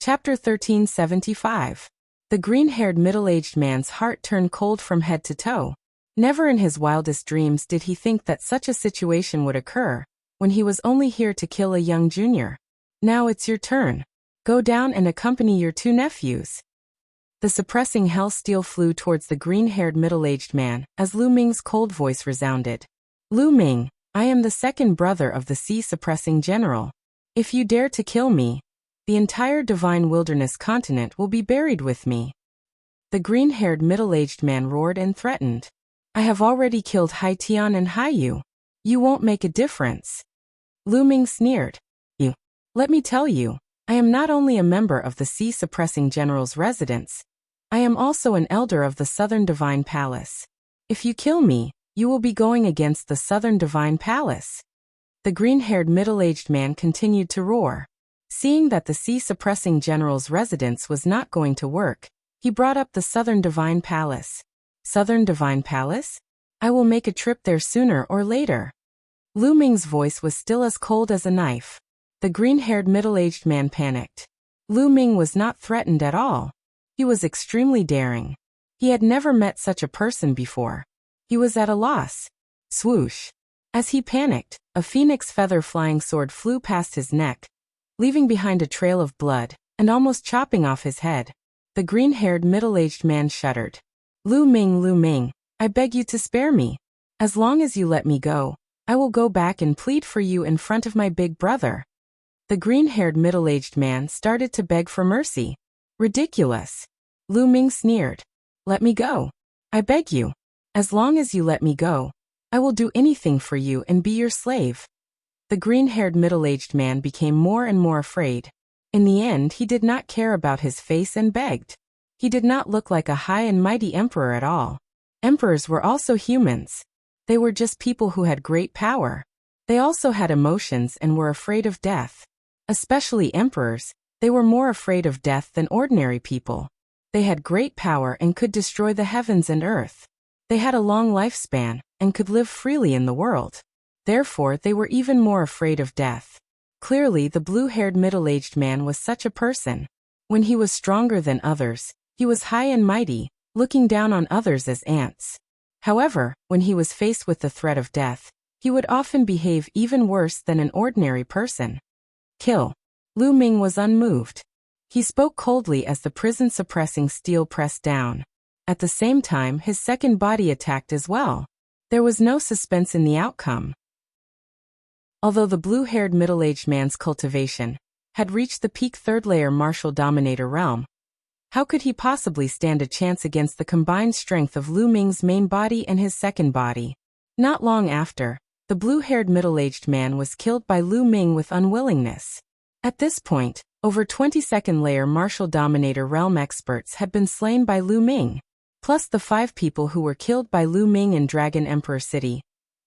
Chapter 1375. The green-haired middle-aged man's heart turned cold from head to toe. Never in his wildest dreams did he think that such a situation would occur, when he was only here to kill a young junior. Now it's your turn. Go down and accompany your two nephews. The suppressing hell steel flew towards the green-haired middle-aged man, as Lu Ming's cold voice resounded. Lu Ming, I am the second brother of the sea-suppressing general. If you dare to kill me, the entire divine wilderness continent will be buried with me. The green-haired middle-aged man roared and threatened. I have already killed Hai Tian and Hai Yu. You won't make a difference. Lu Ming sneered. Let me tell you, I am not only a member of the sea-suppressing general's residence, I am also an elder of the Southern Divine Palace. If you kill me, you will be going against the Southern Divine Palace. The green-haired middle-aged man continued to roar. Seeing that the sea-suppressing general's residence was not going to work, he brought up the Southern Divine Palace. Southern Divine Palace? I will make a trip there sooner or later. Lu Ming's voice was still as cold as a knife. The green-haired middle-aged man panicked. Lu Ming was not threatened at all. He was extremely daring. He had never met such a person before. He was at a loss. Swoosh. As he panicked, a phoenix feather flying sword flew past his neck, leaving behind a trail of blood, and almost chopping off his head. The green-haired middle-aged man shuddered. Lu Ming, I beg you to spare me. As long as you let me go, I will go back and plead for you in front of my big brother. The green-haired middle-aged man started to beg for mercy. Ridiculous. Lu Ming sneered. Let me go. I beg you. As long as you let me go, I will do anything for you and be your slave. The green-haired middle-aged man became more and more afraid. In the end, he did not care about his face and begged. He did not look like a high and mighty emperor at all. Emperors were also humans. They were just people who had great power. They also had emotions and were afraid of death. Especially emperors, they were more afraid of death than ordinary people. They had great power and could destroy the heavens and earth. They had a long lifespan and could live freely in the world. Therefore, they were even more afraid of death. Clearly, the blue-haired middle-aged man was such a person. When he was stronger than others, he was high and mighty, looking down on others as ants. However, when he was faced with the threat of death, he would often behave even worse than an ordinary person. Kill. Lu Ming was unmoved. He spoke coldly as the prison-suppressing steel pressed down. At the same time, his second body attacked as well. There was no suspense in the outcome. Although the blue-haired middle-aged man's cultivation had reached the peak third-layer martial dominator realm, how could he possibly stand a chance against the combined strength of Lu Ming's main body and his second body? Not long after, the blue-haired middle-aged man was killed by Lu Ming with unwillingness. At this point, over 22nd-layer martial dominator realm experts had been slain by Lu Ming, plus the 5 people who were killed by Lu Ming in Dragon Emperor City.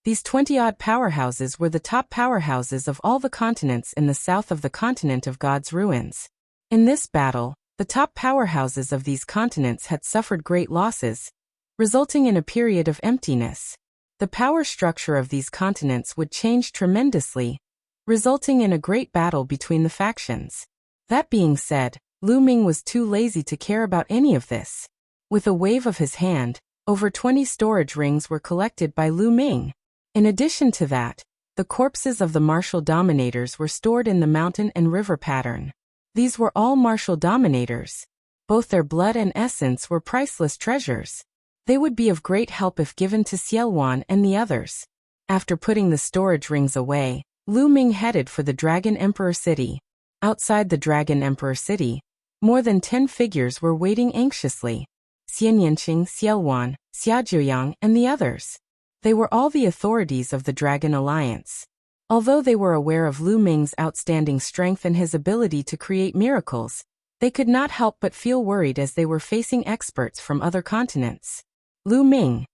These 20-odd powerhouses were the top powerhouses of all the continents in the south of the continent of God's ruins. In this battle, the top powerhouses of these continents had suffered great losses, resulting in a period of emptiness. The power structure of these continents would change tremendously, resulting in a great battle between the factions. That being said, Lu Ming was too lazy to care about any of this. With a wave of his hand, over 20 storage rings were collected by Lu Ming. In addition to that, the corpses of the martial dominators were stored in the mountain and river pattern. These were all martial dominators. Both their blood and essence were priceless treasures. They would be of great help if given to Xielwan and the others. After putting the storage rings away, Lu Ming headed for the Dragon Emperor City. Outside the Dragon Emperor City, more than 10 figures were waiting anxiously. Xian Yanqing, Xielwan, Xia Jiuyang, and the others. They were all the authorities of the Dragon Alliance. Although they were aware of Lu Ming's outstanding strength and his ability to create miracles, they could not help but feel worried as they were facing experts from other continents. Lu Ming.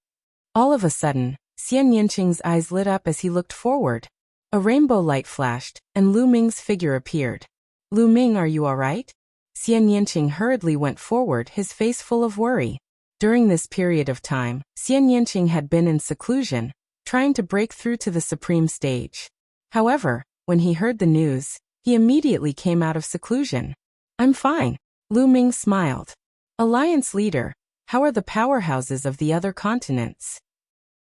All of a sudden, Xian Yanqing's eyes lit up as he looked forward. A rainbow light flashed, and Lu Ming's figure appeared. Lu Ming, are you all right? Xian Yanqing hurriedly went forward, his face full of worry. During this period of time, Xian Yanqing had been in seclusion, trying to break through to the supreme stage. However, when he heard the news, he immediately came out of seclusion. I'm fine. Lu Ming smiled. Alliance leader, how are the powerhouses of the other continents?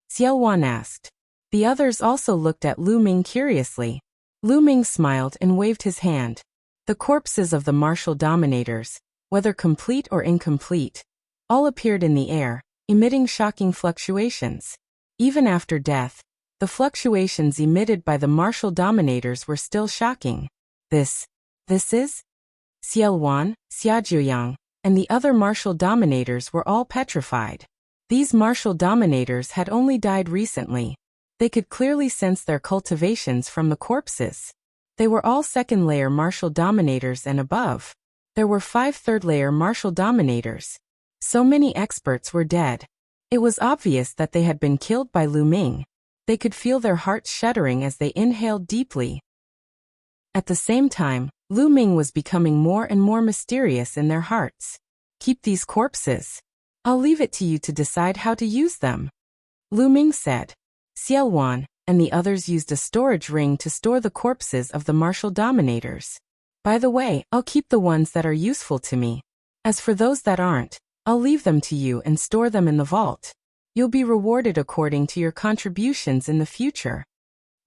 Xiao Wan asked. The others also looked at Lu Ming curiously. Lu Ming smiled and waved his hand. The corpses of the martial dominators, whether complete or incomplete, all appeared in the air, emitting shocking fluctuations. Even after death, the fluctuations emitted by the martial dominators were still shocking. This is? Xiao Wan, Xia Zhuyang, and the other martial dominators were all petrified. These martial dominators had only died recently. They could clearly sense their cultivations from the corpses. They were all second-layer martial dominators and above. There were 5 third-layer martial dominators. So many experts were dead. It was obvious that they had been killed by Lu Ming. They could feel their hearts shuddering as they inhaled deeply. At the same time, Lu Ming was becoming more and more mysterious in their hearts. Keep these corpses. I'll leave it to you to decide how to use them. Lu Ming said. Xiao Wan and the others used a storage ring to store the corpses of the martial dominators. By the way, I'll keep the ones that are useful to me. As for those that aren't, I'll leave them to you and store them in the vault. You'll be rewarded according to your contributions in the future.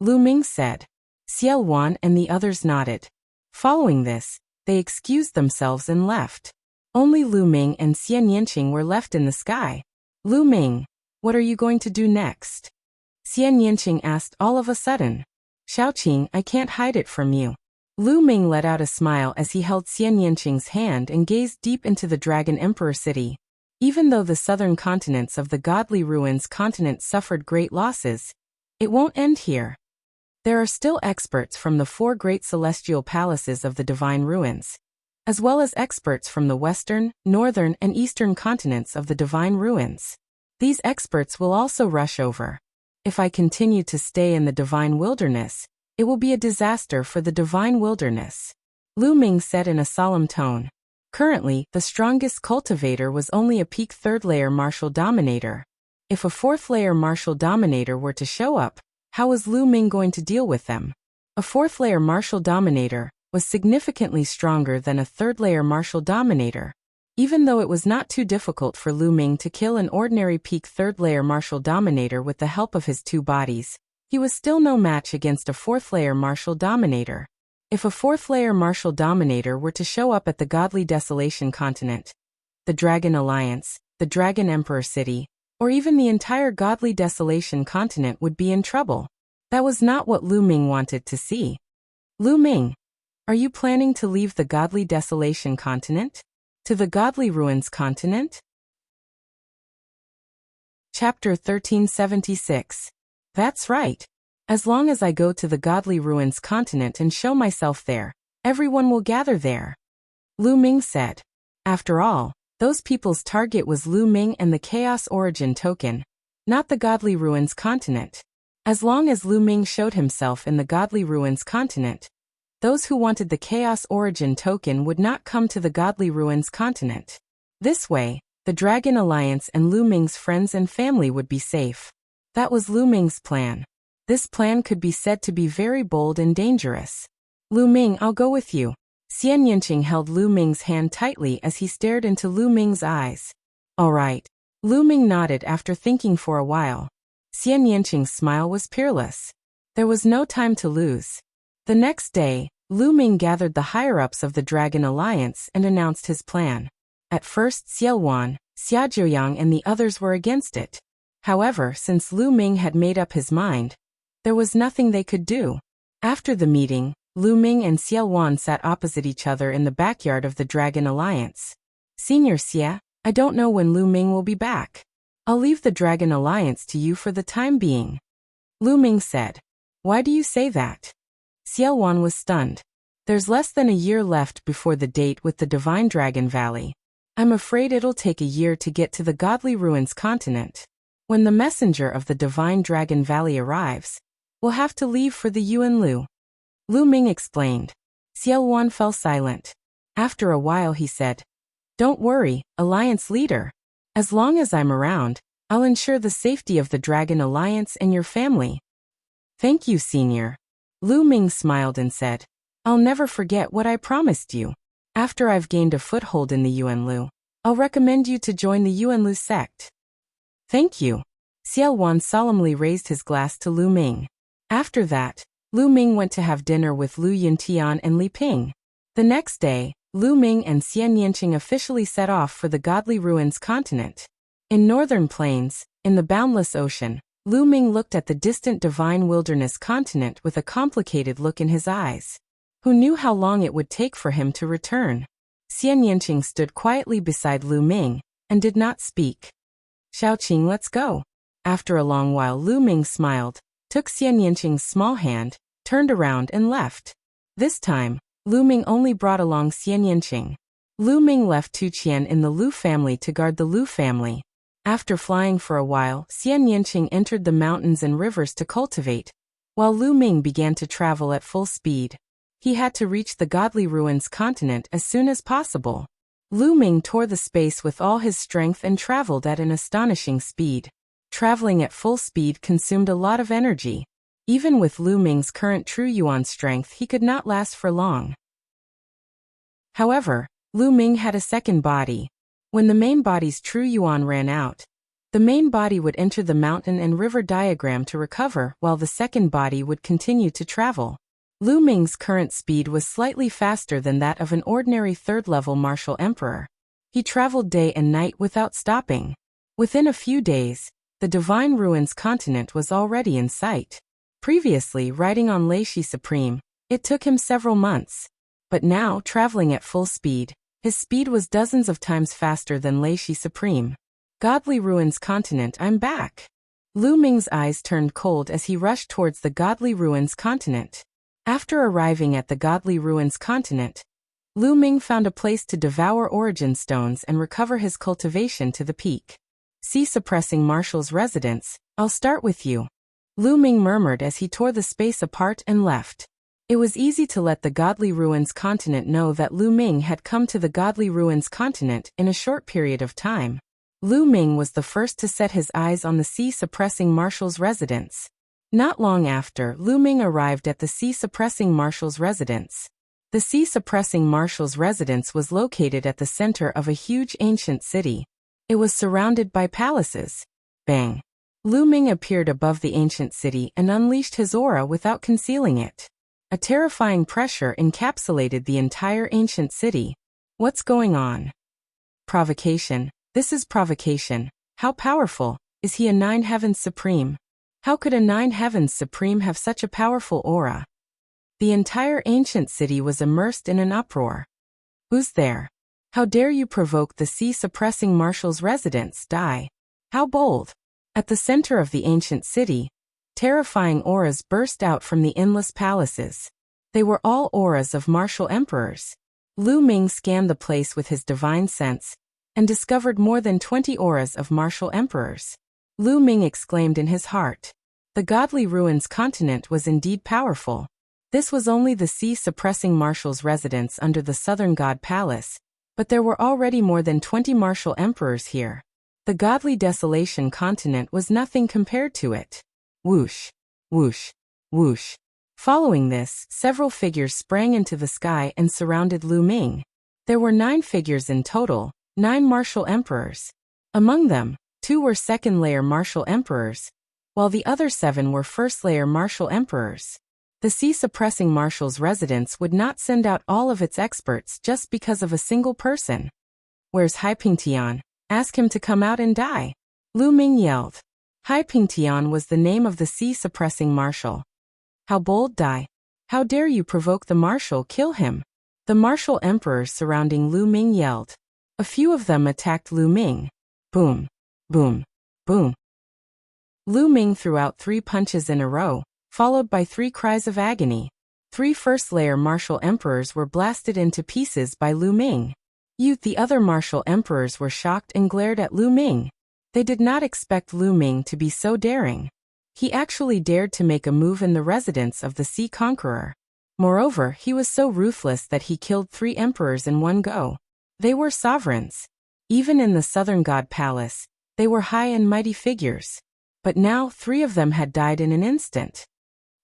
Lu Ming said. Xiao Wan and the others nodded. Following this, they excused themselves and left. Only Lu Ming and Xian Yanqing were left in the sky. Lu Ming, what are you going to do next? Xian Yanqing asked all of a sudden. Xiaoqing, I can't hide it from you. Lu Ming let out a smile as he held Xian Yanqing's hand and gazed deep into the Dragon Emperor city. Even though the southern continents of the Godly Ruins continent suffered great losses, it won't end here. There are still experts from the 4 great celestial palaces of the Divine Ruins, as well as experts from the western, northern, and eastern continents of the Divine Ruins. These experts will also rush over. If I continue to stay in the Divine Wilderness, it will be a disaster for the Divine Wilderness. Lu Ming said in a solemn tone. Currently, the strongest cultivator was only a peak 3rd-layer martial dominator. If a 4th-layer martial dominator were to show up, how was Lu Ming going to deal with them? A 4th-layer martial dominator was significantly stronger than a 3rd-layer martial dominator. Even though it was not too difficult for Lu Ming to kill an ordinary peak 3rd-layer martial dominator with the help of his 2 bodies, he was still no match against a 4th-layer martial dominator. If a 4th-layer martial dominator were to show up at the Godly Desolation continent, the Dragon Alliance, the Dragon Emperor city, or even the entire Godly Desolation continent would be in trouble. That was not what Lu Ming wanted to see. Lu Ming, are you planning to leave the Godly Desolation continent? To the Godly Ruins continent? Chapter 1376. That's right. As long as I go to the Godly Ruins continent and show myself there, everyone will gather there. Lu Ming said. After all, those people's target was Lu Ming and the Chaos Origin token, not the Godly Ruins continent. As long as Lu Ming showed himself in the Godly Ruins continent, those who wanted the Chaos Origin token would not come to the Godly Ruins continent. This way, the Dragon Alliance and Lu Ming's friends and family would be safe. That was Lu Ming's plan. This plan could be said to be very bold and dangerous. Lu Ming, I'll go with you. Xian Yanqing held Lu Ming's hand tightly as he stared into Lu Ming's eyes. All right. Lu Ming nodded after thinking for a while. Xian Yanqing's smile was peerless. There was no time to lose. The next day, Lu Ming gathered the higher-ups of the Dragon Alliance and announced his plan. At first Xiao Wan, Xia Zhuyang and the others were against it. However, since Lu Ming had made up his mind, there was nothing they could do. After the meeting, Lu Ming and Xiao Wan sat opposite each other in the backyard of the Dragon Alliance. Senior Xia, I don't know when Lu Ming will be back. I'll leave the Dragon Alliance to you for the time being. Lu Ming said. Why do you say that? Xiao Wan was stunned. There's less than a year left before the date with the Divine Dragon Valley. I'm afraid it'll take a year to get to the Godly Ruins continent. When the messenger of the Divine Dragon Valley arrives, we'll have to leave for the Yuan Lu. Lu Ming explained. Xiao Wan fell silent. After a while he said, Don't worry, Alliance leader. As long as I'm around, I'll ensure the safety of the Dragon Alliance and your family. Thank you, Senior. Lu Ming smiled and said, I'll never forget what I promised you. After I've gained a foothold in the Yuanlu, I'll recommend you to join the Yuanlu sect. Thank you. Xiao Wan solemnly raised his glass to Lu Ming. After that, Lu Ming went to have dinner with Lu Yuntian and Li Ping. The next day, Lu Ming and Xian Yanqing officially set off for the Godly Ruins continent. In northern plains, in the boundless ocean, Lu Ming looked at the distant divine wilderness continent with a complicated look in his eyes. Who knew how long it would take for him to return? Xian Yanqing stood quietly beside Lu Ming and did not speak. Xiaoqing, let's go. After a long while, Lu Ming smiled, took Xian Yanqing's small hand, turned around and left. This time, Lu Ming only brought along Xian Yanqing. Lu Ming left Tu Qian in the Lu family to guard the Lu family. After flying for a while, Xian Yanqing entered the mountains and rivers to cultivate, while Lu Ming began to travel at full speed. He had to reach the Godly Ruins continent as soon as possible. Lu Ming tore the space with all his strength and traveled at an astonishing speed. Traveling at full speed consumed a lot of energy. Even with Lu Ming's current true yuan strength, he could not last for long. However, Lu Ming had a second body. When the main body's true yuan ran out, the main body would enter the mountain and river diagram to recover, while the second body would continue to travel. Lu Ming's current speed was slightly faster than that of an ordinary third-level martial emperor. He traveled day and night without stopping. Within a few days, the Divine Ruins continent was already in sight. Previously, riding on Leishi Supreme, it took him several months. But now, traveling at full speed, his speed was dozens of times faster than Leishi Supreme. Godly Ruins continent, I'm back. Lu Ming's eyes turned cold as he rushed towards the Godly Ruins continent. After arriving at the Godly Ruins continent, Lu Ming found a place to devour origin stones and recover his cultivation to the peak. See suppressing Marshal's residence, I'll start with you. Lu Ming murmured as he tore the space apart and left. It was easy to let the Godly Ruins continent know that Lu Ming had come to the Godly Ruins continent in a short period of time. Lu Ming was the first to set his eyes on the sea-suppressing Marshal's residence. Not long after, Lu Ming arrived at the sea-suppressing Marshal's residence. The sea-suppressing Marshal's residence was located at the center of a huge ancient city. It was surrounded by palaces. Bang! Lu Ming appeared above the ancient city and unleashed his aura without concealing it. A terrifying pressure encapsulated the entire ancient city. What's going on? Provocation. This is provocation. How powerful? Is he a Nine Heavens Supreme? How could a Nine Heavens Supreme have such a powerful aura? The entire ancient city was immersed in an uproar. Who's there? How dare you provoke the sea-suppressing Marshal's residence? Die. How bold! At the center of the ancient city, terrifying auras burst out from the endless palaces. They were all auras of martial emperors. Lu Ming scanned the place with his divine sense and discovered more than 20 auras of martial emperors. Lu Ming exclaimed in his heart. The Godly Ruins continent was indeed powerful. This was only the sea-suppressing Marshal's residence under the Southern God Palace, but there were already more than 20 martial emperors here. The Godly Desolation continent was nothing compared to it. Whoosh, whoosh, whoosh. Following this, several figures sprang into the sky and surrounded Lu Ming. There were 9 figures in total, 9 martial emperors. Among them, 2 were second-layer martial emperors, while the other 7 were first-layer martial emperors. The sea-suppressing Marshal's residence would not send out all of its experts just because of a single person. Where's Hai Pingtian? Ask him to come out and die. Lu Ming yelled. Hai Pingtian was the name of the sea-suppressing Marshal. How bold! Die. How dare you provoke the Marshal? Kill him. The martial emperors surrounding Lu Ming yelled. A few of them attacked Lu Ming. Boom, boom, boom. Lu Ming threw out 3 punches in a row, followed by 3 cries of agony. 3 first-layer martial emperors were blasted into pieces by Lu Ming. The other martial emperors were shocked and glared at Lu Ming. They did not expect Lu Ming to be so daring. He actually dared to make a move in the residence of the Sea Conqueror. Moreover, he was so ruthless that he killed 3 emperors in one go. They were sovereigns. Even in the Southern God Palace, they were high and mighty figures. But now 3 of them had died in an instant.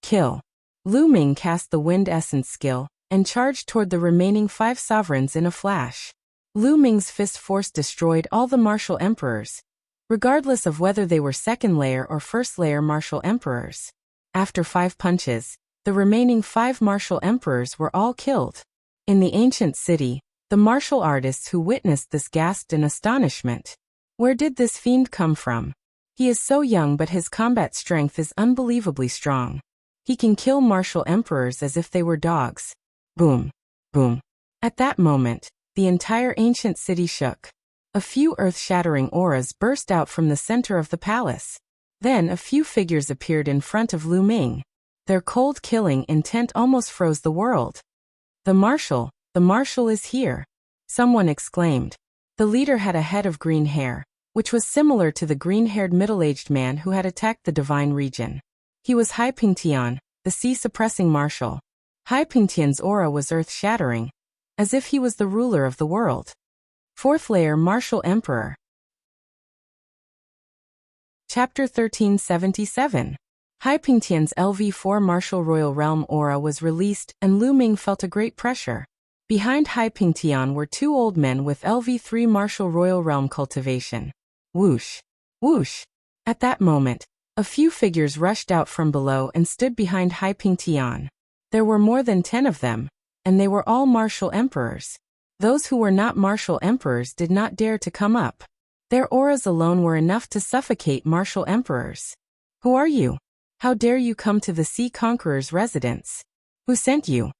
Kill. Lu Ming cast the Wind Essence skill, and charged toward the remaining 5 sovereigns in a flash. Lu Ming's fist force destroyed all the martial emperors, regardless of whether they were second-layer or first-layer martial emperors. After 5 punches, the remaining 5 martial emperors were all killed. In the ancient city, the martial artists who witnessed this gasped in astonishment. Where did this fiend come from? He is so young, but his combat strength is unbelievably strong. He can kill martial emperors as if they were dogs. Boom. Boom. At that moment, the entire ancient city shook. A few earth-shattering auras burst out from the center of the palace. Then a few figures appeared in front of Lu Ming. Their cold killing intent almost froze the world. The marshal is here, someone exclaimed. The leader had a head of green hair, which was similar to the green-haired middle-aged man who had attacked the divine region. He was Hai Pingtian, the sea-suppressing marshal. Hai Pingtian's aura was earth-shattering, as if he was the ruler of the world. 4th layer martial emperor. Chapter 1377. Hai Pingtian's LV4 martial royal realm aura was released, and Lu Ming felt a great pressure. Behind Hai Pingtian were 2 old men with LV3 martial royal realm cultivation. Whoosh! Whoosh! At that moment, a few figures rushed out from below and stood behind Hai Pingtian. There were more than 10 of them, and they were all martial emperors. Those who were not martial emperors did not dare to come up. Their auras alone were enough to suffocate martial emperors. Who are you? How dare you come to the Sea Conqueror's residence? Who sent you?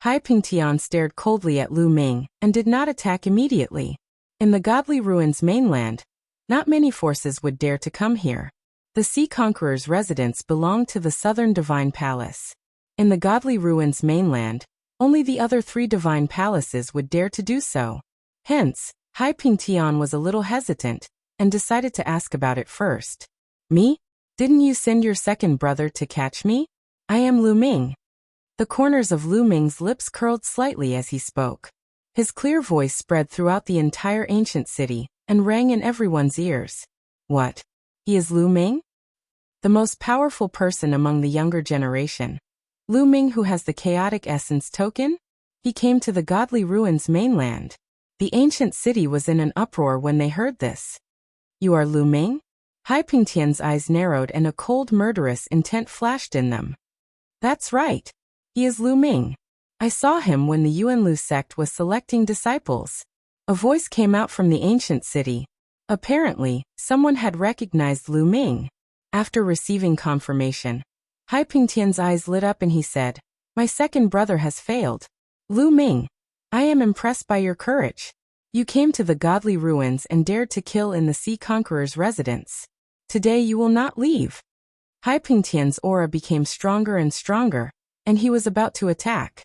Hai Pingtian stared coldly at Lu Ming and did not attack immediately. In the Godly Ruins mainland, not many forces would dare to come here. The Sea Conqueror's residence belonged to the Southern Divine Palace. In the Godly Ruins mainland, only the other 3 divine palaces would dare to do so. Hence, Hai Pingtian was a little hesitant and decided to ask about it first. Me? Didn't you send your second brother to catch me? I am Lu Ming. The corners of Lu Ming's lips curled slightly as he spoke. His clear voice spread throughout the entire ancient city and rang in everyone's ears. What? He is Lu Ming? The most powerful person among the younger generation. Lu Ming, who has the chaotic essence token? He came to the Godly Ruins mainland. The ancient city was in an uproar when they heard this. You are Lu Ming? Hai Pingtian's eyes narrowed and a cold murderous intent flashed in them. That's right. He is Lu Ming. I saw him when the Yuanlu sect was selecting disciples. A voice came out from the ancient city. Apparently, someone had recognized Lu Ming. After receiving confirmation, Hai Pingtian's eyes lit up and he said, My second brother has failed. Lu Ming, I am impressed by your courage. You came to the Godly Ruins and dared to kill in the Sea Conqueror's residence. Today you will not leave. Hai Pingtian's aura became stronger and stronger, and he was about to attack.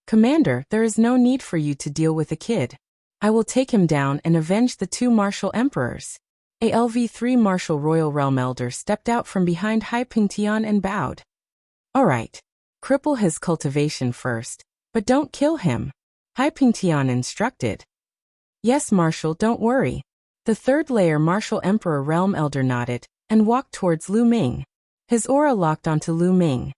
Commander, there is no need for you to deal with a kid. I will take him down and avenge the 2 martial emperors. A LV3 martial royal realm elder stepped out from behind Hai Pingtian and bowed. All right. Cripple his cultivation first, but don't kill him. Hai Pingtian instructed. Yes, Marshal, don't worry. The 3rd layer martial emperor realm elder nodded and walked towards Lu Ming. His aura locked onto Lu Ming.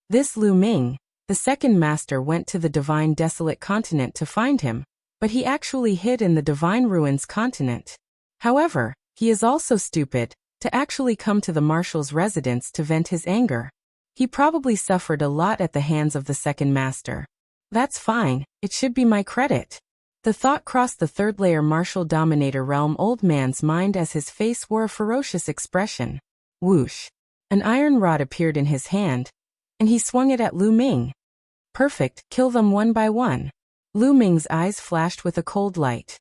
This Lu Ming, the second master, went to the divine desolate continent to find him, but he actually hid in the divine ruins continent. However, he is also stupid to actually come to the marshal's residence to vent his anger. He probably suffered a lot at the hands of the second master. That's fine, it should be my credit. The thought crossed the 3rd layer martial dominator realm old man's mind as his face wore a ferocious expression. Whoosh! An iron rod appeared in his hand, and he swung it at Lu Ming. Perfect, kill them one by one. Lu Ming's eyes flashed with a cold light.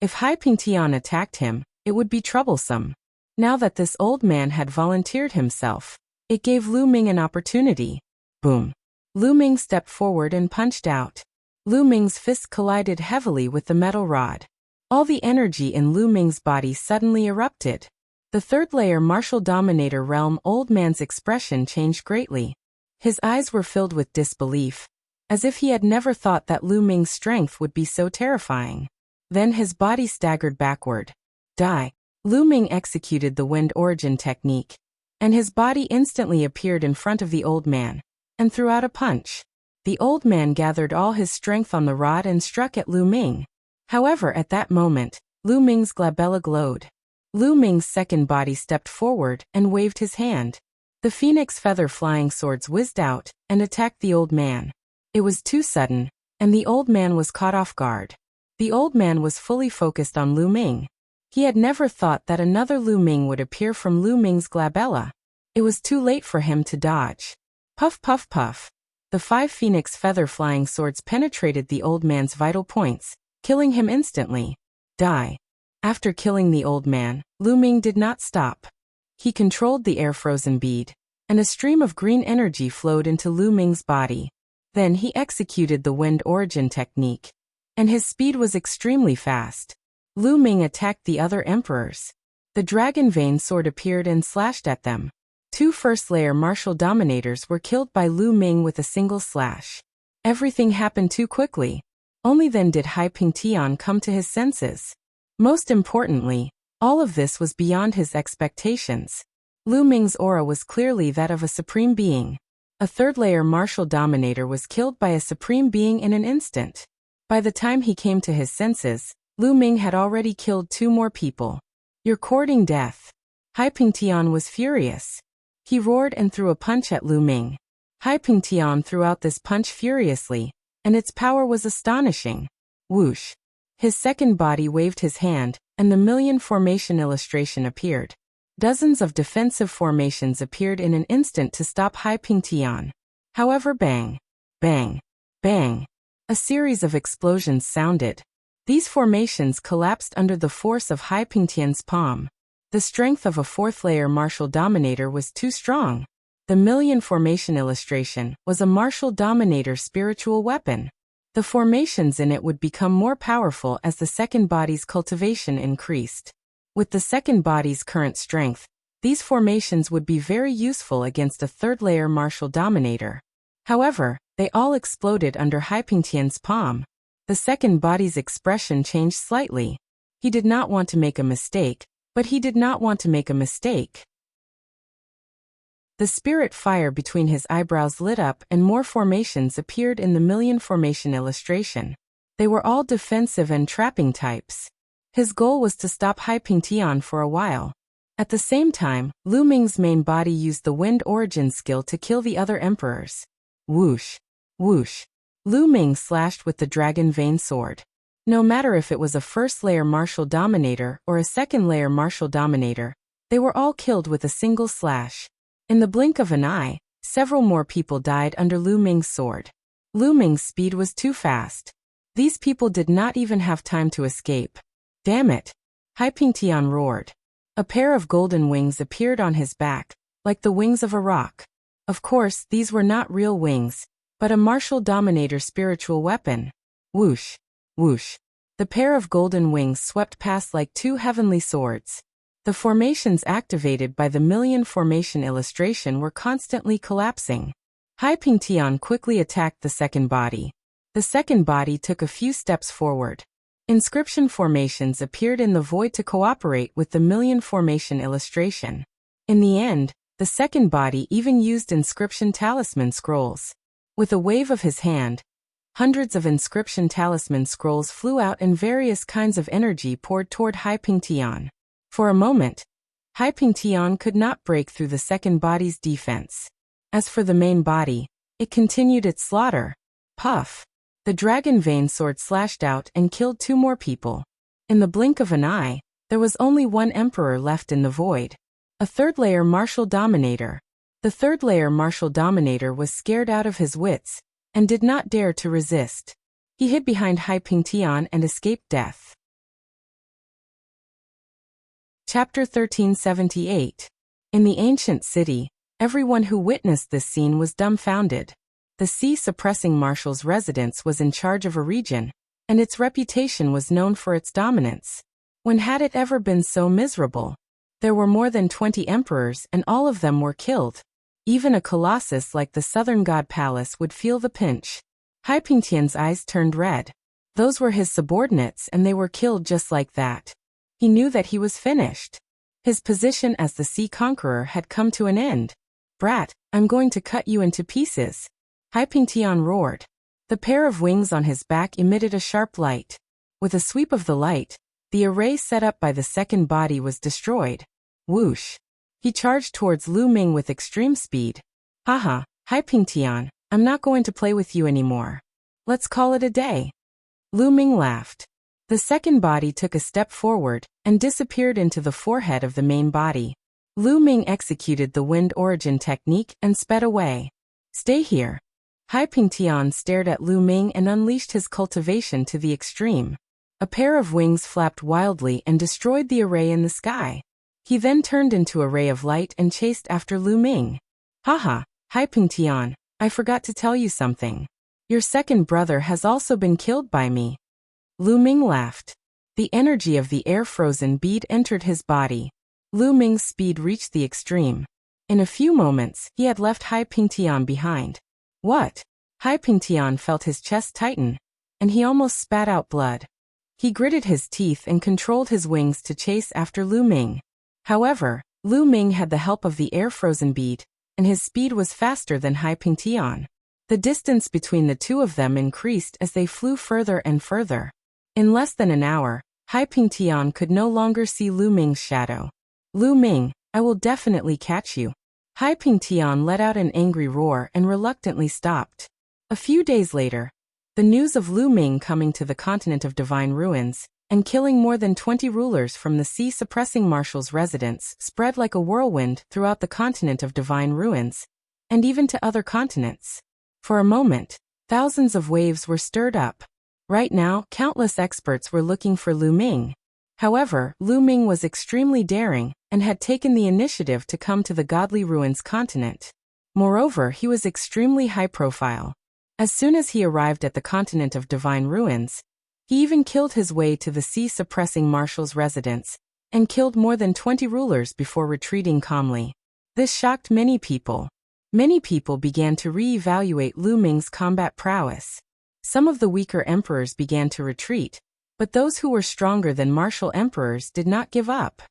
If Hai Pingtian attacked him, it would be troublesome. Now that this old man had volunteered himself, it gave Lu Ming an opportunity. Boom! Lu Ming stepped forward and punched out. Lu Ming's fist collided heavily with the metal rod. All the energy in Lu Ming's body suddenly erupted. The 3rd layer martial dominator realm old man's expression changed greatly. His eyes were filled with disbelief, as if he had never thought that Lu Ming's strength would be so terrifying. Then his body staggered backward. Die. Lu Ming executed the wind origin technique, and his body instantly appeared in front of the old man, and threw out a punch. The old man gathered all his strength on the rod and struck at Lu Ming. However, at that moment, Lu Ming's glabella glowed. Lu Ming's second body stepped forward and waved his hand. The phoenix feather flying swords whizzed out and attacked the old man. It was too sudden, and the old man was caught off guard. The old man was fully focused on Lu Ming. He had never thought that another Lu Ming would appear from Lu Ming's glabella. It was too late for him to dodge. Puff puff puff. The 5 phoenix feather flying swords penetrated the old man's vital points, killing him instantly. Die. After killing the old man, Lu Ming did not stop. He controlled the air-frozen bead, and a stream of green energy flowed into Lu Ming's body. Then he executed the wind origin technique, and his speed was extremely fast. Lu Ming attacked the other emperors. The dragon vein sword appeared and slashed at them. 2 first-layer martial dominators were killed by Lu Ming with a single slash. Everything happened too quickly. Only then did Hai Ping Tian come to his senses. Most importantly, all of this was beyond his expectations. Lu Ming's aura was clearly that of a supreme being. A third-layer martial dominator was killed by a supreme being in an instant. By the time he came to his senses, Lu Ming had already killed 2 more people. You're courting death. Hai Ping Tian was furious. He roared and threw a punch at Lu Ming. Hai Ping Tian threw out this punch furiously, and its power was astonishing. Whoosh. His second body waved his hand, and the million formation illustration appeared. Dozens of defensive formations appeared in an instant to stop Hai Ping Tian. However, bang, bang, bang. A series of explosions sounded. These formations collapsed under the force of Hai Ping Tian's palm. The strength of a 4th-layer martial dominator was too strong. The million formation illustration was a martial dominator spiritual weapon. The formations in it would become more powerful as the second body's cultivation increased. With the second body's current strength, these formations would be very useful against a 3rd-layer martial dominator. However, they all exploded under Hai Ping Tian's palm. The second body's expression changed slightly. He did not want to make a mistake, but he did not want to make a mistake. The spirit fire between his eyebrows lit up and more formations appeared in the million formation illustration. They were all defensive and trapping types. His goal was to stop Hai Ping Tian for a while. At the same time, Lu Ming's main body used the wind origin skill to kill the other emperors. Whoosh, whoosh. Lu Ming slashed with the dragon vein sword. No matter if it was a 1st-layer martial dominator or a 2nd-layer martial dominator, they were all killed with a single slash. In the blink of an eye, several more people died under Lu Ming's sword. Lu Ming's speed was too fast. These people did not even have time to escape. Damn it! Hai Ping Tian roared. A pair of golden wings appeared on his back, like the wings of a rock. Of course, these were not real wings, but a martial dominator spiritual weapon. Whoosh! Whoosh. The pair of golden wings swept past like 2 heavenly swords. The formations activated by the million formation illustration were constantly collapsing. Hai Ping Tian quickly attacked the second body. The second body took a few steps forward. Inscription formations appeared in the void to cooperate with the million formation illustration. In the end, the second body even used inscription talisman scrolls. With a wave of his hand, hundreds of inscription talisman scrolls flew out and various kinds of energy poured toward Hai Ping Tian. For a moment, Hai Ping Tian could not break through the second body's defense. As for the main body, it continued its slaughter. Puff! The dragon vein sword slashed out and killed 2 more people. In the blink of an eye, there was only 1 emperor left in the void. A 3rd-layer martial dominator. The 3rd-layer martial dominator was scared out of his wits and did not dare to resist. He hid behind Hai Ping Tian and escaped death. Chapter 1378. In the ancient city, everyone who witnessed this scene was dumbfounded. The sea-suppressing marshal's residence was in charge of a region, and its reputation was known for its dominance. When had it ever been so miserable? There were more than 20 emperors and all of them were killed. Even a colossus like the Southern God Palace would feel the pinch. Hai Ping Tian's eyes turned red. Those were his subordinates and they were killed just like that. He knew that he was finished. His position as the sea conqueror had come to an end. Brat, I'm going to cut you into pieces. Hai Pingtian roared. The pair of wings on his back emitted a sharp light. With a sweep of the light, the array set up by the second body was destroyed. Whoosh! He charged towards Lu Ming with extreme speed. Haha, Hai Pingtian, I'm not going to play with you anymore. Let's call it a day. Lu Ming laughed. The second body took a step forward and disappeared into the forehead of the main body. Lu Ming executed the wind origin technique and sped away. Stay here. Hai Pingtian stared at Lu Ming and unleashed his cultivation to the extreme. A pair of wings flapped wildly and destroyed the array in the sky. He then turned into a ray of light and chased after Lu Ming. Haha, Hai Pingtian, I forgot to tell you something. Your second brother has also been killed by me. Lu Ming laughed. The energy of the air-frozen bead entered his body. Lu Ming's speed reached the extreme. In a few moments, he had left Hai Pingtian behind. What? Hai Pingtian felt his chest tighten, and he almost spat out blood. He gritted his teeth and controlled his wings to chase after Lu Ming. However, Lu Ming had the help of the air-frozen bead, and his speed was faster than Hai Pingtian. The distance between the two of them increased as they flew further and further. In less than an hour, Hai Pingtian could no longer see Lu Ming's shadow. Lu Ming, I will definitely catch you. Hai Pingtian let out an angry roar and reluctantly stopped. A few days later, the news of Lu Ming coming to the continent of Divine Ruins and killing more than 20 rulers from the sea-suppressing marshal's residence spread like a whirlwind throughout the continent of Divine Ruins, and even to other continents. For a moment, thousands of waves were stirred up. Right now, countless experts were looking for Lu Ming. However, Lu Ming was extremely daring and had taken the initiative to come to the Godly Ruins continent. Moreover, he was extremely high-profile. As soon as he arrived at the continent of Divine Ruins, he even killed his way to the sea-suppressing marshal's residence and killed more than 20 rulers before retreating calmly. This shocked many people. Many people began to re-evaluate Lu Ming's combat prowess. Some of the weaker emperors began to retreat, but those who were stronger than martial emperors did not give up.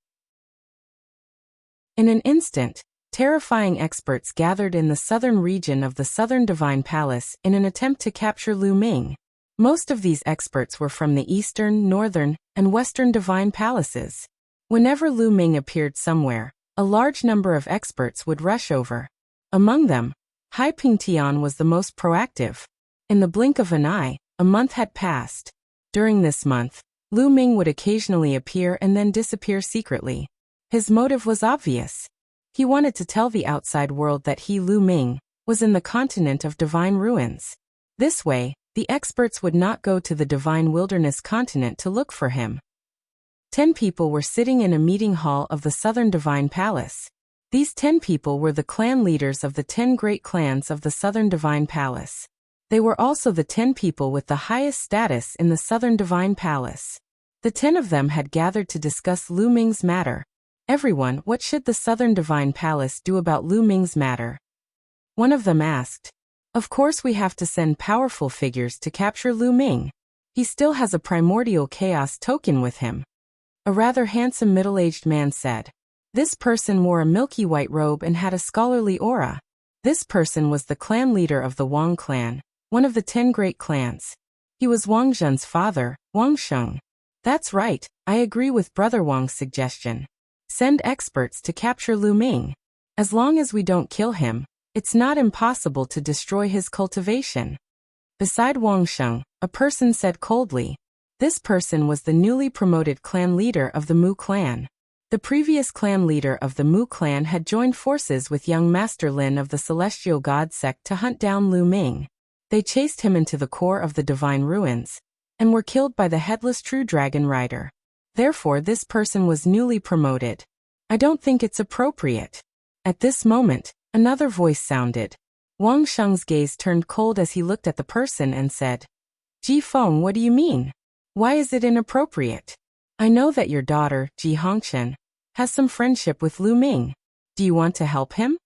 In an instant, terrifying experts gathered in the southern region of the Southern Divine Palace in an attempt to capture Lu Ming. Most of these experts were from the Eastern, Northern, and Western Divine Palaces. Whenever Lu Ming appeared somewhere, a large number of experts would rush over. Among them, Hai Pingtian was the most proactive. In the blink of an eye, a month had passed. During this month, Lu Ming would occasionally appear and then disappear secretly. His motive was obvious. He wanted to tell the outside world that he, Lu Ming, was in the continent of Divine Ruins. This way, the experts would not go to the Divine Wilderness continent to look for him. 10 people were sitting in a meeting hall of the Southern Divine Palace. These 10 people were the clan leaders of the 10 great clans of the Southern Divine Palace. They were also the 10 people with the highest status in the Southern Divine Palace. The 10 of them had gathered to discuss Lu Ming's matter. Everyone, what should the Southern Divine Palace do about Lu Ming's matter? One of them asked. Of course we have to send powerful figures to capture Lu Ming. He still has a primordial chaos token with him. A rather handsome middle-aged man said. This person wore a milky white robe and had a scholarly aura. This person was the clan leader of the Wang clan, one of the 10 great clans. He was Wang Zhen's father, Wang Sheng. That's right, I agree with Brother Wang's suggestion. Send experts to capture Lu Ming. As long as we don't kill him, it's not impossible to destroy his cultivation. Beside Wang Sheng, a person said coldly. This person was the newly promoted clan leader of the Mu clan. The previous clan leader of the Mu clan had joined forces with young Master Lin of the Celestial God sect to hunt down Lu Ming. They chased him into the core of the Divine Ruins, and were killed by the headless true dragon rider. Therefore this person was newly promoted. I don't think it's appropriate. At this moment, another voice sounded. Wang Sheng's gaze turned cold as he looked at the person and said, Ji Feng, what do you mean? Why is it inappropriate? I know that your daughter, Ji Hongchen, has some friendship with Lu Ming. Do you want to help him?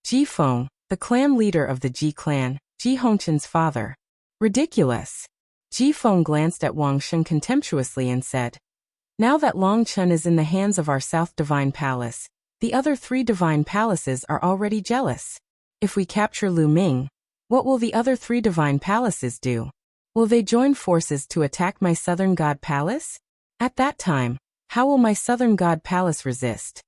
Ji Feng, the clan leader of the Ji clan, Ji Hongchen's father. Ridiculous. Ji Feng glanced at Wang Sheng contemptuously and said, Now that Long Chen is in the hands of our South Divine Palace, the other 3 Divine Palaces are already jealous. If we capture Lu Ming, What will the other 3 divine palaces do? Will they join forces to attack my southern god palace? At that time, how will my southern god palace resist?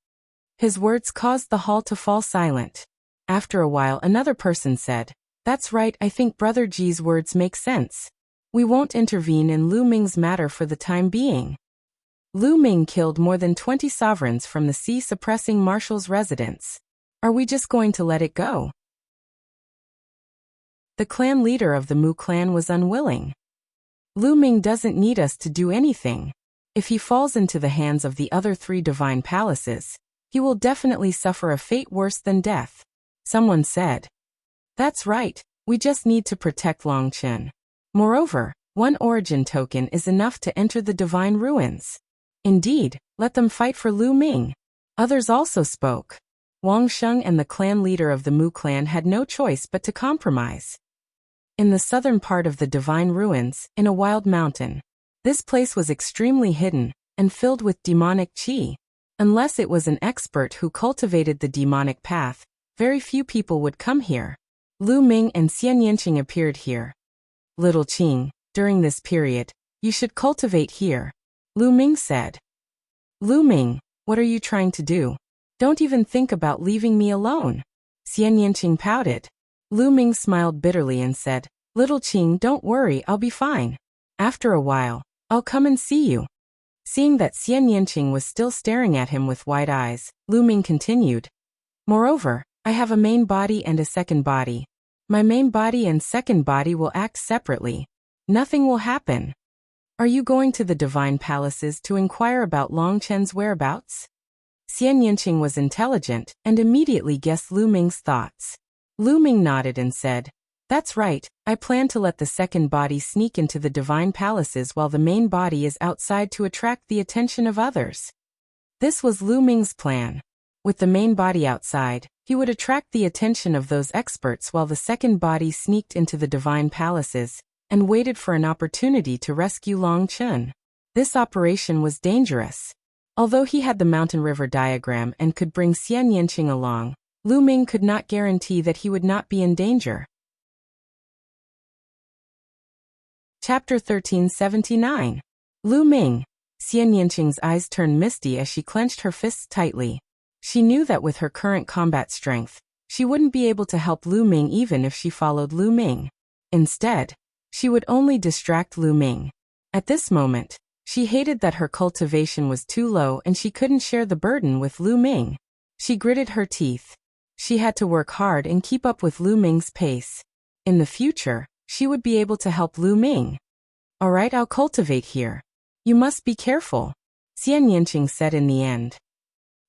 His words caused the hall to fall silent. After a while, another person said, "That's right, I think Brother Ji's words make sense. We won't intervene in Lu Ming's matter for the time being." Lu Ming killed more than 20 sovereigns from the sea, suppressing Marshall's residence. Are we just going to let it go? The clan leader of the Mu clan was unwilling. Lu Ming doesn't need us to do anything. If he falls into the hands of the other 3 divine palaces, he will definitely suffer a fate worse than death. Someone said. That's right, we just need to protect Longchen. Moreover, 1 origin token is enough to enter the divine ruins. Indeed, let them fight for Lu Ming. Others also spoke. Wang Sheng and the clan leader of the Mu clan had no choice but to compromise. In the southern part of the divine ruins, in a wild mountain. This place was extremely hidden, and filled with demonic qi. Unless it was an expert who cultivated the demonic path, very few people would come here. Lu Ming and Xian Yanqing appeared here. Little Qing, during this period, you should cultivate here, Lu Ming said. Lu Ming, what are you trying to do? Don't even think about leaving me alone. Xian Yanqing pouted. Lu Ming smiled bitterly and said, Little Qing, don't worry, I'll be fine. After a while, I'll come and see you. Seeing that Xian Yanqing was still staring at him with wide eyes, Lu Ming continued. Moreover, I have a main body and a second body. My main body and second body will act separately. Nothing will happen. Are you going to the divine palaces to inquire about Longchen's whereabouts? Xian Yanqing was intelligent and immediately guessed Lu Ming's thoughts. Lu Ming nodded and said, That's right, I plan to let the second body sneak into the divine palaces while the main body is outside to attract the attention of others. This was Lu Ming's plan. With the main body outside, he would attract the attention of those experts while the second body sneaked into the divine palaces and waited for an opportunity to rescue Longchen. This operation was dangerous. Although he had the mountain river diagram and could bring Xian Yanqing along, Lu Ming could not guarantee that he would not be in danger. Chapter 1379. Lu Ming. Xian Yanqing's eyes turned misty as she clenched her fists tightly. She knew that with her current combat strength, she wouldn't be able to help Lu Ming even if she followed Lu Ming. Instead, she would only distract Lu Ming. At this moment, she hated that her cultivation was too low and she couldn't share the burden with Lu Ming. She gritted her teeth. She had to work hard and keep up with Lu Ming's pace. In the future, she would be able to help Lu Ming. Alright, I'll cultivate here. You must be careful, Xian Yanqing said in the end.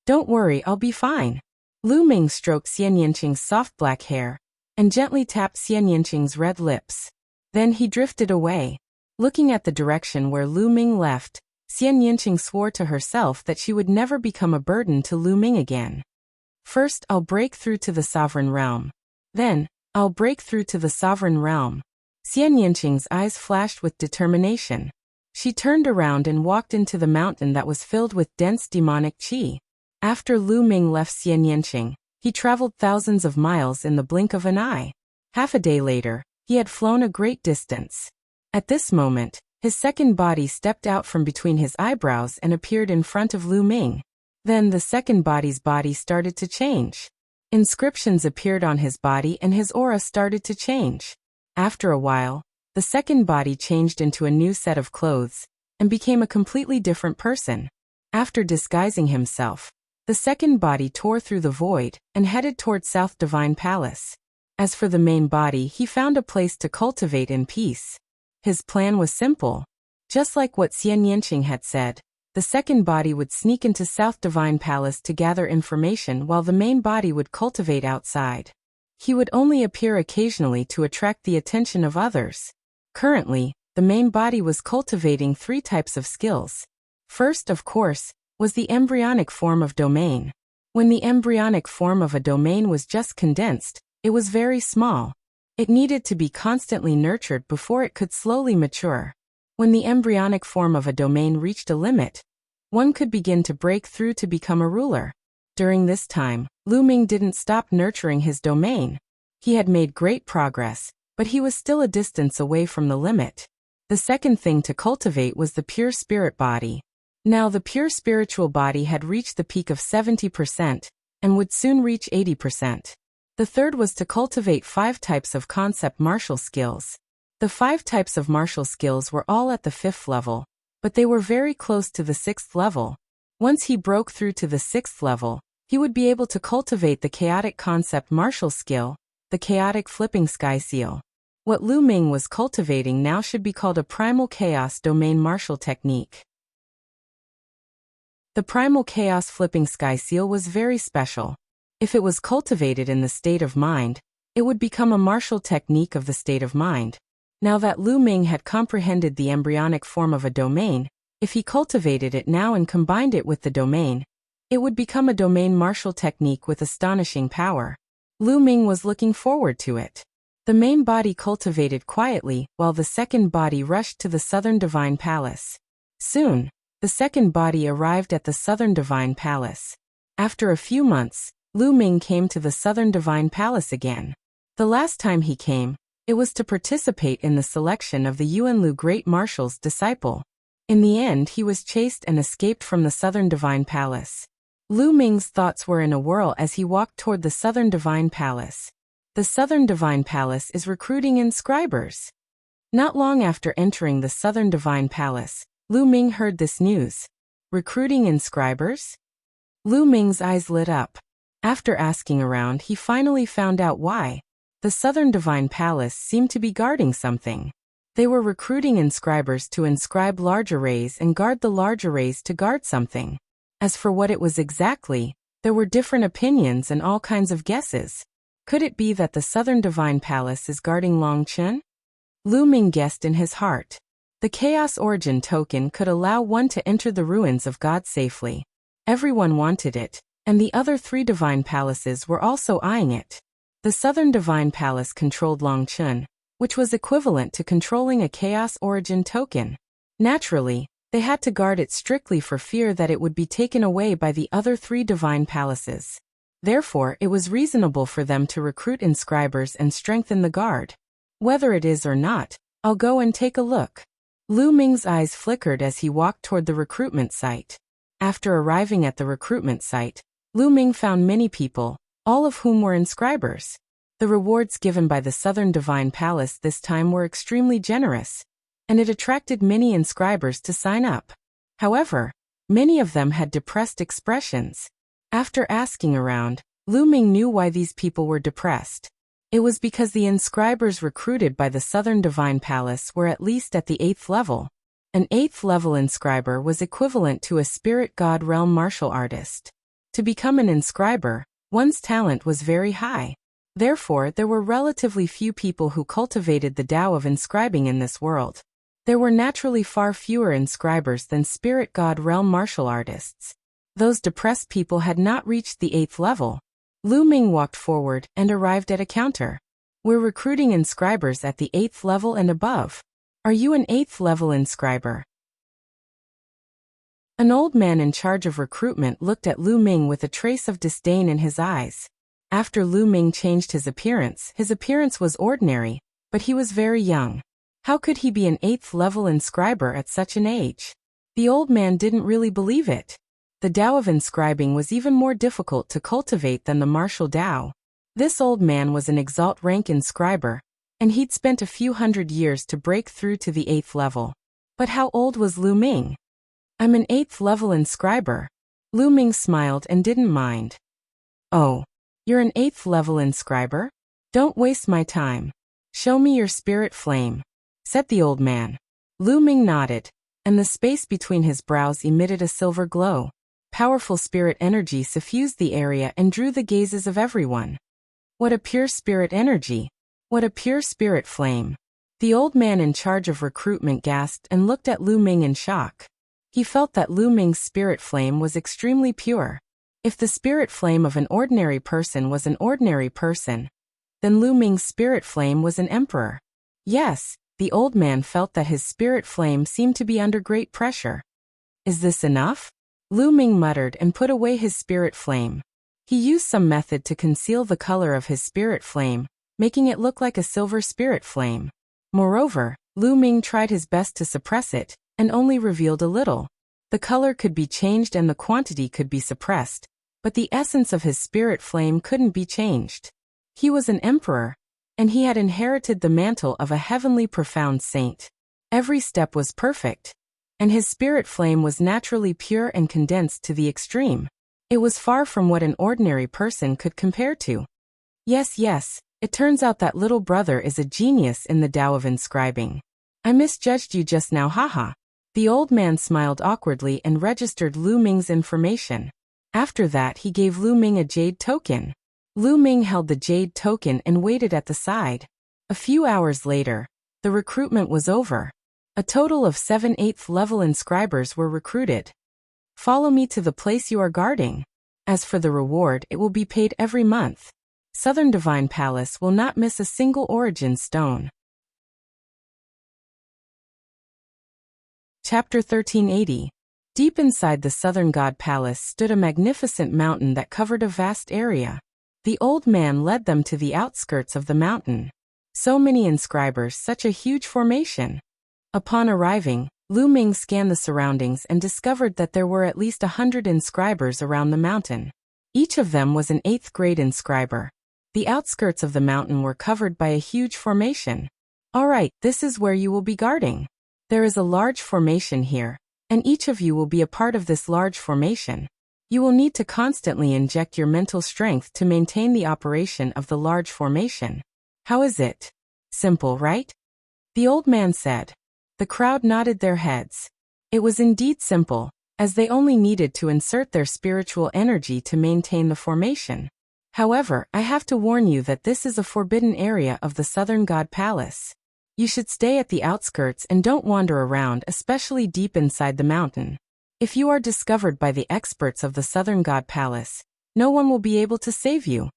Don't worry, I'll be fine. Lu Ming stroked Xian Yanqing's soft black hair and gently tapped Xian Yanqing's red lips. Then he drifted away. Looking at the direction where Lu Ming left, Xian Yanqing swore to herself that she would never become a burden to Lu Ming again. First, I'll break through to the sovereign realm. Then, I'll break through to the sovereign realm. Xian Yanqing's eyes flashed with determination. She turned around and walked into the mountain that was filled with dense demonic qi. After Lu Ming left Xian Yanqing, he traveled thousands of miles in the blink of an eye. Half a day later, he had flown a great distance. At this moment, his second body stepped out from between his eyebrows and appeared in front of Lu Ming. Then the second body's body started to change. Inscriptions appeared on his body and his aura started to change. After a while, the second body changed into a new set of clothes and became a completely different person. After disguising himself, the second body tore through the void and headed toward South Divine Palace. As for the main body, he found a place to cultivate in peace. His plan was simple. Just like what Xian Yanqing had said, the second body would sneak into South Divine Palace to gather information while the main body would cultivate outside. He would only appear occasionally to attract the attention of others. Currently, the main body was cultivating 3 types of skills. First, of course, was the embryonic form of domain. When the embryonic form of a domain was just condensed, it was very small. It needed to be constantly nurtured before it could slowly mature. When the embryonic form of a domain reached a limit, one could begin to break through to become a ruler. During this time, Lu Ming didn't stop nurturing his domain. He had made great progress, but he was still a distance away from the limit. The second thing to cultivate was the pure spirit body. Now the pure spiritual body had reached the peak of 70% and would soon reach 80%. The third was to cultivate 5 types of concept martial skills. The 5 types of martial skills were all at the 5th level, but they were very close to the 6th level. Once he broke through to the 6th level, he would be able to cultivate the chaotic concept martial skill, the chaotic flipping sky seal. What Lu Ming was cultivating now should be called a primal chaos domain martial technique. The primal chaos flipping sky seal was very special. If it was cultivated in the state of mind, it would become a martial technique of the state of mind. Now that Lu Ming had comprehended the embryonic form of a domain, if he cultivated it now and combined it with the domain, it would become a domain martial technique with astonishing power. Lu Ming was looking forward to it. The main body cultivated quietly, while the second body rushed to the Southern Divine Palace. Soon, the second body arrived at the Southern Divine Palace. After a few months, Lu Ming came to the Southern Divine Palace again. The last time he came, it was to participate in the selection of the Yuanlu Great Marshal's disciple. In the end, he was chased and escaped from the Southern Divine Palace. Lu Ming's thoughts were in a whirl as he walked toward the Southern Divine Palace. The Southern Divine Palace is recruiting inscribers. Not long after entering the Southern Divine Palace, Lu Ming heard this news. Recruiting inscribers? Lu Ming's eyes lit up. After asking around, he finally found out why. The Southern Divine Palace seemed to be guarding something. They were recruiting inscribers to inscribe large arrays and guard the large arrays to guard something. As for what it was exactly, there were different opinions and all kinds of guesses. Could it be that the Southern Divine Palace is guarding Longchen? Lu Ming guessed in his heart. The Chaos Origin token could allow one to enter the ruins of God safely. Everyone wanted it, and the other 3 divine palaces were also eyeing it. The Southern Divine Palace controlled Longchen, which was equivalent to controlling a Chaos Origin token. Naturally, they had to guard it strictly for fear that it would be taken away by the other 3 divine palaces. Therefore, it was reasonable for them to recruit inscribers and strengthen the guard. Whether it is or not, I'll go and take a look. Lu Ming's eyes flickered as he walked toward the recruitment site. After arriving at the recruitment site, Lu Ming found many people, all of whom were inscribers. The rewards given by the Southern Divine Palace this time were extremely generous, and it attracted many inscribers to sign up. However, many of them had depressed expressions. After asking around, Lu Ming knew why these people were depressed. It was because the inscribers recruited by the Southern Divine Palace were at least at the 8th level. An 8th level inscriber was equivalent to a spirit god realm martial artist. To become an inscriber, one's talent was very high. Therefore, there were relatively few people who cultivated the Tao of inscribing in this world. There were naturally far fewer inscribers than spirit god realm martial artists. Those depressed people had not reached the 8th level. Lu Ming walked forward and arrived at a counter. We're recruiting inscribers at the 8th level and above. Are you an 8th level inscriber? An old man in charge of recruitment looked at Lu Ming with a trace of disdain in his eyes. After Lu Ming changed his appearance was ordinary, but he was very young. How could he be an 8th level inscriber at such an age? The old man didn't really believe it. The Tao of inscribing was even more difficult to cultivate than the martial Tao. This old man was an exalt rank inscriber, and he'd spent a few hundred years to break through to the 8th level. But how old was Lu Ming? I'm an 8th level inscriber. Lu Ming smiled and didn't mind. Oh, you're an 8th level inscriber? Don't waste my time. Show me your spirit flame, said the old man. Lu Ming nodded, and the space between his brows emitted a silver glow. Powerful spirit energy suffused the area and drew the gazes of everyone. What a pure spirit energy! What a pure spirit flame! The old man in charge of recruitment gasped and looked at Lu Ming in shock. He felt that Lu Ming's spirit flame was extremely pure. If the spirit flame of an ordinary person was an ordinary person, then Lu Ming's spirit flame was an emperor. Yes, the old man felt that his spirit flame seemed to be under great pressure. Is this enough? Lu Ming muttered and put away his spirit flame. He used some method to conceal the color of his spirit flame, making it look like a silver spirit flame. Moreover, Lu Ming tried his best to suppress it, and only revealed a little. The color could be changed and the quantity could be suppressed, but the essence of his spirit flame couldn't be changed. He was an emperor, and he had inherited the mantle of a heavenly profound saint. Every step was perfect, and his spirit flame was naturally pure and condensed to the extreme. It was far from what an ordinary person could compare to. Yes, it turns out that little brother is a genius in the Tao of inscribing. I misjudged you just now, haha. The old man smiled awkwardly and registered Lu Ming's information. After that he gave Lu Ming a jade token. Lu Ming held the jade token and waited at the side. A few hours later, the recruitment was over. A total of 7 8th level inscribers were recruited. Follow me to the place you are guarding. As for the reward, it will be paid every month. Southern Divine Palace will not miss a single origin stone. Chapter 1380. Deep inside the Southern God Palace stood a magnificent mountain that covered a vast area. The old man led them to the outskirts of the mountain. So many inscribers, such a huge formation. Upon arriving, Lu Ming scanned the surroundings and discovered that there were at least 100 inscribers around the mountain. Each of them was an 8th grade inscriber. The outskirts of the mountain were covered by a huge formation. Alright, this is where you will be guarding. There is a large formation here, and each of you will be a part of this large formation. You will need to constantly inject your mental strength to maintain the operation of the large formation. How is it? Simple, right? The old man said. The crowd nodded their heads. It was indeed simple, as they only needed to insert their spiritual energy to maintain the formation. However, I have to warn you that this is a forbidden area of the Southern God Palace. You should stay at the outskirts and don't wander around, especially deep inside the mountain. If you are discovered by the experts of the Southern God Palace, no one will be able to save you.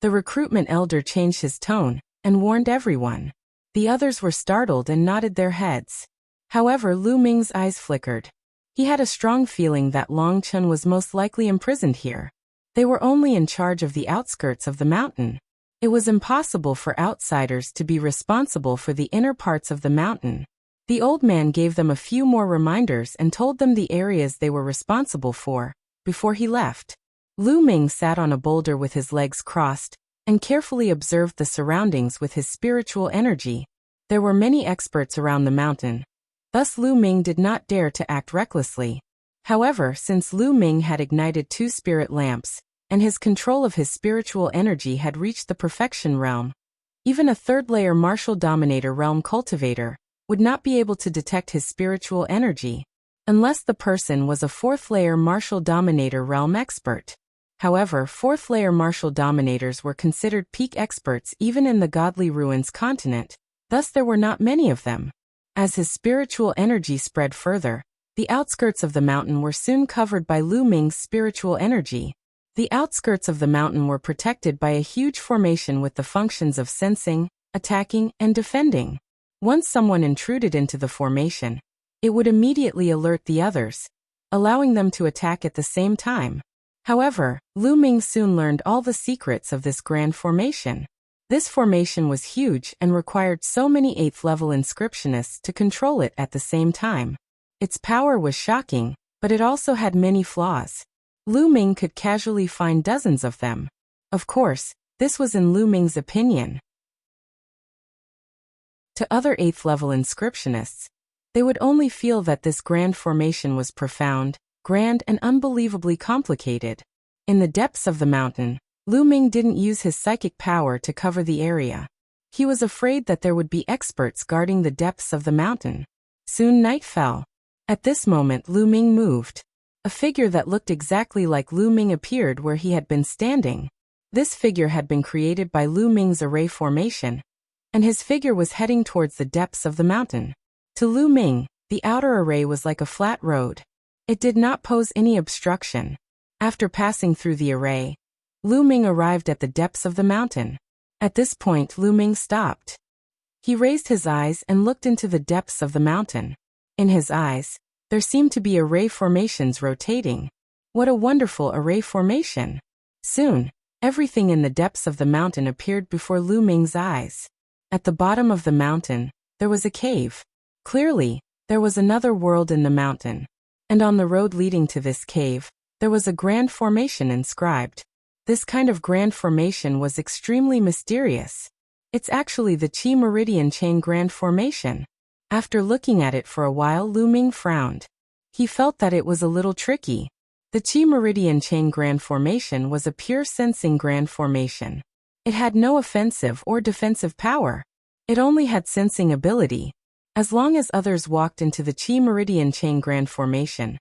The recruitment elder changed his tone and warned everyone. The others were startled and nodded their heads. However, Lu Ming's eyes flickered. He had a strong feeling that Long Chun was most likely imprisoned here. They were only in charge of the outskirts of the mountain. It was impossible for outsiders to be responsible for the inner parts of the mountain. The old man gave them a few more reminders and told them the areas they were responsible for, before he left. Lu Ming sat on a boulder with his legs crossed, and carefully observed the surroundings with his spiritual energy. There were many experts around the mountain. Thus Lu Ming did not dare to act recklessly. However, since Lu Ming had ignited 2 spirit lamps, and his control of his spiritual energy had reached the perfection realm, even a 3rd-layer martial dominator realm cultivator would not be able to detect his spiritual energy, unless the person was a 4th-layer martial dominator realm expert. However, 4th-layer martial dominators were considered peak experts even in the Godly Ruins continent, thus there were not many of them. As his spiritual energy spread further, the outskirts of the mountain were soon covered by Lu Ming's spiritual energy. The outskirts of the mountain were protected by a huge formation with the functions of sensing, attacking, and defending. Once someone intruded into the formation, it would immediately alert the others, allowing them to attack at the same time. However, Lu Ming soon learned all the secrets of this grand formation. This formation was huge and required so many 8th-level inscriptionists to control it at the same time. Its power was shocking, but it also had many flaws. Lu Ming could casually find dozens of them. Of course, this was in Lu Ming's opinion. To other 8th-level inscriptionists, they would only feel that this grand formation was profound, grand, and unbelievably complicated. In the depths of the mountain, Lu Ming didn't use his psychic power to cover the area. He was afraid that there would be experts guarding the depths of the mountain. Soon night fell. At this moment Lu Ming moved. A figure that looked exactly like Lu Ming appeared where he had been standing. This figure had been created by Lu Ming's array formation, and his figure was heading towards the depths of the mountain. To Lu Ming, the outer array was like a flat road. It did not pose any obstruction. After passing through the array, Lu Ming arrived at the depths of the mountain. At this point Lu Ming stopped. He raised his eyes and looked into the depths of the mountain. In his eyes, there seemed to be array formations rotating. What a wonderful array formation! Soon, Everything in the depths of the mountain appeared before Lu Ming's eyes. At the bottom of the mountain, there was a cave. Clearly, there was another world in the mountain. And on the road leading to this cave, there was a grand formation inscribed. This kind of grand formation was extremely mysterious. It's actually the Qi Meridian Chain Grand Formation. After looking at it for a while, Lu Ming frowned. He felt that it was a little tricky. The Qi Meridian Chain Grand Formation was a pure sensing grand formation. It had no offensive or defensive power. It only had sensing ability. As long as others walked into the Qi Meridian Chain Grand Formation,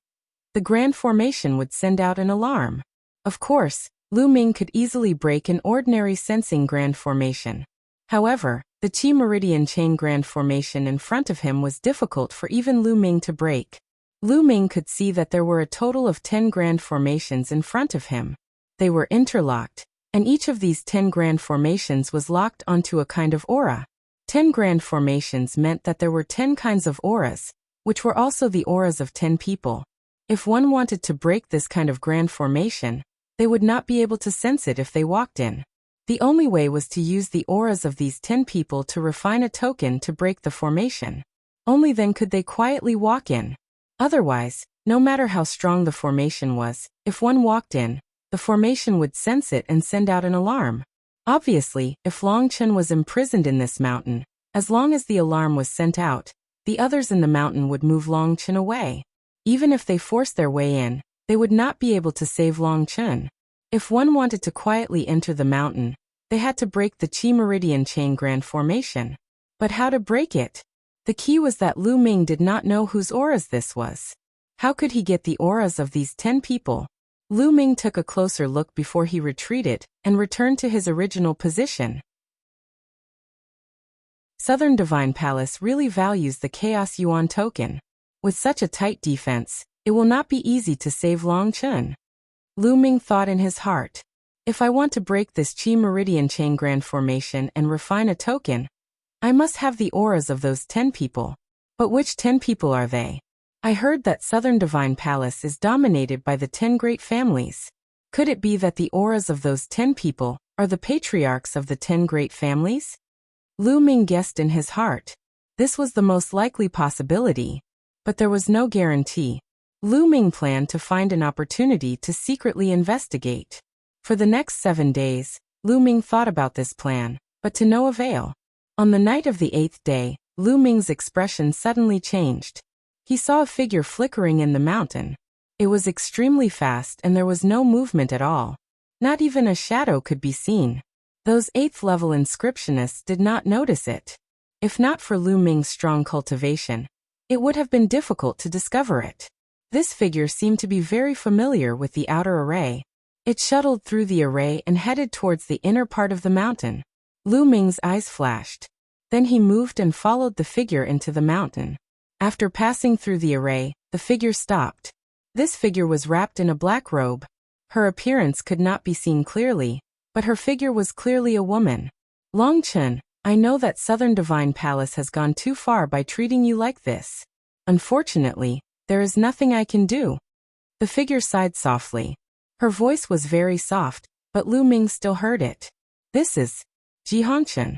the Grand Formation would send out an alarm. Of course, Lu Ming could easily break an ordinary sensing Grand Formation. However, the Qi Meridian Chain Grand Formation in front of him was difficult for even Lu Ming to break. Lu Ming could see that there were a total of 10 Grand Formations in front of him. They were interlocked, and each of these 10 Grand Formations was locked onto a kind of aura. 10 Grand Formations meant that there were 10 kinds of auras, which were also the auras of 10 people. If one wanted to break this kind of Grand Formation, they would not be able to sense it if they walked in. The only way was to use the auras of these 10 people to refine a token to break the formation. Only then could they quietly walk in. Otherwise, no matter how strong the formation was, if one walked in, the formation would sense it and send out an alarm. Obviously, if Long Chen was imprisoned in this mountain, as long as the alarm was sent out, the others in the mountain would move Long Chen away. Even if they forced their way in, they would not be able to save Long Chen. If one wanted to quietly enter the mountain, they had to break the Qi Meridian Chain Grand Formation. But how to break it? The key was that Lu Ming did not know whose auras this was. How could he get the auras of these 10 people? Lu Ming took a closer look before he retreated and returned to his original position. Southern Divine Palace really values the Chaos Yuan token. With such a tight defense, it will not be easy to save Long Chen. Lu Ming thought in his heart. If I want to break this Qi Meridian Chain Grand Formation and refine a token, I must have the auras of those 10 people. But which 10 people are they? I heard that Southern Divine Palace is dominated by the 10 great families. Could it be that the auras of those 10 people are the patriarchs of the 10 great families? Lu Ming guessed in his heart. This was the most likely possibility. But there was no guarantee. Lu Ming planned to find an opportunity to secretly investigate. For the next 7 days, Lu Ming thought about this plan, but to no avail. On the night of the 8th day, Lu Ming's expression suddenly changed. He saw a figure flickering in the mountain. It was extremely fast and there was no movement at all. Not even a shadow could be seen. Those 8th level inscriptionists did not notice it. If not for Lu Ming's strong cultivation, it would have been difficult to discover it. This figure seemed to be very familiar with the outer array. It shuttled through the array and headed towards the inner part of the mountain. Lu Ming's eyes flashed. Then he moved and followed the figure into the mountain. After passing through the array, the figure stopped. This figure was wrapped in a black robe. Her appearance could not be seen clearly, but her figure was clearly a woman. Long Chen, I know that Southern Divine Palace has gone too far by treating you like this. Unfortunately, there is nothing I can do. The figure sighed softly. Her voice was very soft, but Lu Ming still heard it. This is Ji Hongchen.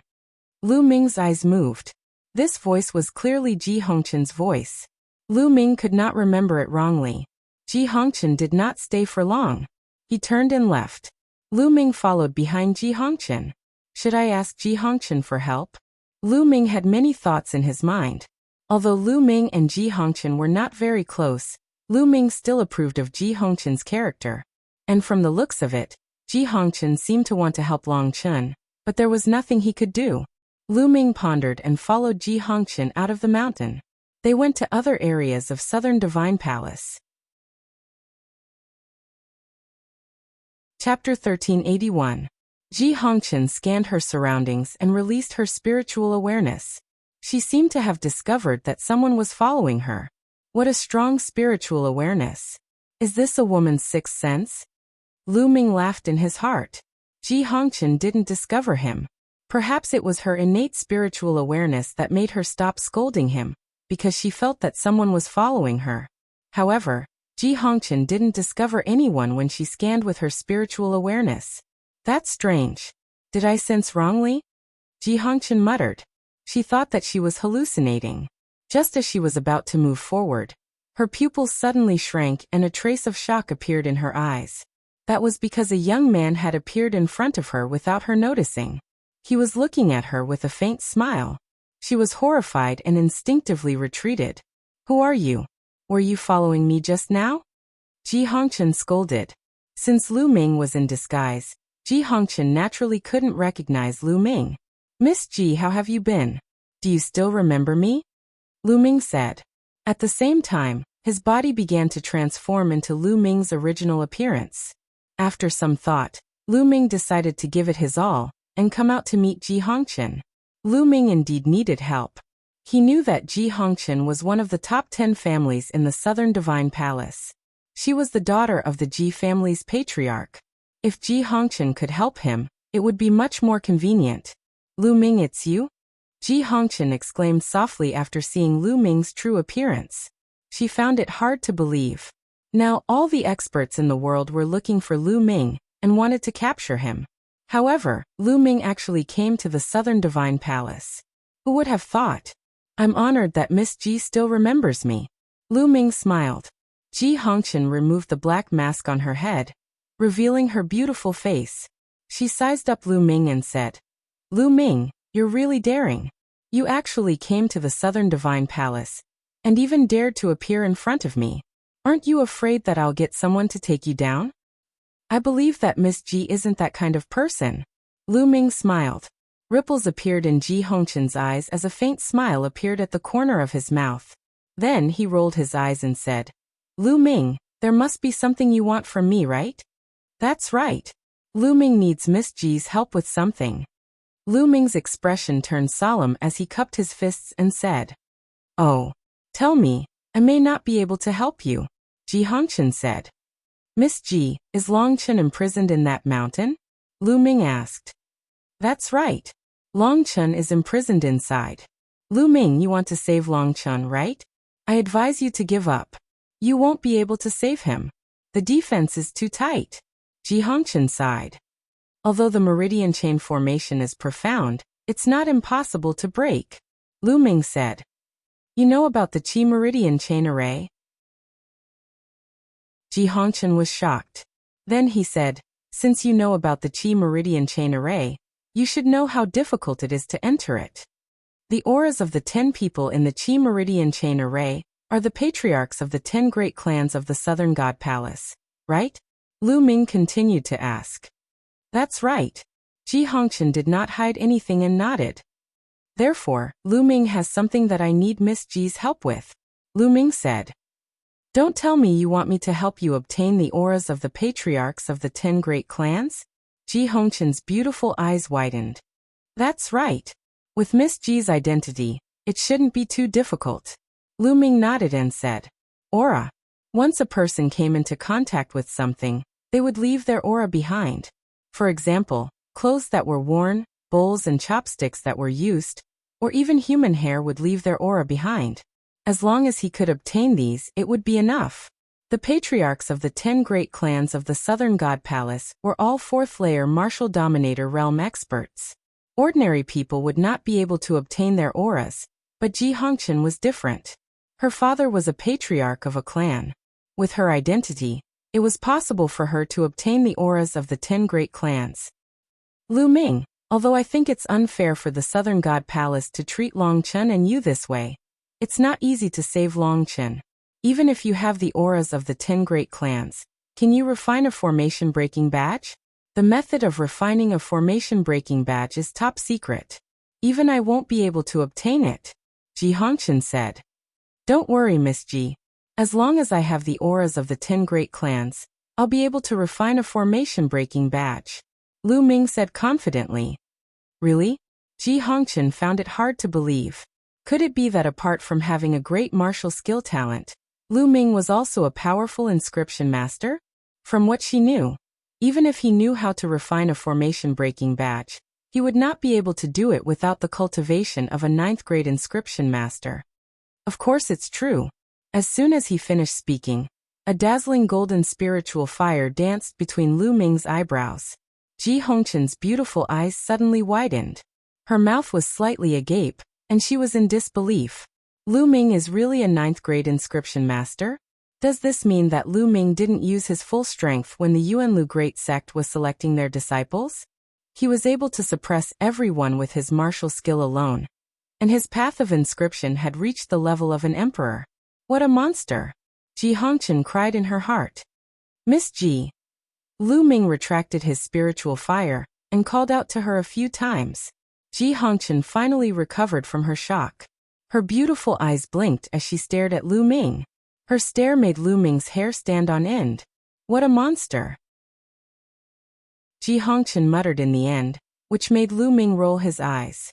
Lu Ming's eyes moved. This voice was clearly Ji Hongchen's voice. Lu Ming could not remember it wrongly. Ji Hongchen did not stay for long. He turned and left. Lu Ming followed behind Ji Hongchen. Should I ask Ji Hongchen for help? Lu Ming had many thoughts in his mind. Although Lu Ming and Ji Hongchen were not very close, Lu Ming still approved of Ji Hongchen's character. And from the looks of it, Ji Hongchen seemed to want to help Long Chen, but there was nothing he could do. Lu Ming pondered and followed Ji Hongchen out of the mountain. They went to other areas of Southern Divine Palace. Chapter 1381. Ji Hongchen scanned her surroundings and released her spiritual awareness. She seemed to have discovered that someone was following her. What a strong spiritual awareness. Is this a woman's sixth sense? Lu Ming laughed in his heart. Ji Hongchen didn't discover him. Perhaps it was her innate spiritual awareness that made her stop scolding him, because she felt that someone was following her. However, Ji Hongchen didn't discover anyone when she scanned with her spiritual awareness. That's strange. Did I sense wrongly? Ji Hongchen muttered. She thought that she was hallucinating. Just as she was about to move forward, her pupils suddenly shrank and a trace of shock appeared in her eyes. That was because a young man had appeared in front of her without her noticing. He was looking at her with a faint smile. She was horrified and instinctively retreated. Who are you? Were you following me just now? Ji Hongchen scolded. Since Lu Ming was in disguise, Ji Hongchen naturally couldn't recognize Lu Ming. Miss Ji, how have you been? Do you still remember me? Lu Ming said. At the same time, his body began to transform into Lu Ming's original appearance. After some thought, Lu Ming decided to give it his all and come out to meet Ji Hongchen. Lu Ming indeed needed help. He knew that Ji Hongchen was one of the top 10 families in the Southern Divine Palace. She was the daughter of the Ji family's patriarch. If Ji Hongchen could help him, it would be much more convenient. Lu Ming, it's you? Ji Hongchen exclaimed softly after seeing Lu Ming's true appearance. She found it hard to believe. Now all the experts in the world were looking for Lu Ming and wanted to capture him. However, Lu Ming actually came to the Southern Divine Palace. Who would have thought? I'm honored that Miss Ji still remembers me. Lu Ming smiled. Ji Hongchen removed the black mask on her head, revealing her beautiful face. She sized up Lu Ming and said, Lu Ming, you're really daring. You actually came to the Southern Divine Palace, and even dared to appear in front of me. Aren't you afraid that I'll get someone to take you down? I believe that Miss Ji isn't that kind of person. Lu Ming smiled. Ripples appeared in Ji Hongchen's eyes as a faint smile appeared at the corner of his mouth. Then he rolled his eyes and said, Lu Ming, there must be something you want from me, right? That's right. Lu Ming needs Miss Ji's help with something. Lu Ming's expression turned solemn as he cupped his fists and said, Oh, tell me, I may not be able to help you, Ji Hongchen said. Miss Ji, is Long Chen imprisoned in that mountain? Lu Ming asked. That's right. Long Chen is imprisoned inside. Lu Ming, you want to save Long Chen, right? I advise you to give up. You won't be able to save him. The defense is too tight. Ji Hongchen sighed. Although the meridian chain formation is profound, it's not impossible to break. Lu Ming said. You know about the Qi meridian chain array? Ji Hongchen was shocked. Then he said, Since you know about the Qi meridian chain array, you should know how difficult it is to enter it. The auras of the 10 people in the Qi meridian chain array are the patriarchs of the 10 great clans of the Southern God Palace, right? Lu Ming continued to ask. That's right. Ji Hongchen did not hide anything and nodded. Therefore, Lu Ming has something that I need Miss Ji's help with. Lu Ming said. Don't tell me you want me to help you obtain the auras of the patriarchs of the 10 great clans? Ji Hongchen's beautiful eyes widened. That's right. With Miss Ji's identity, it shouldn't be too difficult. Lu Ming nodded and said, Aura. Once a person came into contact with something, they would leave their aura behind. For example, clothes that were worn, bowls and chopsticks that were used, or even human hair would leave their aura behind. As long as he could obtain these, it would be enough. The patriarchs of the 10 great clans of the Southern God Palace were all 4th-layer martial dominator realm experts. Ordinary people would not be able to obtain their auras, but Ji Hongchen was different. Her father was a patriarch of a clan. With her identity, it was possible for her to obtain the auras of the 10 great clans. Lu Ming, although I think it's unfair for the Southern God Palace to treat Long Chen and you this way, it's not easy to save Long Chen. Even if you have the auras of the 10 great clans, can you refine a formation-breaking badge? The method of refining a formation-breaking badge is top secret. Even I won't be able to obtain it, Ji Hongchen said. Don't worry, Miss Ji. As long as I have the auras of the 10 great clans, I'll be able to refine a formation-breaking badge. Lu Ming said confidently. Really? Ji Hongchen found it hard to believe. Could it be that apart from having a great martial skill talent, Lu Ming was also a powerful inscription master? From what she knew, even if he knew how to refine a formation-breaking badge, he would not be able to do it without the cultivation of a 9th-grade inscription master. Of course it's true. As soon as he finished speaking, a dazzling golden spiritual fire danced between Lu Ming's eyebrows. Ji Hongchen's beautiful eyes suddenly widened. Her mouth was slightly agape, and she was in disbelief. Lu Ming is really a 9th grade inscription master? Does this mean that Lu Ming didn't use his full strength when the Yuanlu Great Sect was selecting their disciples? He was able to suppress everyone with his martial skill alone, and his path of inscription had reached the level of an emperor. What a monster! Ji Hongchen cried in her heart. Miss Ji. Lu Ming retracted his spiritual fire and called out to her a few times. Ji Hongchen finally recovered from her shock. Her beautiful eyes blinked as she stared at Lu Ming. Her stare made Lu Ming's hair stand on end. What a monster! Ji Hongchen muttered in the end, which made Lu Ming roll his eyes.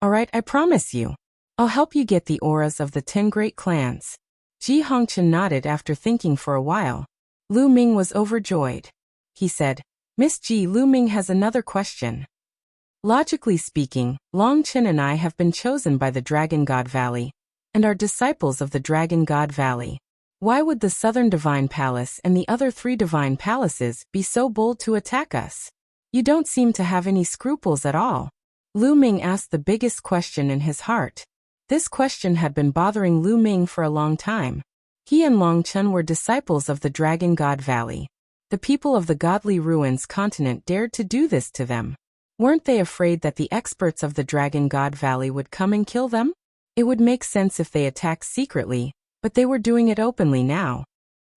All right, I promise you. I'll help you get the auras of the 10 great clans. Ji Hongchen nodded after thinking for a while. Lu Ming was overjoyed. He said, Miss Ji, Lu Ming has another question. Logically speaking, Long Chen and I have been chosen by the Dragon God Valley, and are disciples of the Dragon God Valley. Why would the Southern Divine Palace and the other 3 Divine Palaces be so bold to attack us? You don't seem to have any scruples at all. Lu Ming asked the biggest question in his heart. This question had been bothering Lu Ming for a long time. He and Long Chen were disciples of the Dragon God Valley. The people of the Godly Ruins continent dared to do this to them. Weren't they afraid that the experts of the Dragon God Valley would come and kill them? It would make sense if they attacked secretly, but they were doing it openly now.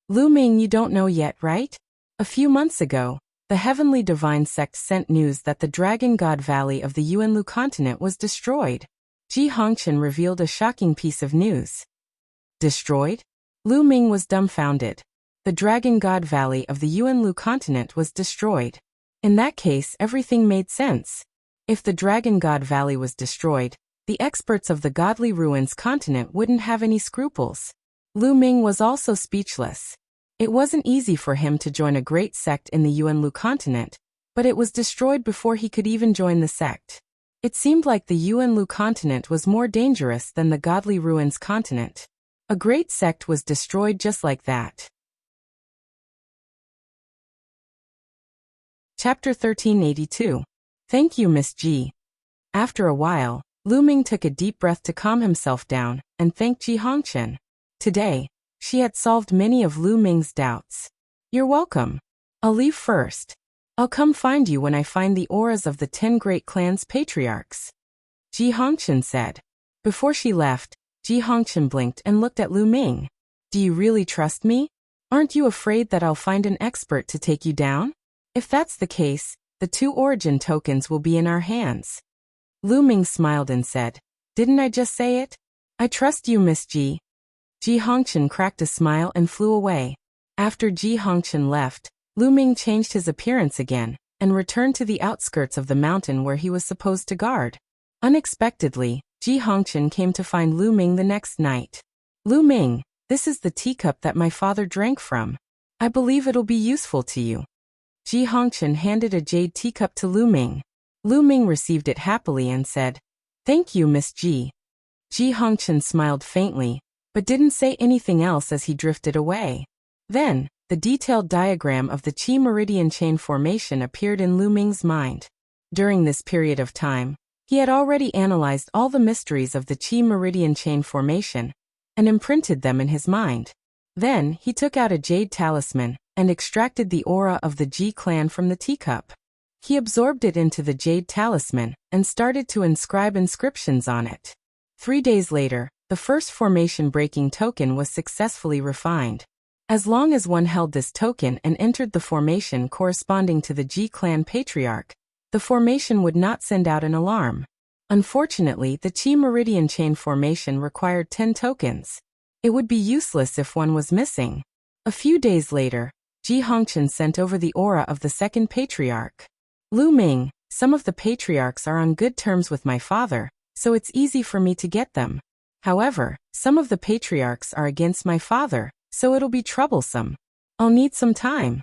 Lu Ming, you don't know yet, right? A few months ago, the Heavenly Divine Sect sent news that the Dragon God Valley of the Yuanlu continent was destroyed. Ji Hongchen revealed a shocking piece of news. Destroyed? Lu Ming was dumbfounded. The Dragon God Valley of the Yuanlu continent was destroyed. In that case, everything made sense. If the Dragon God Valley was destroyed, the experts of the Godly Ruins continent wouldn't have any scruples. Lu Ming was also speechless. It wasn't easy for him to join a great sect in the Yuanlu continent, but it was destroyed before he could even join the sect. It seemed like the Yuanlu continent was more dangerous than the Godly Ruins continent. A great sect was destroyed just like that. Chapter 1382. Thank you, Miss Ji. After a while, Lu Ming took a deep breath to calm himself down and thanked Ji Hongchen. Today, she had solved many of Lu Ming's doubts. You're welcome. I'll leave first. I'll come find you when I find the auras of the 10 great clans patriarchs. Ji Hongchen said. Before she left, Ji Hongchen blinked and looked at Lu Ming. Do you really trust me? Aren't you afraid that I'll find an expert to take you down? If that's the case, the 2 origin tokens will be in our hands. Lu Ming smiled and said, Didn't I just say it? I trust you, Miss Ji. Ji Hongchen cracked a smile and flew away. After Ji Hongchen left, Lu Ming changed his appearance again and returned to the outskirts of the mountain where he was supposed to guard. Unexpectedly, Ji Hongchen came to find Lu Ming the next night. Lu Ming, this is the teacup that my father drank from. I believe it'll be useful to you. Ji Hongchen handed a jade teacup to Lu Ming. Lu Ming received it happily and said, Thank you, Miss Ji. Ji Hongchen smiled faintly, but didn't say anything else as he drifted away. Then, the detailed diagram of the Qi Meridian Chain Formation appeared in Lu Ming's mind. During this period of time, he had already analyzed all the mysteries of the Qi Meridian Chain Formation and imprinted them in his mind. Then, he took out a jade talisman and extracted the aura of the Ji clan from the teacup. He absorbed it into the jade talisman and started to inscribe inscriptions on it. 3 days later, the first formation-breaking token was successfully refined. As long as one held this token and entered the formation corresponding to the Ji clan patriarch, the formation would not send out an alarm. Unfortunately, the Qi Meridian Chain Formation required 10 tokens. It would be useless if one was missing. A few days later, Ji Hongchen sent over the aura of the second patriarch. Lu Ming, some of the patriarchs are on good terms with my father, so it's easy for me to get them. However, some of the patriarchs are against my father, so it'll be troublesome. I'll need some time.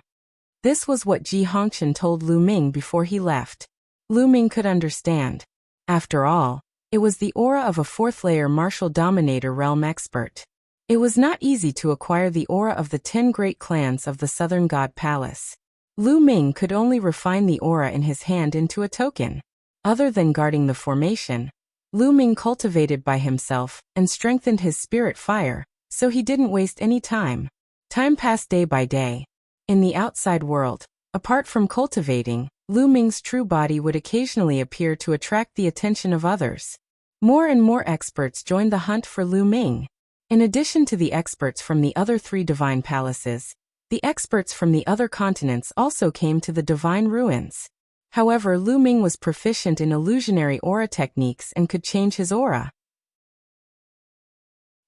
This was what Ji Hongchen told Lu Ming before he left. Lu Ming could understand. After all, it was the aura of a 4th-layer martial dominator realm expert. It was not easy to acquire the aura of the 10 great clans of the Southern God Palace. Lu Ming could only refine the aura in his hand into a token. Other than guarding the formation, Lu Ming cultivated by himself and strengthened his spirit fire, so he didn't waste any time. Time passed day by day. In the outside world, apart from cultivating, Lu Ming's true body would occasionally appear to attract the attention of others. More and more experts joined the hunt for Lu Ming. In addition to the experts from the other 3 divine palaces, the experts from the other continents also came to the divine ruins. However, Lu Ming was proficient in illusionary aura techniques and could change his aura.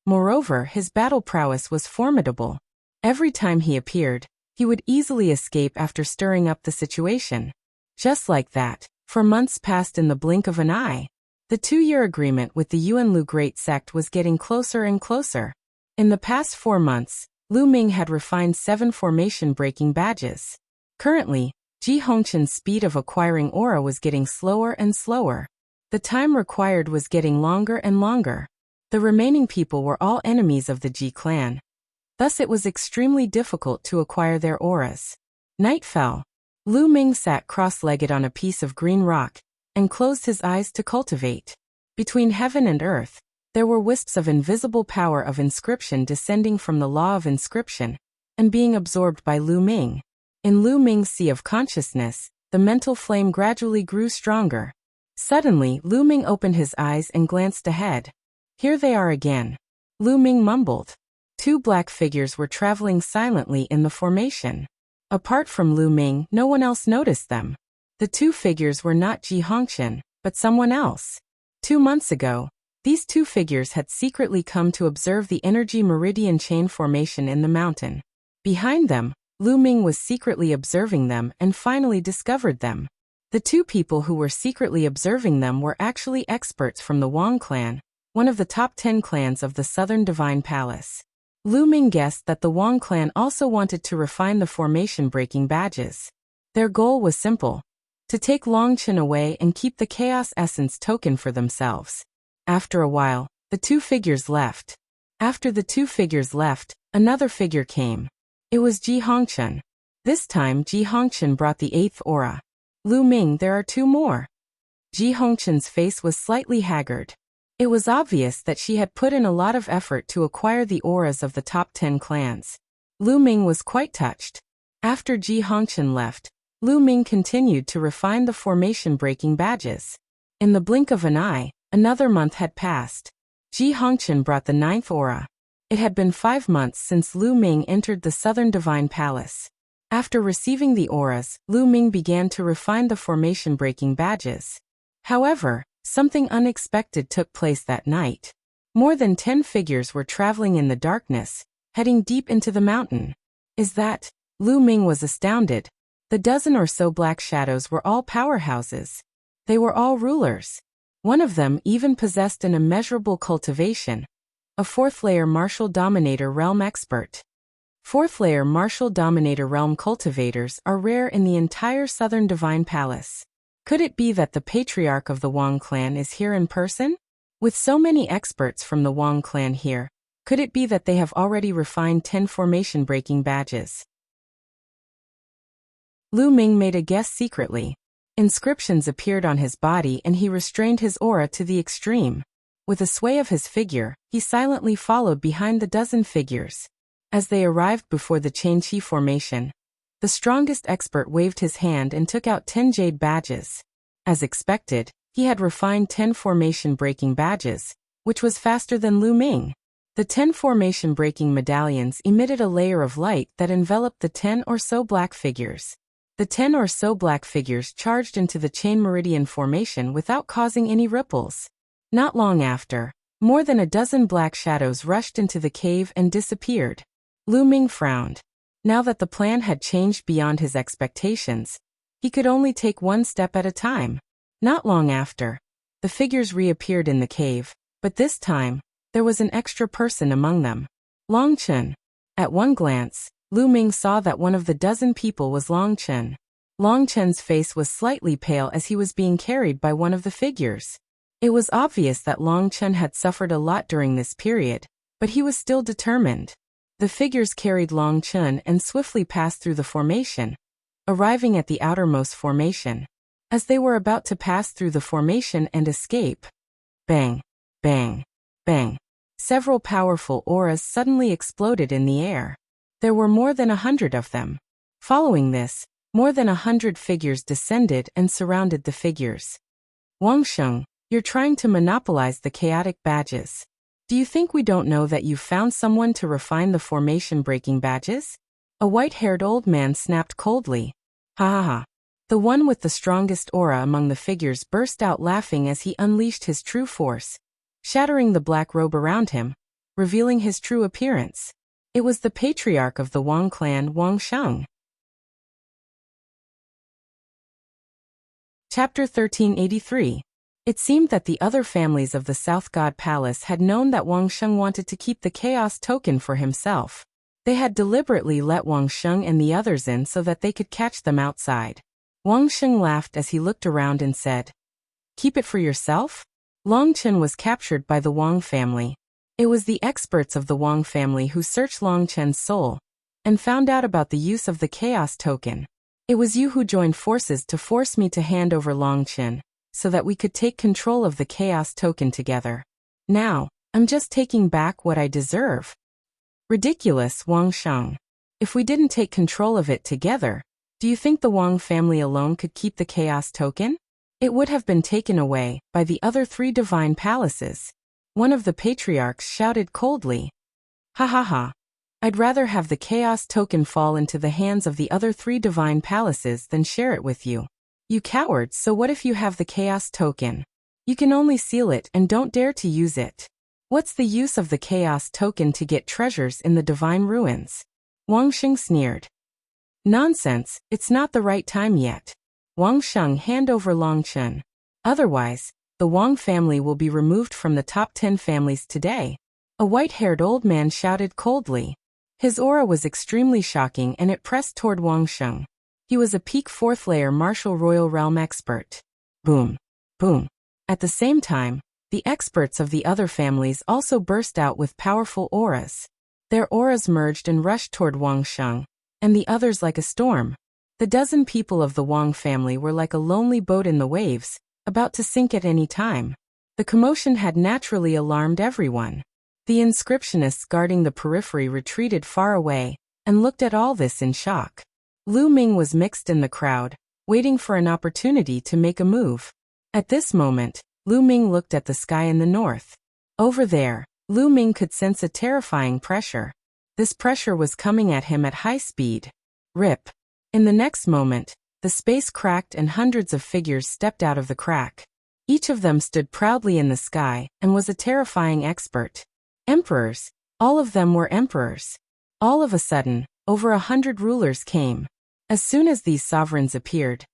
Moreover, his battle prowess was formidable. Every time he appeared, he would easily escape after stirring up the situation. Just like that, for months passed in the blink of an eye. The 2-year agreement with the Yuanlu Great Sect was getting closer and closer. In the past 4 months, Lu Ming had refined 7 formation-breaking badges. Currently, Ji Hongqian's speed of acquiring aura was getting slower and slower. The time required was getting longer and longer. The remaining people were all enemies of the Ji clan. Thus it was extremely difficult to acquire their auras. Night fell. Lu Ming sat cross-legged on a piece of green rock and closed his eyes to cultivate. Between heaven and earth, there were wisps of invisible power of inscription descending from the law of inscription and being absorbed by Lu Ming. In Lu Ming's sea of consciousness, the mental flame gradually grew stronger. Suddenly, Lu Ming opened his eyes and glanced ahead. Here they are again. Lu Ming mumbled. 2 black figures were traveling silently in the formation. Apart from Lu Ming, no one else noticed them. The 2 figures were not Ji Hongqian, but someone else. 2 months ago, these 2 figures had secretly come to observe the energy meridian chain formation in the mountain. Behind them, Lu Ming was secretly observing them and finally discovered them. The 2 people who were secretly observing them were actually experts from the Wang clan, one of the top 10 clans of the Southern Divine Palace. Lu Ming guessed that the Wang clan also wanted to refine the formation-breaking badges. Their goal was simple: to take Longchen away and keep the Chaos Essence token for themselves. After a while, the 2 figures left. After the 2 figures left, another figure came. It was Ji Hongqian. This time Ji Hongqian brought the 8th aura. Lu Ming, there are 2 more. Ji Hongqian's face was slightly haggard. It was obvious that she had put in a lot of effort to acquire the auras of the top 10 clans. Lu Ming was quite touched. After Ji Hongqian left, Lu Ming continued to refine the formation-breaking badges. In the blink of an eye, another month had passed. Ji Hongqian brought the 9th aura. It had been 5 months since Lu Ming entered the Southern Divine Palace. After receiving the auras, Lu Ming began to refine the formation-breaking badges. However, something unexpected took place that night. More than 10 figures were traveling in the darkness, heading deep into the mountain. Is that? Lu Ming was astounded. The dozen or so black shadows were all powerhouses. They were all rulers. One of them even possessed an immeasurable cultivation, a 4th-layer martial dominator realm expert. 4th-layer martial dominator realm cultivators are rare in the entire Southern Divine Palace. Could it be that the patriarch of the Wang clan is here in person? With so many experts from the Wang clan here, could it be that they have already refined 10 formation-breaking badges? Lu Ming made a guess secretly. Inscriptions appeared on his body and he restrained his aura to the extreme. With a sway of his figure, he silently followed behind the dozen figures. As they arrived before the Chain Chi formation, the strongest expert waved his hand and took out 10 jade badges. As expected, he had refined 10 formation-breaking badges, which was faster than Lu Ming. The 10 formation-breaking medallions emitted a layer of light that enveloped the 10 or so black figures. The 10 or so black figures charged into the chain meridian formation without causing any ripples. Not long after, more than a dozen black shadows rushed into the cave and disappeared. Lu Ming frowned. Now that the plan had changed beyond his expectations, he could only take one step at a time. Not long after, the figures reappeared in the cave, but this time, there was an extra person among them. Longchen. At one glance, Lu Ming saw that one of the dozen people was Longchen. Longchen's face was slightly pale as he was being carried by one of the figures. It was obvious that Longchen had suffered a lot during this period, but he was still determined. The figures carried Longchen and swiftly passed through the formation. arriving at the outermost formation. As they were about to pass through the formation and escape, bang, bang, bang, several powerful auras suddenly exploded in the air. There were more than 100 of them. Following this, more than 100 figures descended and surrounded the figures. Wang Sheng, you're trying to monopolize the chaotic badges. Do you think we don't know that you've found someone to refine the formation-breaking badges? A white-haired old man snapped coldly. Ha ha ha. The one with the strongest aura among the figures burst out laughing as he unleashed his true force, shattering the black robe around him, revealing his true appearance. It was the patriarch of the Wang clan, Wang Sheng. Chapter 1383. It seemed that the other families of the South God Palace had known that Wang Sheng wanted to keep the Chaos Token for himself. They had deliberately let Wang Sheng and the others in so that they could catch them outside. Wang Sheng laughed as he looked around and said, "Keep it for yourself?" Long Chen was captured by the Wang family. It was the experts of the Wang family who searched Long Chen's soul and found out about the use of the Chaos Token. It was you who joined forces to force me to hand over Long Chen, so that we could take control of the Chaos Token together. Now, I'm just taking back what I deserve. Ridiculous, Wang Sheng. If we didn't take control of it together, do you think the Wang family alone could keep the Chaos Token? It would have been taken away by the other 3 divine palaces. One of the patriarchs shouted coldly. Ha ha ha. I'd rather have the Chaos Token fall into the hands of the other 3 divine palaces than share it with you. You cowards, so what if you have the Chaos Token? You can only seal it and don't dare to use it. What's the use of the Chaos Token to get treasures in the divine ruins? Wang Sheng sneered. Nonsense, it's not the right time yet. Wang Sheng, hand over Long Chen. Otherwise, the Wang family will be removed from the top 10 families today. A white-haired old man shouted coldly. His aura was extremely shocking and it pressed toward Wang Sheng. He was a peak 4th layer martial royal realm expert. Boom. Boom. At the same time, the experts of the other families also burst out with powerful auras. Their auras merged and rushed toward Wang Sheng, and the others like a storm. The dozen people of the Wang family were like a lonely boat in the waves, about to sink at any time. The commotion had naturally alarmed everyone. The inscriptionists guarding the periphery retreated far away and looked at all this in shock. Lu Ming was mixed in the crowd, waiting for an opportunity to make a move. At this moment, Lu Ming looked at the sky in the north. Over there, Lu Ming could sense a terrifying pressure. This pressure was coming at him at high speed. Rip. In the next moment, the space cracked and hundreds of figures stepped out of the crack. Each of them stood proudly in the sky and was a terrifying expert. Emperors. All of them were emperors. All of a sudden, over 100 rulers came. As soon as these sovereigns appeared,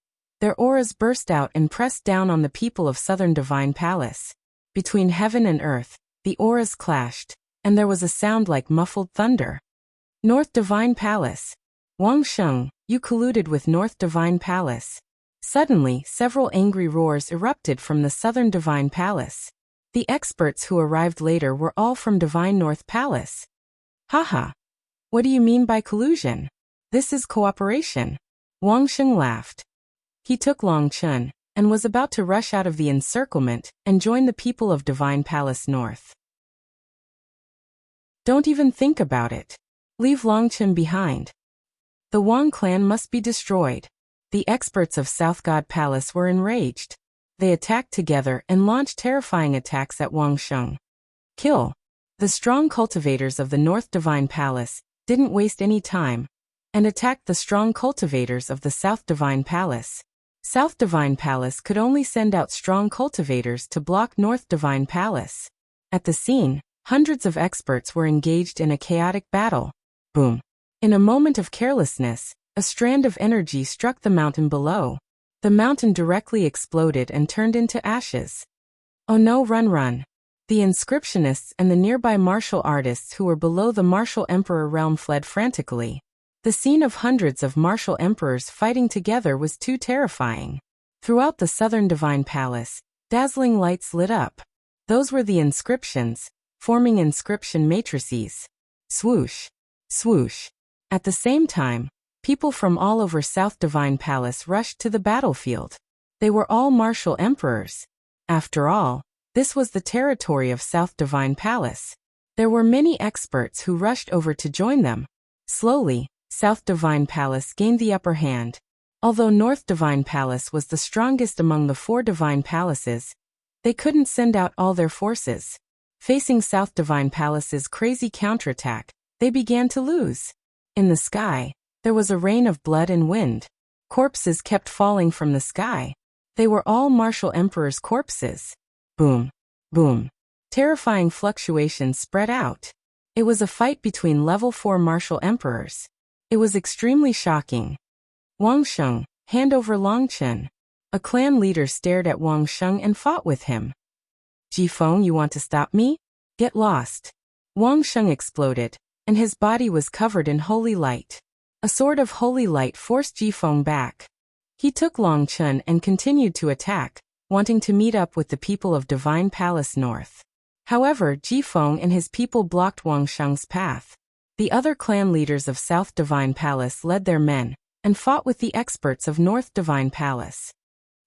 their auras burst out and pressed down on the people of Southern Divine Palace. Between heaven and earth, the auras clashed, and there was a sound like muffled thunder. North Divine Palace. Wang Sheng, you colluded with North Divine Palace. Suddenly, several angry roars erupted from the Southern Divine Palace. The experts who arrived later were all from Divine North Palace. Haha. What do you mean by collusion? This is cooperation. Wang Sheng laughed. He took Long Chen and was about to rush out of the encirclement and join the people of Divine Palace North. Don't even think about it. Leave Long Chen behind. The Wang clan must be destroyed. The experts of South God Palace were enraged. They attacked together and launched terrifying attacks at Wang Sheng. Kill. The strong cultivators of the North Divine Palace didn't waste any time and attacked the strong cultivators of the South Divine Palace. South Divine Palace could only send out strong cultivators to block North Divine Palace. At the scene, hundreds of experts were engaged in a chaotic battle. Boom. In a moment of carelessness, a strand of energy struck the mountain below. The mountain directly exploded and turned into ashes. Oh no, run. The inscriptionists and the nearby martial artists who were below the martial emperor realm fled frantically. The scene of hundreds of martial emperors fighting together was too terrifying. Throughout the Southern Divine Palace, dazzling lights lit up. Those were the inscriptions, forming inscription matrices. Swoosh. Swoosh. At the same time, People from all over South Divine Palace rushed to the battlefield. They were all martial emperors. After all, this was the territory of South Divine Palace. There were many experts who rushed over to join them. Slowly, South Divine Palace gained the upper hand. Although North Divine Palace was the strongest among the 4 Divine Palaces, they couldn't send out all their forces. Facing South Divine Palace's crazy counterattack, they began to lose. In the sky, there was a rain of blood and wind. Corpses kept falling from the sky. They were all martial emperors' corpses. Boom, boom. Terrifying fluctuations spread out. It was a fight between level 4 martial emperors. It was extremely shocking. Wang Sheng, hand over Longchen. A clan leader stared at Wang Sheng and fought with him. Jifeng, you want to stop me? Get lost. Wang Sheng exploded, and his body was covered in holy light. A sword of holy light forced Jifeng back. He took Longchen and continued to attack, wanting to meet up with the people of Divine Palace North. However, Jifeng and his people blocked Wang Sheng's path. The other clan leaders of South Divine Palace led their men and fought with the experts of North Divine Palace.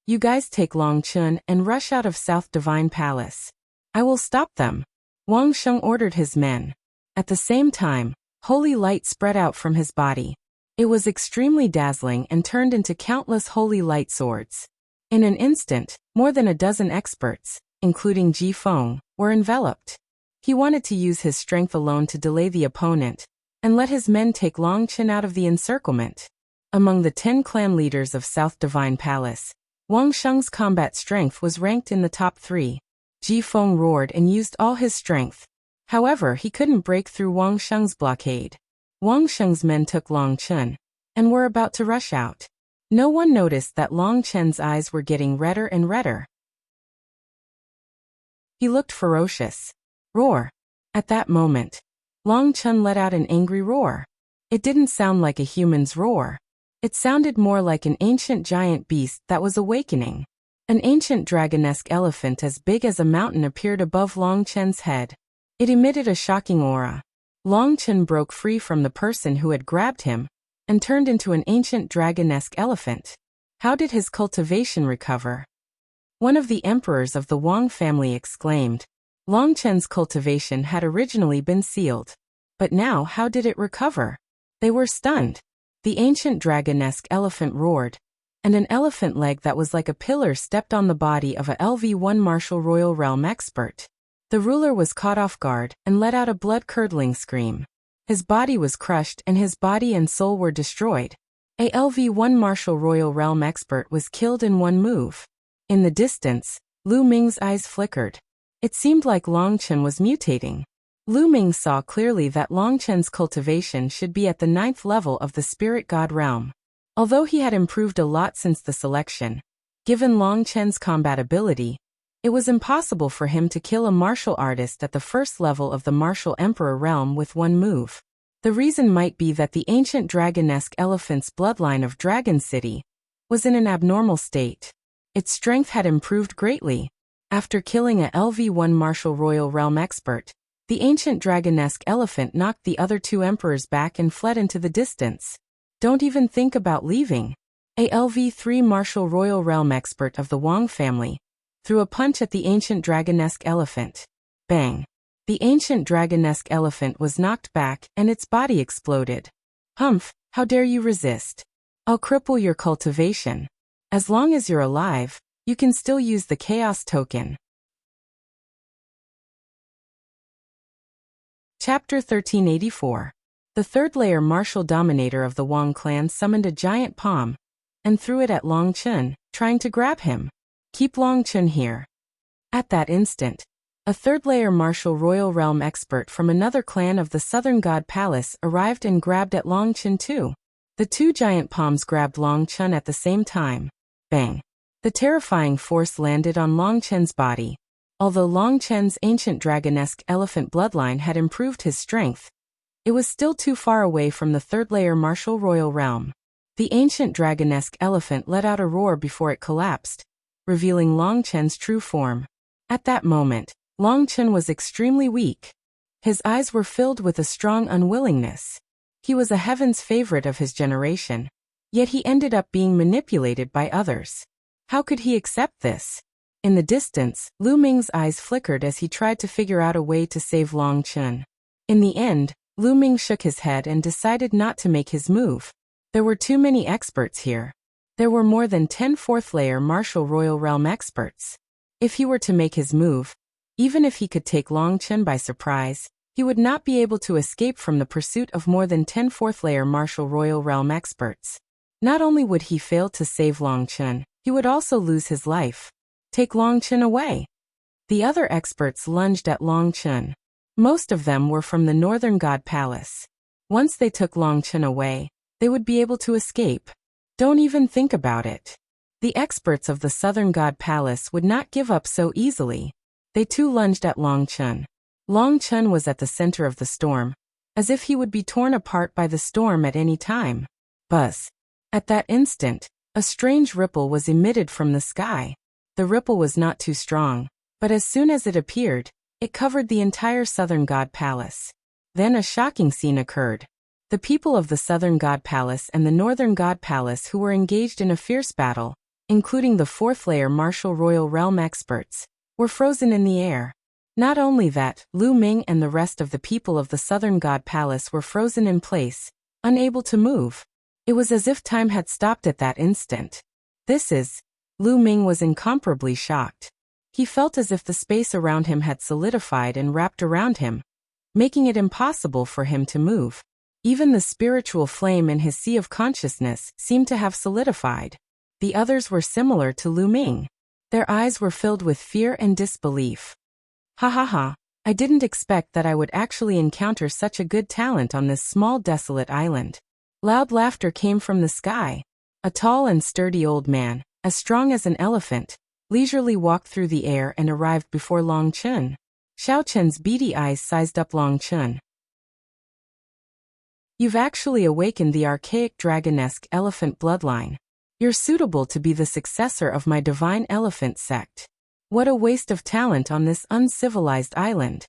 You guys take Longchen and rush out of South Divine Palace. I will stop them. Wang Sheng ordered his men. At the same time, holy light spread out from his body. It was extremely dazzling and turned into countless holy light swords. In an instant, more than a dozen experts, including Jifeng, were enveloped. He wanted to use his strength alone to delay the opponent and let his men take Longchen out of the encirclement. Among the 10 clan leaders of South Divine Palace, Wang Sheng's combat strength was ranked in the top 3. Jifeng roared and used all his strength. However, he couldn't break through Wang Sheng's blockade. Wang Sheng's men took Longchen and were about to rush out. No one noticed that Longchen's eyes were getting redder and redder. He looked ferocious. Roar. At that moment, Longchen let out an angry roar. It didn't sound like a human's roar. It sounded more like an ancient giant beast that was awakening. An ancient dragonesque elephant as big as a mountain appeared above Longchen's head. It emitted a shocking aura. Longchen broke free from the person who had grabbed him and turned into an ancient dragonesque elephant. How did his cultivation recover? One of the emperors of the Wang family exclaimed. Longchen's cultivation had originally been sealed. But now how did it recover? They were stunned. The ancient dragonesque elephant roared, and an elephant leg that was like a pillar stepped on the body of a LV1 martial royal realm expert. The ruler was caught off guard and let out a blood-curdling scream. His body was crushed and his body and soul were destroyed. A LV1 martial royal realm expert was killed in one move. In the distance, Lu Ming's eyes flickered. It seemed like Longchen was mutating. Lu Ming saw clearly that Longchen's cultivation should be at the 9th level of the spirit god realm. Although he had improved a lot since the selection, given Longchen's combat ability, it was impossible for him to kill a martial artist at the 1st level of the martial emperor realm with one move. The reason might be that the ancient dragonesque elephant's bloodline of Dragon City was in an abnormal state. Its strength had improved greatly. After killing a LV1 martial royal realm expert, the ancient dragonesque elephant knocked the other 2 emperors back and fled into the distance. Don't even think about leaving. A LV3 martial royal realm expert of the Wang family threw a punch at the ancient dragonesque elephant. Bang! The ancient dragonesque elephant was knocked back and its body exploded. Humph, how dare you resist? I'll cripple your cultivation. As long as you're alive, you can still use the chaos token. Chapter 1384. The 3rd layer martial dominator of the Wang clan summoned a giant palm and threw it at Longchen, trying to grab him. Keep Longchen here. At that instant, a 3rd layer martial royal realm expert from another clan of the Southern God Palace arrived and grabbed at Longchen too. The 2 giant palms grabbed Longchen at the same time. Bang! The terrifying force landed on Longchen's body. Although Longchen's ancient dragonesque elephant bloodline had improved his strength, it was still too far away from the 3rd layer martial royal realm. The ancient dragonesque elephant let out a roar before it collapsed, revealing Longchen's true form. At that moment, Longchen was extremely weak. His eyes were filled with a strong unwillingness. He was a heaven's favorite of his generation. Yet he ended up being manipulated by others. How could he accept this? In the distance, Lu Ming's eyes flickered as he tried to figure out a way to save Long Chen. In the end, Lu Ming shook his head and decided not to make his move. There were too many experts here. There were more than 10 fourth-layer martial royal realm experts. If he were to make his move, even if he could take Long Chen by surprise, he would not be able to escape from the pursuit of more than 10 fourth-layer martial royal realm experts. Not only would he fail to save Long Chen, he would also lose his life. Take Long Chen away. The other experts lunged at Long Chen. Most of them were from the Northern God Palace. Once they took Long Chen away, they would be able to escape. Don't even think about it. The experts of the Southern God Palace would not give up so easily. They too lunged at Long Chen. Long Chen was at the center of the storm, as if he would be torn apart by the storm at any time. Buzz. At that instant, a strange ripple was emitted from the sky. The ripple was not too strong, but as soon as it appeared, it covered the entire Southern God Palace. Then a shocking scene occurred. The people of the Southern God Palace and the Northern God Palace who were engaged in a fierce battle, including the fourth-layer martial royal realm experts, were frozen in the air. Not only that, Lu Ming and the rest of the people of the Southern God Palace were frozen in place, unable to move. It was as if time had stopped at that instant. Lu Ming was incomparably shocked. He felt as if the space around him had solidified and wrapped around him, making it impossible for him to move. Even the spiritual flame in his sea of consciousness seemed to have solidified. The others were similar to Lu Ming. Their eyes were filled with fear and disbelief. Ha ha ha, I didn't expect that I would actually encounter such a good talent on this small desolate island. Loud laughter came from the sky. A tall and sturdy old man, as strong as an elephant, leisurely walked through the air and arrived before Long Chen. Xiao Chen's beady eyes sized up Long Chen. You've actually awakened the archaic dragonesque elephant bloodline. You're suitable to be the successor of my divine elephant sect. What a waste of talent on this uncivilized island.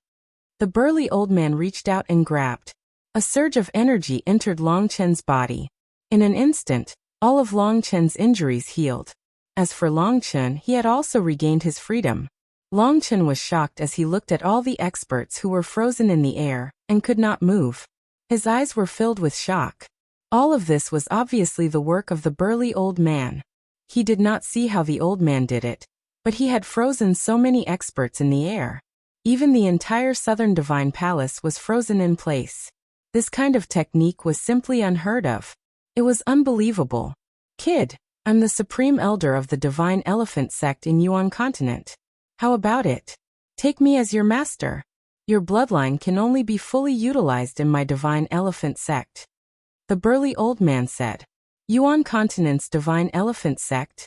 The burly old man reached out and grabbed. A surge of energy entered Long Chen's body. In an instant, all of Long Chen's injuries healed. As for Long Chen, he had also regained his freedom. Long Chen was shocked as he looked at all the experts who were frozen in the air and could not move. His eyes were filled with shock. All of this was obviously the work of the burly old man. He did not see how the old man did it, but he had frozen so many experts in the air. Even the entire Southern Divine Palace was frozen in place. This kind of technique was simply unheard of. It was unbelievable. Kid, I'm the Supreme Elder of the Divine Elephant Sect in Yuan Continent. How about it? Take me as your master. Your bloodline can only be fully utilized in my Divine Elephant Sect. The burly old man said. Yuan Continent's Divine Elephant Sect?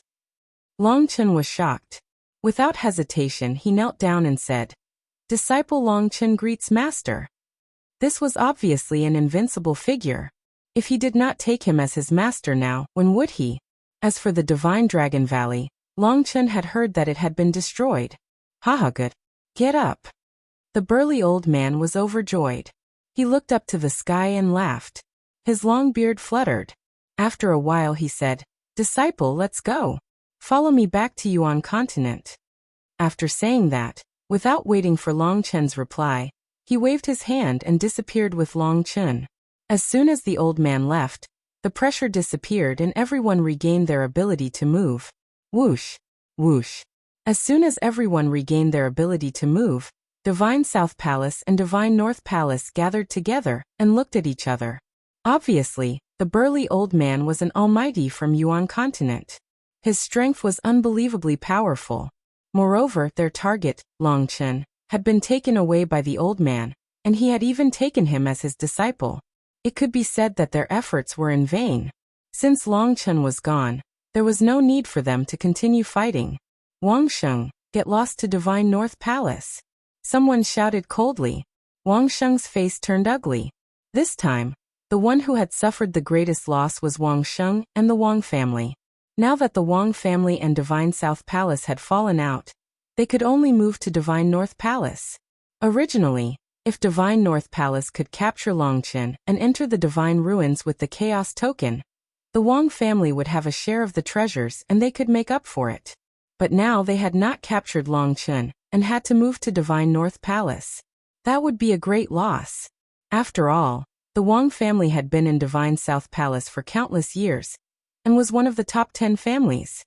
Long Chen was shocked. Without hesitation he knelt down and said, Disciple Long Chen greets master. This was obviously an invincible figure. If he did not take him as his master now, when would he? As for the Divine Dragon Valley, Long Chen had heard that it had been destroyed. Haha, good. Get up. The burly old man was overjoyed. He looked up to the sky and laughed. His long beard fluttered. After a while he said, Disciple, let's go. Follow me back to Yuan Continent. After saying that, without waiting for Long Chen's reply, he waved his hand and disappeared with Long Chen. As soon as the old man left, the pressure disappeared and everyone regained their ability to move. Whoosh, whoosh. As soon as everyone regained their ability to move, Divine South Palace and Divine North Palace gathered together and looked at each other. Obviously, the burly old man was an almighty from Yuan Continent. His strength was unbelievably powerful. Moreover, their target, Long Chen, had been taken away by the old man, and he had even taken him as his disciple. It could be said that their efforts were in vain. Since Long Chen was gone, there was no need for them to continue fighting. Wang Sheng, get lost to Divine North Palace. Someone shouted coldly. Wang Sheng's face turned ugly. This time, the one who had suffered the greatest loss was Wang Sheng and the Wang family. Now that the Wang family and Divine South Palace had fallen out, they could only move to Divine North Palace. Originally, If Divine North Palace could capture Longchen and enter the Divine Ruins with the Chaos Token, the Wang family would have a share of the treasures and they could make up for it. But now they had not captured Longchen and had to move to Divine North Palace. That would be a great loss. After all, the Wang family had been in Divine South Palace for countless years and was one of the top 10 families.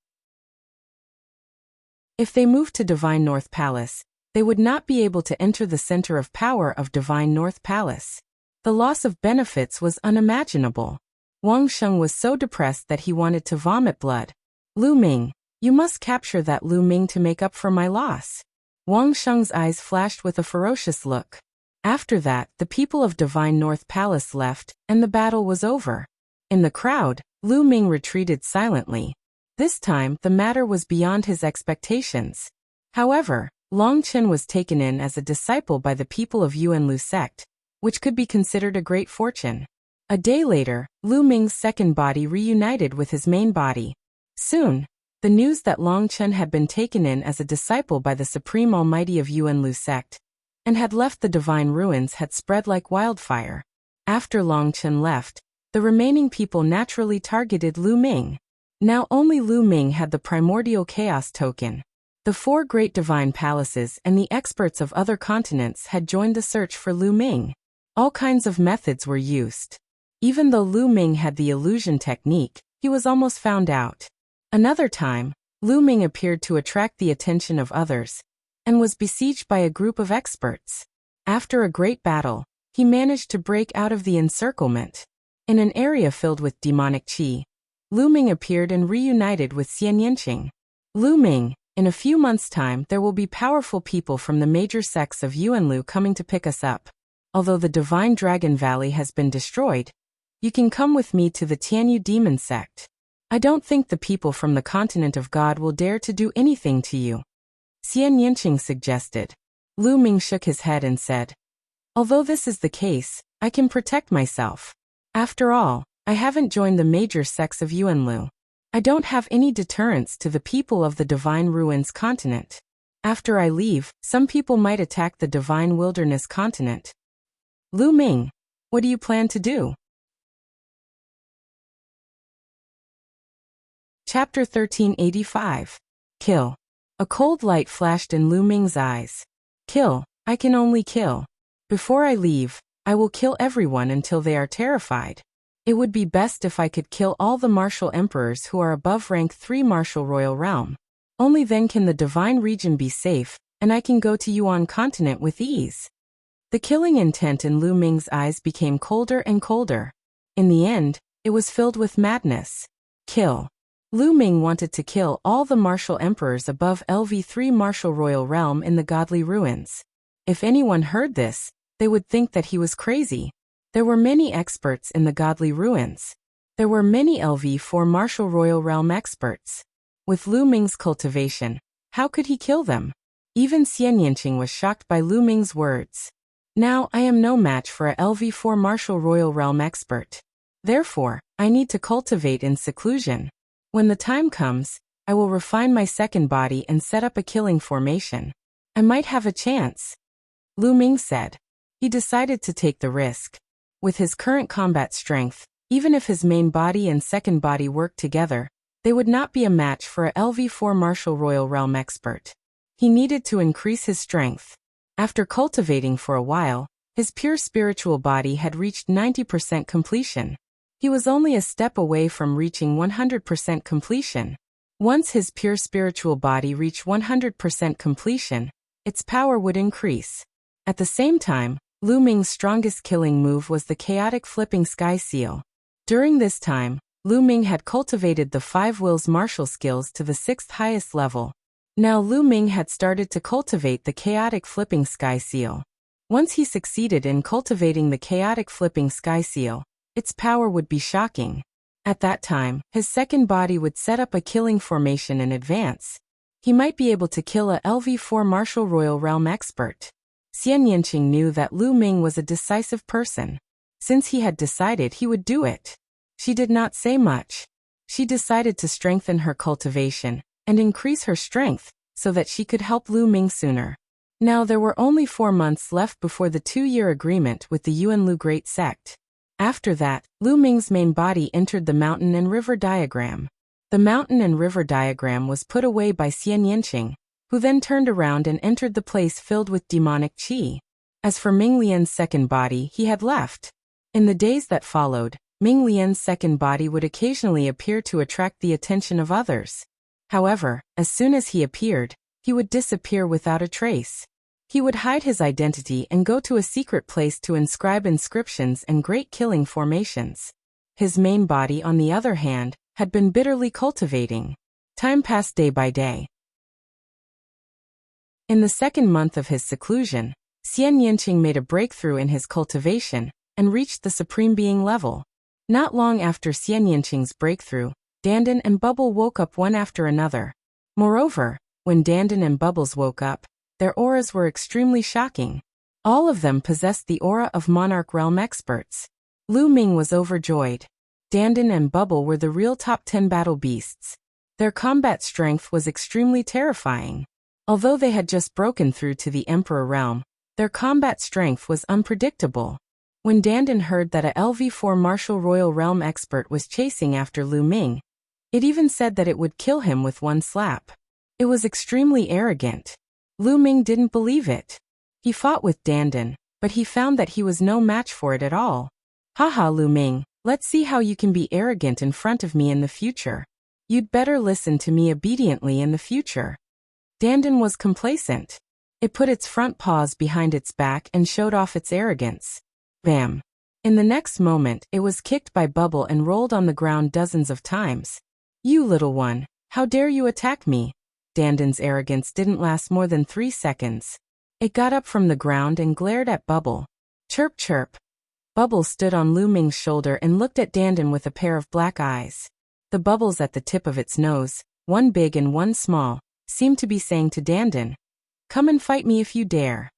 If they moved to Divine North Palace, they would not be able to enter the center of power of Divine North Palace. The loss of benefits was unimaginable. Wang Sheng was so depressed that he wanted to vomit blood. Lu Ming, you must capture that Lu Ming to make up for my loss. Wang Sheng's eyes flashed with a ferocious look. After that, the people of Divine North Palace left, and the battle was over. In the crowd, Lu Ming retreated silently. This time, the matter was beyond his expectations. However, Longchen was taken in as a disciple by the people of Yuanlu sect, which could be considered a great fortune. A day later, Lu Ming's second body reunited with his main body. Soon, the news that Longchen had been taken in as a disciple by the Supreme Almighty of Yuanlu sect and had left the Divine Ruins had spread like wildfire. After Longchen left, the remaining people naturally targeted Lu Ming. Now only Lu Ming had the primordial chaos token. The 4 great divine palaces and the experts of other continents had joined the search for Lu Ming. All kinds of methods were used. Even though Lu Ming had the illusion technique, he was almost found out. Another time, Lu Ming appeared to attract the attention of others and was besieged by a group of experts. After a great battle, he managed to break out of the encirclement. In an area filled with demonic qi, Lu Ming appeared and reunited with Xian Yanqing. Lu Ming, in a few months' time there will be powerful people from the major sects of Yuanlu coming to pick us up. Although the Divine Dragon Valley has been destroyed, you can come with me to the Tianyu Demon sect. I don't think the people from the continent of God will dare to do anything to you. Xian Yanqing suggested. Lu Ming shook his head and said, although this is the case, I can protect myself. After all, I haven't joined the major sects of Yuanlu. I don't have any deterrence to the people of the Divine Ruins continent. After I leave, some people might attack the Divine Wilderness continent. Lu Ming, what do you plan to do? Chapter 1385. Kill. A cold light flashed in Lu Ming's eyes. Kill, I can only kill. Before I leave, I will kill everyone until they are terrified. It would be best if I could kill all the martial emperors who are above rank 3 martial royal realm. Only then can the divine region be safe, and I can go to Yuan continent with ease. The killing intent in Lu Ming's eyes became colder and colder. In the end, it was filled with madness. Kill. Lu Ming wanted to kill all the martial emperors above LV3 martial royal realm in the godly ruins. If anyone heard this, they would think that he was crazy. There were many experts in the godly ruins. There were many LV4 martial royal realm experts. With Lu Ming's cultivation, how could he kill them? Even Xian Yanqing was shocked by Lu Ming's words. Now I am no match for a LV4 martial royal realm expert. Therefore, I need to cultivate in seclusion. When the time comes, I will refine my second body and set up a killing formation. I might have a chance. Lu Ming said. He decided to take the risk. With his current combat strength, even if his main body and second body worked together, they would not be a match for a LV4 martial royal realm expert. He needed to increase his strength. After cultivating for a while, his pure spiritual body had reached 90% completion. He was only a step away from reaching 100% completion. Once his pure spiritual body reached 100% completion, its power would increase. At the same time, Lu Ming's strongest killing move was the chaotic flipping sky seal. During this time, Lu Ming had cultivated the 5 wills martial skills to the 6th highest level. Now Lu Ming had started to cultivate the chaotic flipping sky seal. Once he succeeded in cultivating the chaotic flipping sky seal, its power would be shocking. At that time, his second body would set up a killing formation in advance. He might be able to kill a LV4 martial royal realm expert. Xian Yanqing knew that Lu Ming was a decisive person. Since he had decided he would do it, she did not say much. She decided to strengthen her cultivation and increase her strength so that she could help Lu Ming sooner. Now there were only 4 months left before the 2-year agreement with the Yuanlu Great Sect. After that, Lu Ming's main body entered the mountain and river diagram. The mountain and river diagram was put away by Xian Yanqing, who then turned around and entered the place filled with demonic qi. As for Ming Lian's second body, he had left. In the days that followed, Ming Lian's second body would occasionally appear to attract the attention of others. However, as soon as he appeared, he would disappear without a trace. He would hide his identity and go to a secret place to inscribe inscriptions and great killing formations. His main body, on the other hand, had been bitterly cultivating. Time passed day by day. In the second month of his seclusion, Xian Yanqing made a breakthrough in his cultivation and reached the Supreme Being level. Not long after Xian Yanqing's breakthrough, Dandan and Bubble woke up one after another. Moreover, when Dandan and Bubbles woke up, their auras were extremely shocking. All of them possessed the aura of Monarch Realm experts. Lu Ming was overjoyed. Dandan and Bubble were the real top 10 battle beasts. Their combat strength was extremely terrifying. Although they had just broken through to the Emperor Realm, their combat strength was unpredictable. When Dandan heard that a LV4 Martial Royal Realm expert was chasing after Lu Ming, it even said that it would kill him with one slap. It was extremely arrogant. Lu Ming didn't believe it. He fought with Dandan, but he found that he was no match for it at all. Haha, Lu Ming, let's see how you can be arrogant in front of me in the future. You'd better listen to me obediently in the future. Dandan was complacent. It put its front paws behind its back and showed off its arrogance. Bam! In the next moment, it was kicked by Bubble and rolled on the ground dozens of times. You little one, how dare you attack me? Dandan's arrogance didn't last more than 3 seconds. It got up from the ground and glared at Bubble. Chirp chirp. Bubble stood on Lu Ming's shoulder and looked at Dandan with a pair of black eyes. The bubbles at the tip of its nose, one big and one small, seemed to be saying to Dandan, "Come and fight me if you dare."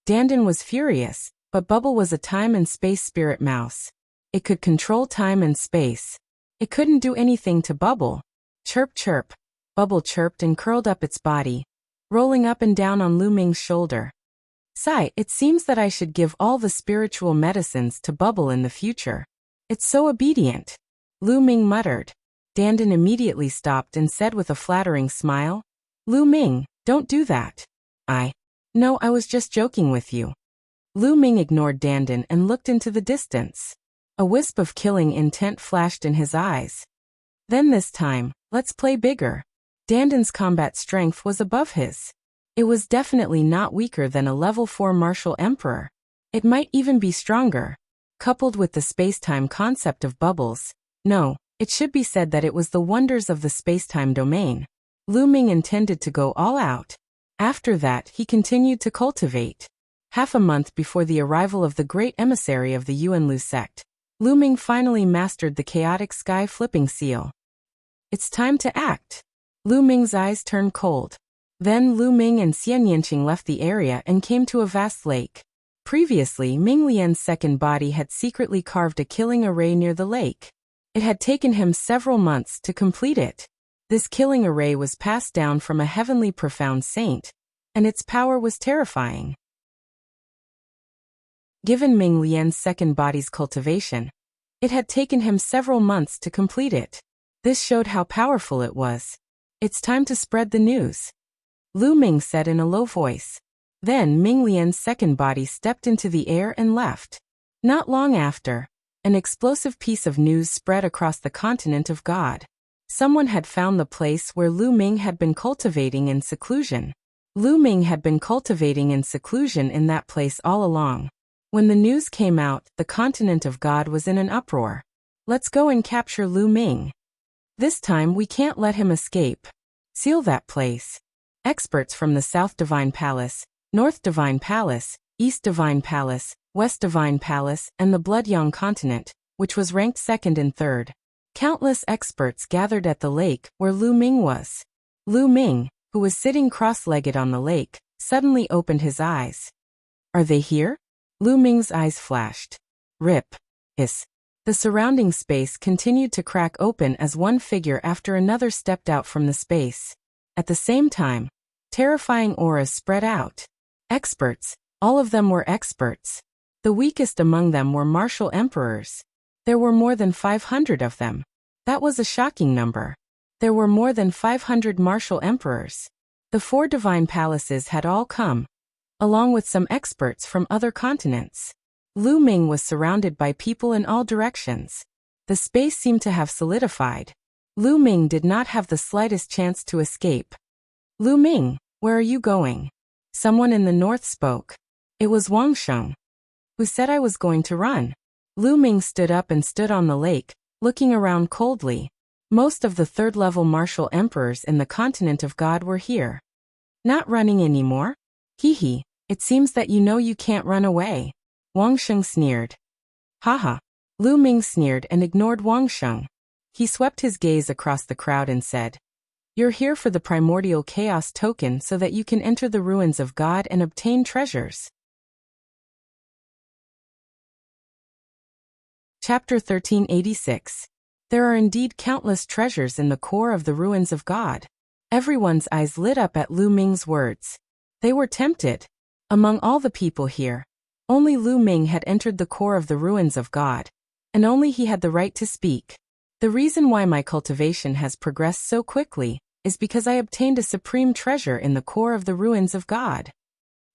Dandan was furious, but Bubble was a time and space spirit mouse. It could control time and space. It couldn't do anything to Bubble. Chirp chirp. Bubble chirped and curled up its body, rolling up and down on Lu Ming's shoulder. Sigh, it seems that I should give all the spiritual medicines to Bubble in the future. It's so obedient. Lu Ming muttered. Dandan immediately stopped and said with a flattering smile, "Lu Ming, don't do that." No, I was just joking with you." Lu Ming ignored Dandan and looked into the distance. A wisp of killing intent flashed in his eyes. Then this time, let's play bigger. Dandan's combat strength was above his. It was definitely not weaker than a level 4 martial emperor. It might even be stronger. Coupled with the space-time concept of bubbles, no, it should be said that it was the wonders of the space-time domain. Lu Ming intended to go all out. After that, he continued to cultivate. Half a month before the arrival of the great emissary of the Yuanlu sect, Lu Ming finally mastered the chaotic sky flipping seal. It's time to act. Lu Ming's eyes turned cold. Then Lu Ming and Xian Yanqing left the area and came to a vast lake. Previously, Ming Lian's second body had secretly carved a killing array near the lake. It had taken him several months to complete it. This killing array was passed down from a heavenly profound saint, and its power was terrifying. Given Ming Lian's second body's cultivation, it had taken him several months to complete it. This showed how powerful it was. It's time to spread the news, Lu Ming said in a low voice. Then Ming Lian's second body stepped into the air and left. Not long after, an explosive piece of news spread across the continent of God. Someone had found the place where Lu Ming had been cultivating in seclusion. Lu Ming had been cultivating in seclusion in that place all along. When the news came out, the continent of God was in an uproar. Let's go and capture Lu Ming. This time we can't let him escape. Seal that place. Experts from the South Divine Palace, North Divine Palace, East Divine Palace, West Divine Palace, and the Bloodyong continent, which was ranked second and third. Countless experts gathered at the lake where Lu Ming was. Lu Ming, who was sitting cross-legged on the lake, suddenly opened his eyes. Are they here? Lu Ming's eyes flashed. Rip. Hiss. The surrounding space continued to crack open as one figure after another stepped out from the space. At the same time, terrifying auras spread out. Experts. All of them were experts. The weakest among them were martial emperors. There were more than 500 of them. That was a shocking number. There were more than 500 martial emperors. The 4 divine palaces had all come, along with some experts from other continents. Lu Ming was surrounded by people in all directions. The space seemed to have solidified. Lu Ming did not have the slightest chance to escape. Lu Ming, where are you going? Someone in the north spoke. It was Wang Sheng. Who said I was going to run? Lu Ming stood up and stood on the lake, looking around coldly. Most of the third-level martial emperors in the continent of God were here. Not running anymore? Hee, it seems that you know you can't run away. Wang Sheng sneered. Haha. Lu Ming sneered and ignored Wang Sheng. He swept his gaze across the crowd and said, You're here for the primordial chaos token so that you can enter the ruins of God and obtain treasures. Chapter 1386. There are indeed countless treasures in the core of the ruins of God. Everyone's eyes lit up at Lu Ming's words. They were tempted. Among all the people here, only Lu Ming had entered the core of the ruins of God, and only he had the right to speak. The reason why my cultivation has progressed so quickly is because I obtained a supreme treasure in the core of the ruins of God.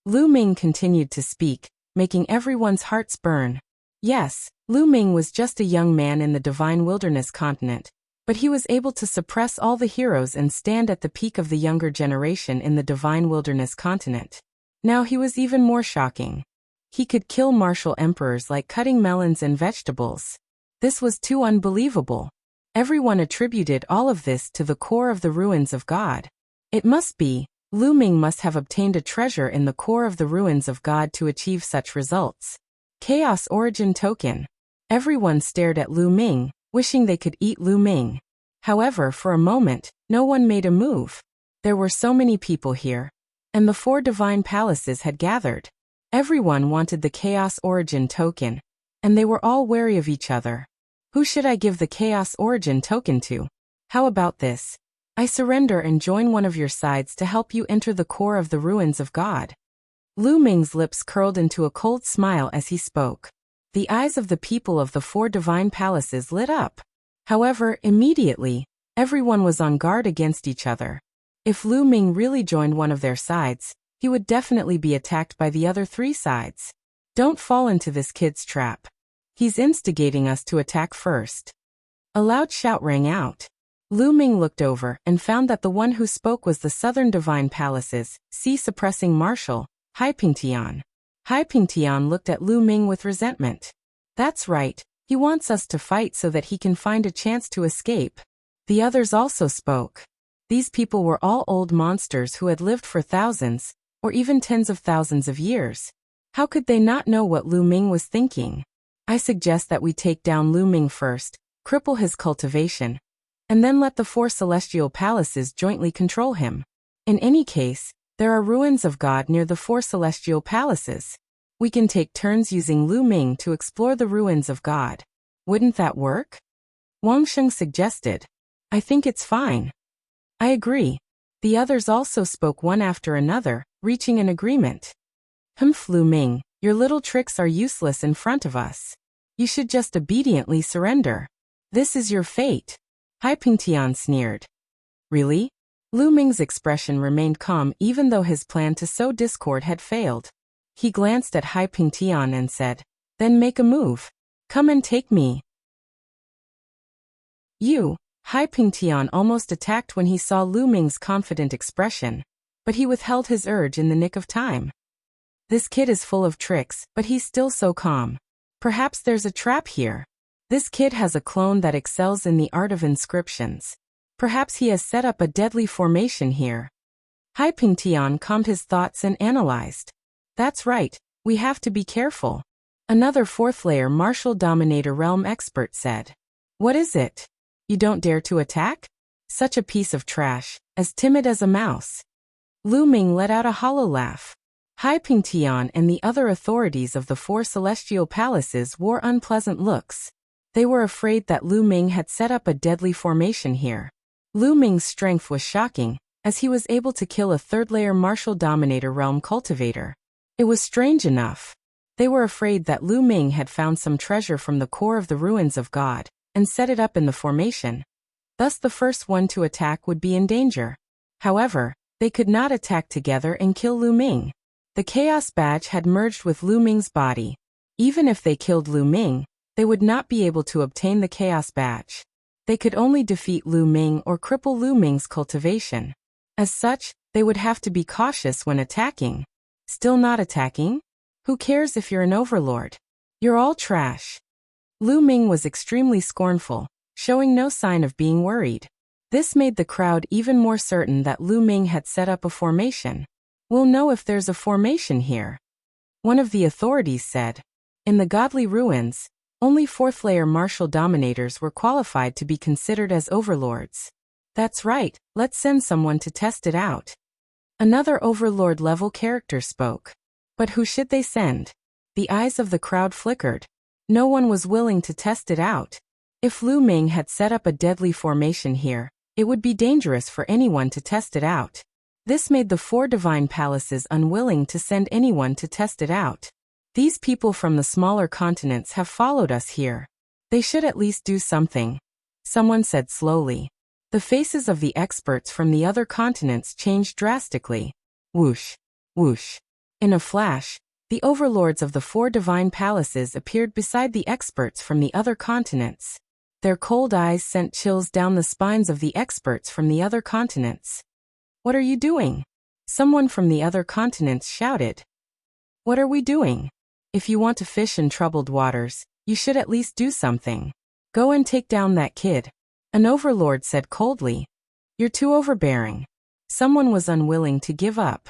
Lu Ming continued to speak, making everyone's hearts burn. Yes, Lu Ming was just a young man in the divine wilderness continent, but he was able to suppress all the heroes and stand at the peak of the younger generation in the divine wilderness continent. Now he was even more shocking. He could kill martial emperors like cutting melons and vegetables. This was too unbelievable. Everyone attributed all of this to the core of the ruins of God. It must be, Lu Ming must have obtained a treasure in the core of the ruins of God to achieve such results. Chaos Origin Token. Everyone stared at Lu Ming, wishing they could eat Lu Ming. However, for a moment, no one made a move. There were so many people here, and the 4 divine palaces had gathered. Everyone wanted the Chaos Origin Token, and they were all wary of each other. Who should I give the Chaos Origin Token to? How about this? I surrender and join one of your sides to help you enter the core of the ruins of God. Lu Ming's lips curled into a cold smile as he spoke. The eyes of the people of the 4 divine palaces lit up. However, immediately, everyone was on guard against each other. If Lu Ming really joined one of their sides, he would definitely be attacked by the other 3 sides. Don't fall into this kid's trap. He's instigating us to attack first. A loud shout rang out. Lu Ming looked over and found that the one who spoke was the southern divine palaces, suppressing martial, Hai Pingtian. Hai Pingtian looked at Lu Ming with resentment. That's right, he wants us to fight so that he can find a chance to escape. The others also spoke. These people were all old monsters who had lived for thousands, or even tens of thousands of years. How could they not know what Lu Ming was thinking? I suggest that we take down Lu Ming first, cripple his cultivation, and then let the 4 celestial palaces jointly control him. In any case, there are ruins of God near the 4 celestial palaces. We can take turns using Lu Ming to explore the ruins of God. Wouldn't that work? Wang Sheng suggested. I think it's fine. I agree. The others also spoke one after another, reaching an agreement. Lu Ming, your little tricks are useless in front of us. You should just obediently surrender. This is your fate. Hai Pingtian sneered. Really? Lu Ming's expression remained calm even though his plan to sow discord had failed. He glanced at Hai Pingtian and said, Then make a move. Come and take me. Hai Pingtian almost attacked when he saw Lu Ming's confident expression, but he withheld his urge in the nick of time. This kid is full of tricks, but he's still so calm. Perhaps there's a trap here. This kid has a clone that excels in the art of inscriptions. Perhaps he has set up a deadly formation here. Hai Pingtian calmed his thoughts and analyzed. That's right, we have to be careful. Another 4th-layer martial dominator realm expert said. What is it? You don't dare to attack? Such a piece of trash, as timid as a mouse. Lu Ming let out a hollow laugh. Hai Pingtian and the other authorities of the 4 celestial palaces wore unpleasant looks. They were afraid that Lu Ming had set up a deadly formation here. Lu Ming's strength was shocking, as he was able to kill a 3rd-layer martial dominator realm cultivator. It was strange enough. They were afraid that Lu Ming had found some treasure from the core of the ruins of God and set it up in the formation. Thus the first one to attack would be in danger. However, they could not attack together and kill Lu Ming. The Chaos Badge had merged with Lu Ming's body. Even if they killed Lu Ming, they would not be able to obtain the Chaos Badge. They could only defeat Lu Ming or cripple Lu Ming's cultivation. As such, they would have to be cautious when attacking. Still not attacking? Who cares if you're an overlord? You're all trash. Lu Ming was extremely scornful, showing no sign of being worried. This made the crowd even more certain that Lu Ming had set up a formation. We'll know if there's a formation here. One of the authorities said. In the godly ruins, only 4th layer martial dominators were qualified to be considered as overlords. That's right, let's send someone to test it out. Another overlord-level character spoke. But who should they send? The eyes of the crowd flickered. No one was willing to test it out. If Lu Ming had set up a deadly formation here, it would be dangerous for anyone to test it out. This made the 4 divine palaces unwilling to send anyone to test it out. These people from the smaller continents have followed us here. They should at least do something. Someone said slowly. The faces of the experts from the other continents changed drastically. Whoosh, whoosh. In a flash, the overlords of the 4 divine palaces appeared beside the experts from the other continents. Their cold eyes sent chills down the spines of the experts from the other continents. What are you doing? Someone from the other continents shouted. What are we doing? If you want to fish in troubled waters, you should at least do something. Go and take down that kid. An overlord said coldly. You're too overbearing. Someone was unwilling to give up.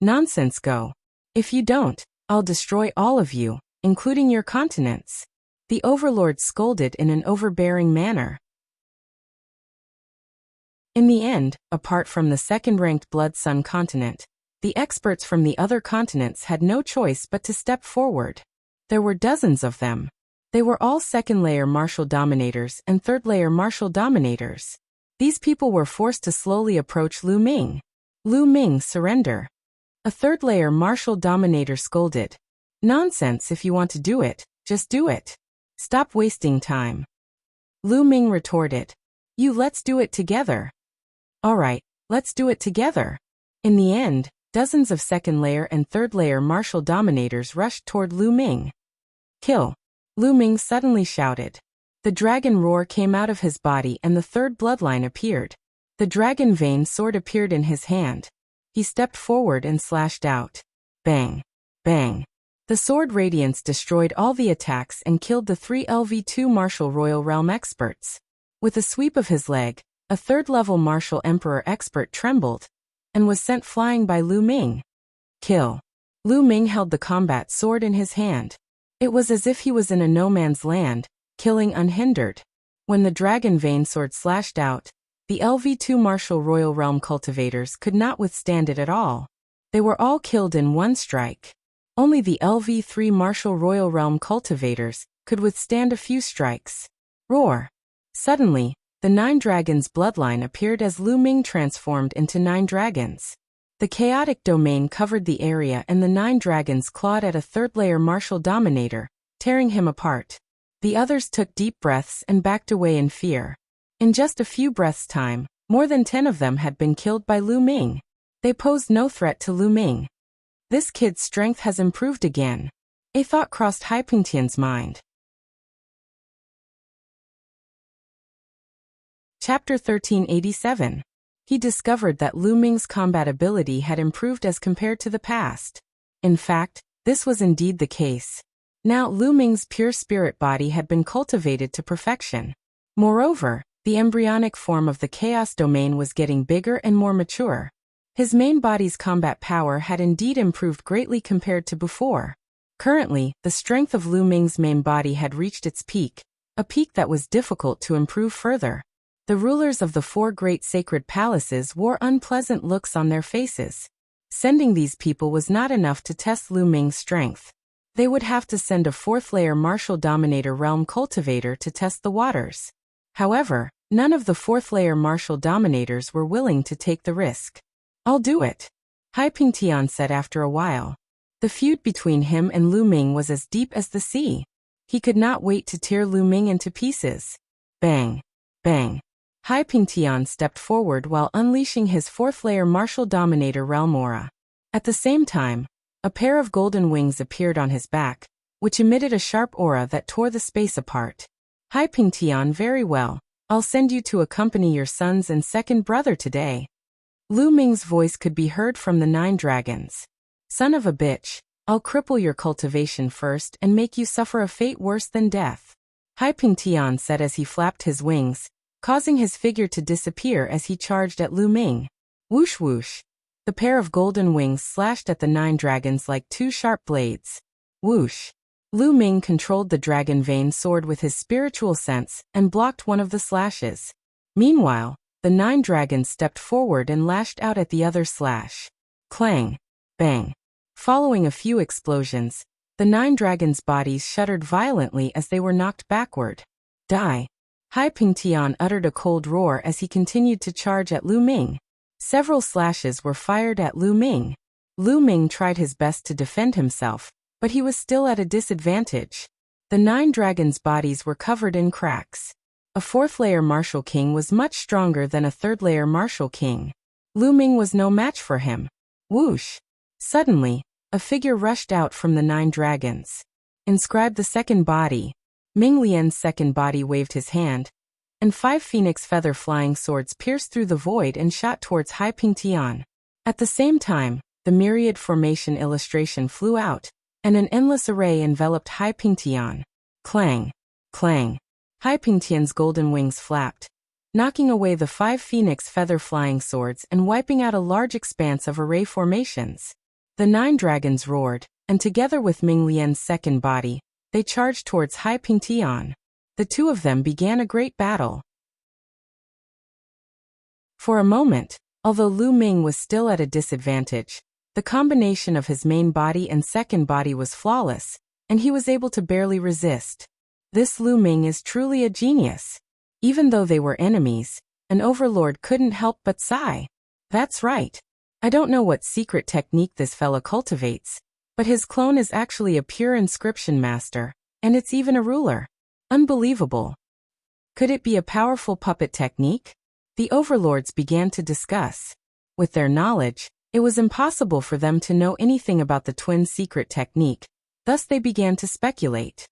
Nonsense, go. If you don't, I'll destroy all of you, including your continents. The overlord scolded in an overbearing manner. In the end, apart from the second-ranked Blood Sun continent, the experts from the other continents had no choice but to step forward. There were dozens of them. They were all second-layer martial dominators and third-layer martial dominators. These people were forced to slowly approach Lu Ming. Lu Ming, surrender. A third-layer martial dominator scolded. Nonsense, if you want to do it, just do it. Stop wasting time. Lu Ming retorted. Let's do it together. Alright, let's do it together. In the end, dozens of second-layer and third-layer martial dominators rushed toward Lu Ming. Kill. Lu Ming suddenly shouted. The dragon roar came out of his body and the third bloodline appeared. The dragon vein sword appeared in his hand. He stepped forward and slashed out. Bang. Bang. The sword radiance destroyed all the attacks and killed the 3 LV2 martial royal realm experts. With a sweep of his leg, a third-level martial emperor expert trembled and was sent flying by Lu Ming. Kill. Lu Ming held the combat sword in his hand. It was as if he was in a no-man's land, killing unhindered. When the dragon vein sword slashed out, the LV2 martial royal realm cultivators could not withstand it at all. They were all killed in one strike. Only the LV3 martial royal realm cultivators could withstand a few strikes. Roar. Suddenly, the 9 dragons bloodline appeared as Lu Ming transformed into 9 dragons. The chaotic domain covered the area and the 9 dragons clawed at a third-layer martial dominator, tearing him apart. The others took deep breaths and backed away in fear. In just a few breaths' time, more than 10 of them had been killed by Lu Ming. They posed no threat to Lu Ming. This kid's strength has improved again. A thought crossed Haipingtian's mind. Chapter 1387. He discovered that Lu Ming's combat ability had improved as compared to the past. In fact, this was indeed the case. Now Lu Ming's pure spirit body had been cultivated to perfection. Moreover, the embryonic form of the chaos domain was getting bigger and more mature. His main body's combat power had indeed improved greatly compared to before. Currently, the strength of Lu Ming's main body had reached its peak, a peak that was difficult to improve further. The rulers of the 4 great sacred palaces wore unpleasant looks on their faces. Sending these people was not enough to test Lu Ming's strength. They would have to send a 4th-layer martial dominator realm cultivator to test the waters. However, none of the 4th-layer martial dominators were willing to take the risk. I'll do it, Haipingtian said after a while. The feud between him and Lu Ming was as deep as the sea. He could not wait to tear Lu Ming into pieces. Bang! Bang! Hai Pingtian stepped forward while unleashing his fourth-layer martial dominator realm aura. At the same time, a pair of golden wings appeared on his back, which emitted a sharp aura that tore the space apart. Hai Pingtian, very well. I'll send you to accompany your sons and second brother today. Lu Ming's voice could be heard from the 9 dragons. Son of a bitch, I'll cripple your cultivation first and make you suffer a fate worse than death. Hai Pingtian said as he flapped his wings, causing his figure to disappear as he charged at Lu Ming. Whoosh whoosh. The pair of golden wings slashed at the 9 dragons like 2 sharp blades. Whoosh. Lu Ming controlled the dragon vein sword with his spiritual sense and blocked one of the slashes. Meanwhile, the 9 dragons stepped forward and lashed out at the other slash. Clang! Bang! Following a few explosions, the 9 dragons' bodies shuddered violently as they were knocked backward. Die! Hai Pingtian uttered a cold roar as he continued to charge at Lu Ming. Several slashes were fired at Lu Ming. Lu Ming tried his best to defend himself, but he was still at a disadvantage. The 9 dragons' bodies were covered in cracks. A 4th-layer martial king was much stronger than a 3rd-layer martial king. Lu Ming was no match for him. Whoosh! Suddenly, a figure rushed out from the 9 dragons. Inscribed the second body. Ming Lian's second body waved his hand, and 5 phoenix feather flying swords pierced through the void and shot towards Hai Pingtian. At the same time, the myriad formation illustration flew out, and an endless array enveloped Hai Pingtian. Clang! Clang! Hai Pingtian's golden wings flapped, knocking away the 5 phoenix feather flying swords and wiping out a large expanse of array formations. The 9 dragons roared, and together with Ming Lian's second body, they charged towards Hai Pingtian. The two of them began a great battle. For a moment, although Lu Ming was still at a disadvantage, the combination of his main body and second body was flawless, and he was able to barely resist. This Lu Ming is truly a genius. Even though they were enemies, an overlord couldn't help but sigh. That's right. I don't know what secret technique this fella cultivates, but his clone is actually a pure inscription master, and it's even a ruler. Unbelievable. Could it be a powerful puppet technique? The overlords began to discuss. With their knowledge, it was impossible for them to know anything about the twins' secret technique, thus they began to speculate.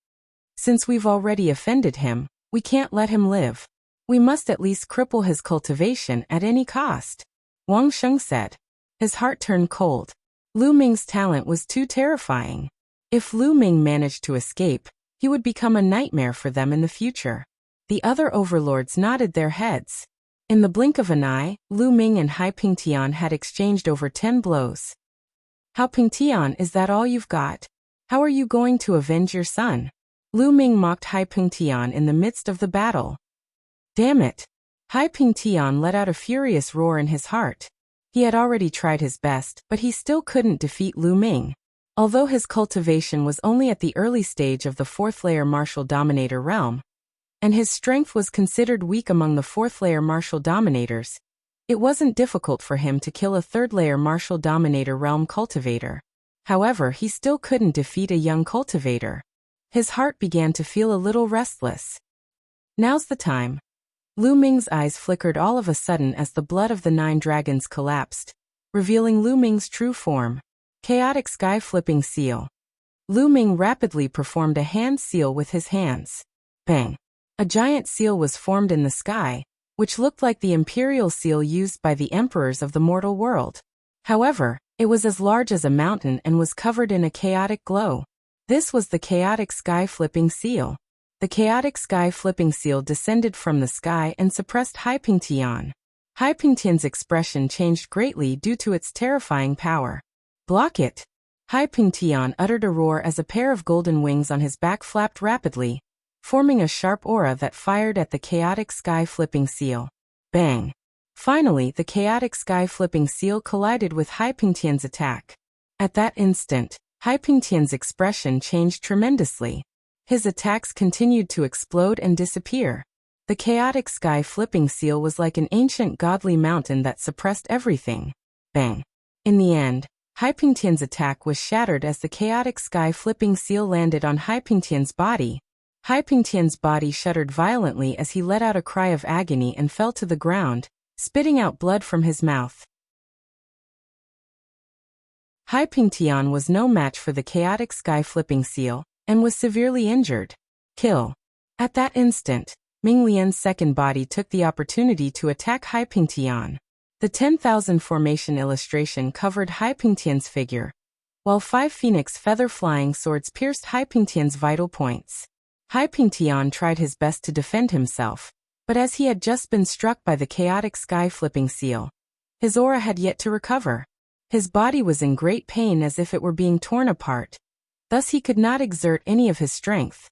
Since we've already offended him, we can't let him live. We must at least cripple his cultivation at any cost. Wang Sheng said. His heart turned cold. Lu Ming's talent was too terrifying. If Lu Ming managed to escape, he would become a nightmare for them in the future. The other overlords nodded their heads. In the blink of an eye, Lu Ming and Hai Pingtian had exchanged over 10 blows. How Pingtian, is that all you've got? How are you going to avenge your son? Lu Ming mocked Hai Pingtian in the midst of the battle. Damn it! Hai Pingtian let out a furious roar in his heart. He had already tried his best, but he still couldn't defeat Lu Ming. Although his cultivation was only at the early stage of the 4th-layer martial dominator realm, and his strength was considered weak among the 4th-layer martial dominators, it wasn't difficult for him to kill a 3rd-layer martial dominator realm cultivator. However, he still couldn't defeat a young cultivator. His heart began to feel a little restless. Now's the time. Lu Ming's eyes flickered all of a sudden as the blood of the 9 dragons collapsed, revealing Lu Ming's true form. Chaotic Sky Flipping Seal. Lu Ming rapidly performed a hand seal with his hands. Bang! A giant seal was formed in the sky, which looked like the imperial seal used by the emperors of the mortal world. However, it was as large as a mountain and was covered in a chaotic glow. This was the Chaotic Sky Flipping Seal. The Chaotic Sky Flipping Seal descended from the sky and suppressed Hai Pingtian. Hai Pingtian's expression changed greatly due to its terrifying power. Block it! Hai Pingtian uttered a roar as a pair of golden wings on his back flapped rapidly, forming a sharp aura that fired at the Chaotic Sky Flipping Seal. Bang! Finally, the Chaotic Sky Flipping Seal collided with Hai Pingtian's attack. At that instant, Hai Pingtian's expression changed tremendously. His attacks continued to explode and disappear. The Chaotic Sky Flipping Seal was like an ancient godly mountain that suppressed everything. Bang! In the end, Haipingtian's attack was shattered as the chaotic sky-flipping seal landed on Haipingtian's body. Haipingtian's body shuddered violently as he let out a cry of agony and fell to the ground, spitting out blood from his mouth. Haipingtian was no match for the chaotic sky-flipping seal, and was severely injured. Kill. At that instant, Ming Lian's second body took the opportunity to attack Haipingtian. The 10,000 formation illustration covered Haipingtian's figure, while 5 phoenix feather flying swords pierced Haipingtian's vital points. Haipingtian tried his best to defend himself, but as he had just been struck by the chaotic sky-flipping seal, his aura had yet to recover. His body was in great pain as if it were being torn apart. Thus he could not exert any of his strength.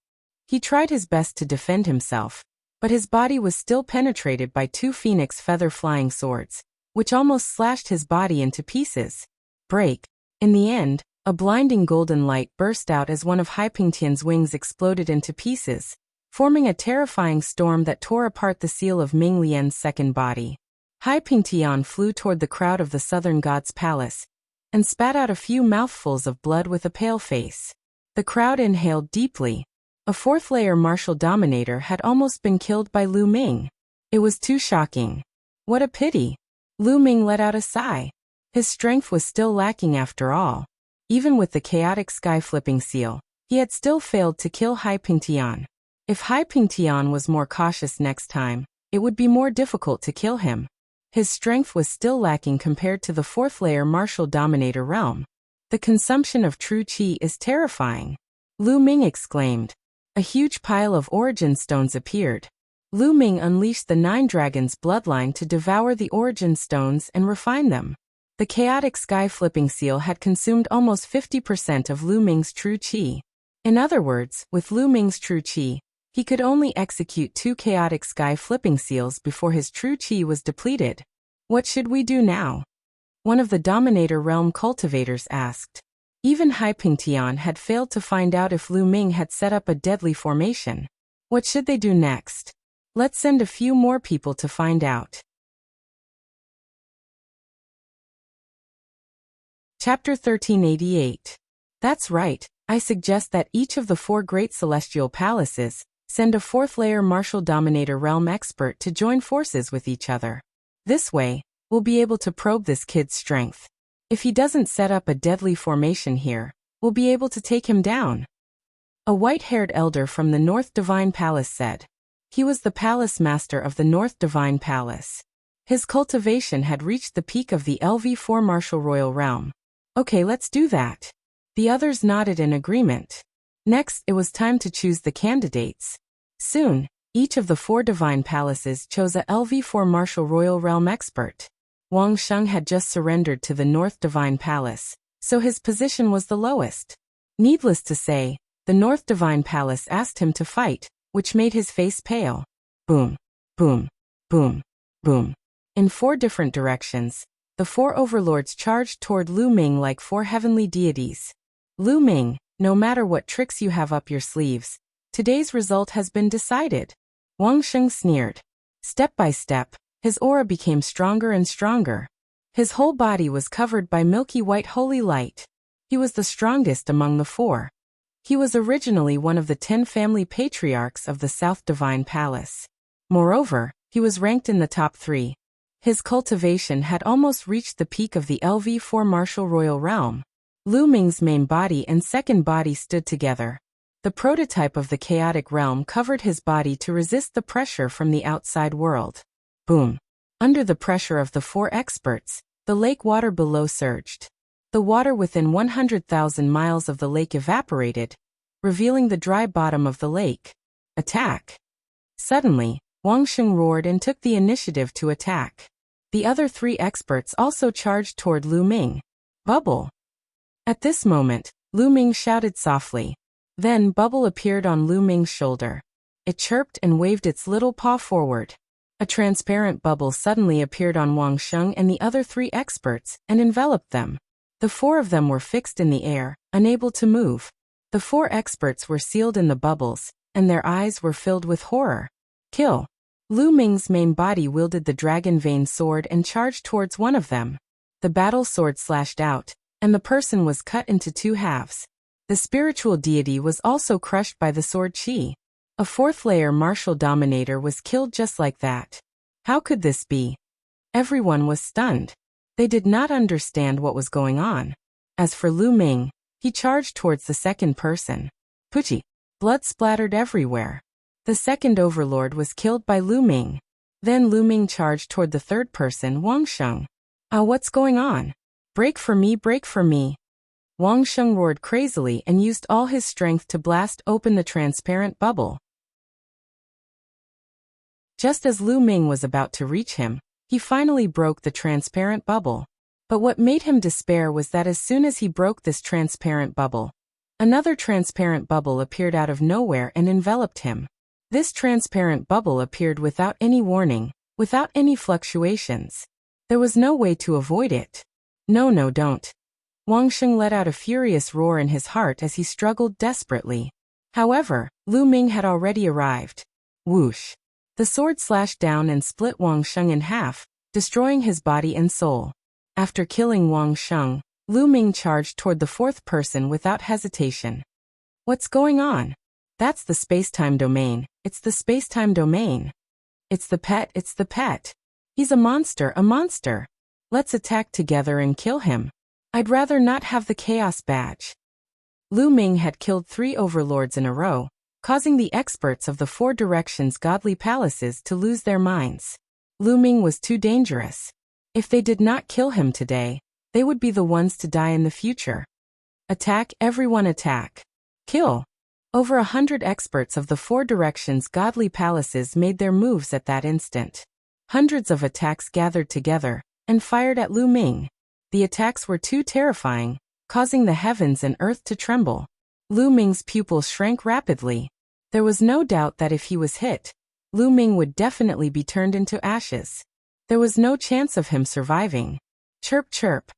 He tried his best to defend himself, but his body was still penetrated by 2 phoenix feather flying swords, which almost slashed his body into pieces. Break. In the end, a blinding golden light burst out as one of Haipingtian's wings exploded into pieces, forming a terrifying storm that tore apart the seal of Ming Lian's second body. Haipingtian flew toward the crowd of the southern god's palace, and spat out a few mouthfuls of blood with a pale face. The crowd inhaled deeply. A 4th-layer martial dominator had almost been killed by Lu Ming. It was too shocking. What a pity. Lu Ming let out a sigh. His strength was still lacking after all. Even with the chaotic sky-flipping seal, he had still failed to kill Haipingtian. If Haipingtian was more cautious next time, it would be more difficult to kill him. His strength was still lacking compared to the 4th-layer martial dominator realm. The consumption of true qi is terrifying. Lu Ming exclaimed. A huge pile of origin stones appeared. Lu Ming unleashed the 9 dragons' bloodline to devour the origin stones and refine them. The chaotic sky-flipping seal had consumed almost 50% of Lu Ming's true qi. In other words, with Lu Ming's true qi, he could only execute 2 chaotic sky-flipping seals before his true qi was depleted. What should we do now? One of the Dominator Realm cultivators asked. Even Haipingtian had failed to find out if Lu Ming had set up a deadly formation. What should they do next? Let's send a few more people to find out. Chapter 1388. That's right, I suggest that each of the 4 great celestial palaces send a 4th-layer martial dominator realm expert to join forces with each other. This way, we'll be able to probe this kid's strength. If he doesn't set up a deadly formation here, we'll be able to take him down. A white-haired elder from the North Divine Palace said. He was the palace master of the North Divine Palace. His cultivation had reached the peak of the LV4 Martial Royal Realm. Okay, let's do that. The others nodded in agreement. Next, it was time to choose the candidates. Soon, each of the 4 divine palaces chose a LV4 Martial Royal Realm expert. Wang Sheng had just surrendered to the North Divine Palace, so his position was the lowest. Needless to say, the North Divine Palace asked him to fight, which made his face pale. Boom, boom, boom, boom. In 4 different directions, the 4 overlords charged toward Lu Ming like 4 heavenly deities. Lu Ming, no matter what tricks you have up your sleeves, today's result has been decided. Wang Sheng sneered. Step by step, his aura became stronger and stronger. His whole body was covered by milky white holy light. He was the strongest among the 4. He was originally one of the 10 family patriarchs of the South Divine Palace. Moreover, he was ranked in the top 3. His cultivation had almost reached the peak of the LV4 Martial Royal Realm. Lu Ming's main body and second body stood together. The prototype of the chaotic realm covered his body to resist the pressure from the outside world. Boom. Under the pressure of the 4 experts, the lake water below surged. The water within 100,000 miles of the lake evaporated, revealing the dry bottom of the lake. Attack! Suddenly, Wang Sheng roared and took the initiative to attack. The other 3 experts also charged toward Lu Ming. Bubble! At this moment, Lu Ming shouted softly. Then Bubble appeared on Lu Ming's shoulder. It chirped and waved its little paw forward. A transparent bubble suddenly appeared on Wang Sheng and the other 3 experts and enveloped them. The 4 of them were fixed in the air, unable to move. The 4 experts were sealed in the bubbles, and their eyes were filled with horror. Kill! Lu Ming's main body wielded the dragon vein sword and charged towards one of them. The battle sword slashed out, and the person was cut into two halves. The spiritual deity was also crushed by the sword chi. A fourth-layer martial dominator was killed just like that. How could this be? Everyone was stunned. They did not understand what was going on. As for Lu Ming, he charged towards the second person. Puchi! Blood splattered everywhere. The second overlord was killed by Lu Ming. Then Lu Ming charged toward the third person, Wang Sheng. Ah, what's going on? Break for me, break for me. Wang Sheng roared crazily and used all his strength to blast open the transparent bubble. Just as Lu Ming was about to reach him, he finally broke the transparent bubble. But what made him despair was that as soon as he broke this transparent bubble, another transparent bubble appeared out of nowhere and enveloped him. This transparent bubble appeared without any warning, without any fluctuations. There was no way to avoid it. No, don't. Wang Sheng let out a furious roar in his heart as he struggled desperately. However, Lu Ming had already arrived. Whoosh! The sword slashed down and split Wang Sheng in half, destroying his body and soul. After killing Wang Sheng, Lu Ming charged toward the fourth person without hesitation. What's going on? That's the space-time domain. It's the space-time domain. It's the pet. He's a monster, a monster. Let's attack together and kill him. I'd rather not have the Chaos Badge. Lu Ming had killed 3 overlords in a row, causing the experts of the 4 directions godly palaces to lose their minds. Lu Ming was too dangerous. If they did not kill him today, they would be the ones to die in the future. Attack, everyone attack. Kill. Over 100 experts of the 4 directions godly palaces made their moves at that instant. Hundreds of attacks gathered together and fired at Lu Ming. The attacks were too terrifying, causing the heavens and earth to tremble. Lu Ming's pupils shrank rapidly. There was no doubt that if he was hit, Lu Ming would definitely be turned into ashes. There was no chance of him surviving. Chirp, chirp.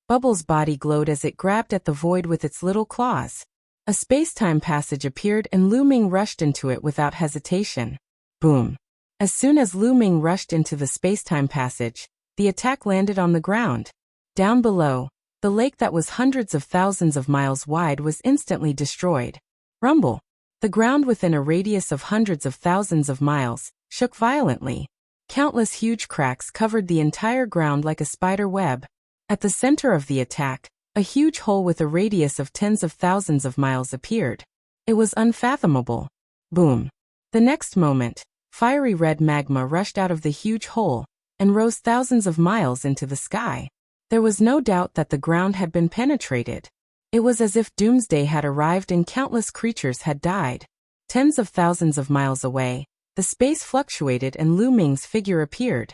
Bubble's body glowed as it grabbed at the void with its little claws. A space-time passage appeared and Lu Ming rushed into it without hesitation. Boom. As soon as Lu Ming rushed into the space-time passage, the attack landed on the ground. Down below, the lake that was hundreds of thousands of miles wide was instantly destroyed. Rumble. The ground within a radius of hundreds of thousands of miles shook violently. Countless huge cracks covered the entire ground like a spider web. At the center of the attack, a huge hole with a radius of tens of thousands of miles appeared. It was unfathomable. Boom. The next moment, fiery red magma rushed out of the huge hole and rose thousands of miles into the sky. There was no doubt that the ground had been penetrated. It was as if doomsday had arrived and countless creatures had died. Tens of thousands of miles away, the space fluctuated and Lu Ming's figure appeared.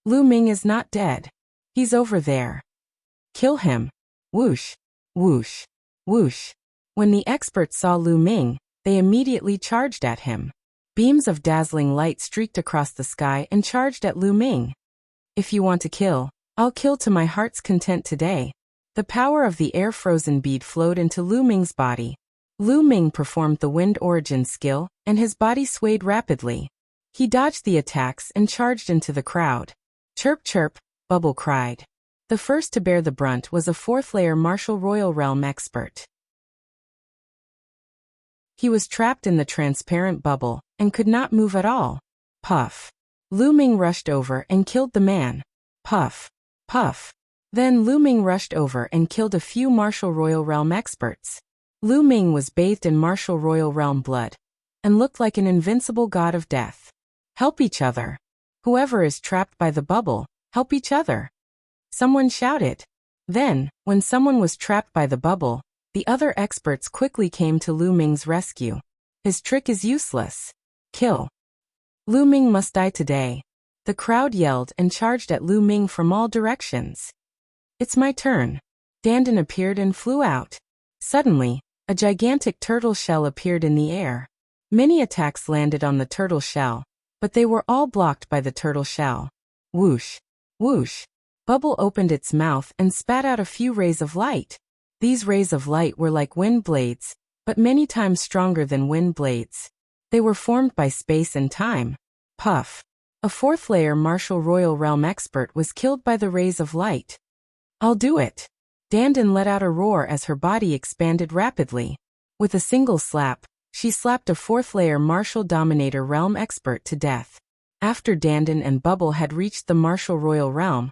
Lu Ming is not dead. He's over there. Kill him. Whoosh, whoosh, whoosh. When the experts saw Lu Ming, they immediately charged at him. Beams of dazzling light streaked across the sky and charged at Lu Ming. If you want to kill, I'll kill to my heart's content today. The power of the air-frozen bead flowed into Lu Ming's body. Lu Ming performed the wind origin skill, and his body swayed rapidly. He dodged the attacks and charged into the crowd. Chirp, chirp, Bubble cried. The first to bear the brunt was a 4th-layer martial royal realm expert. He was trapped in the transparent bubble and could not move at all. Puff. Lu Ming rushed over and killed the man. Puff. Puff. Then Lu Ming rushed over and killed a few martial royal realm experts. Lu Ming was bathed in martial royal realm blood and looked like an invincible god of death. Help each other. Whoever is trapped by the bubble, help each other. Someone shouted. Then, when someone was trapped by the bubble, the other experts quickly came to Lu Ming's rescue. His trick is useless. Kill. Lu Ming must die today. The crowd yelled and charged at Lu Ming from all directions. It's my turn. Dandan appeared and flew out. Suddenly, a gigantic turtle shell appeared in the air. Many attacks landed on the turtle shell, but they were all blocked by the turtle shell. Whoosh. Whoosh. Bubble opened its mouth and spat out a few rays of light. These rays of light were like wind blades, but many times stronger than wind blades. They were formed by space and time. Puff. A 4th-layer martial royal realm expert was killed by the rays of light. I'll do it. Dandan let out a roar as her body expanded rapidly. With a single slap, she slapped a 4th-layer Martial Dominator Realm expert to death. After Dandan and Bubble had reached the Martial Royal Realm,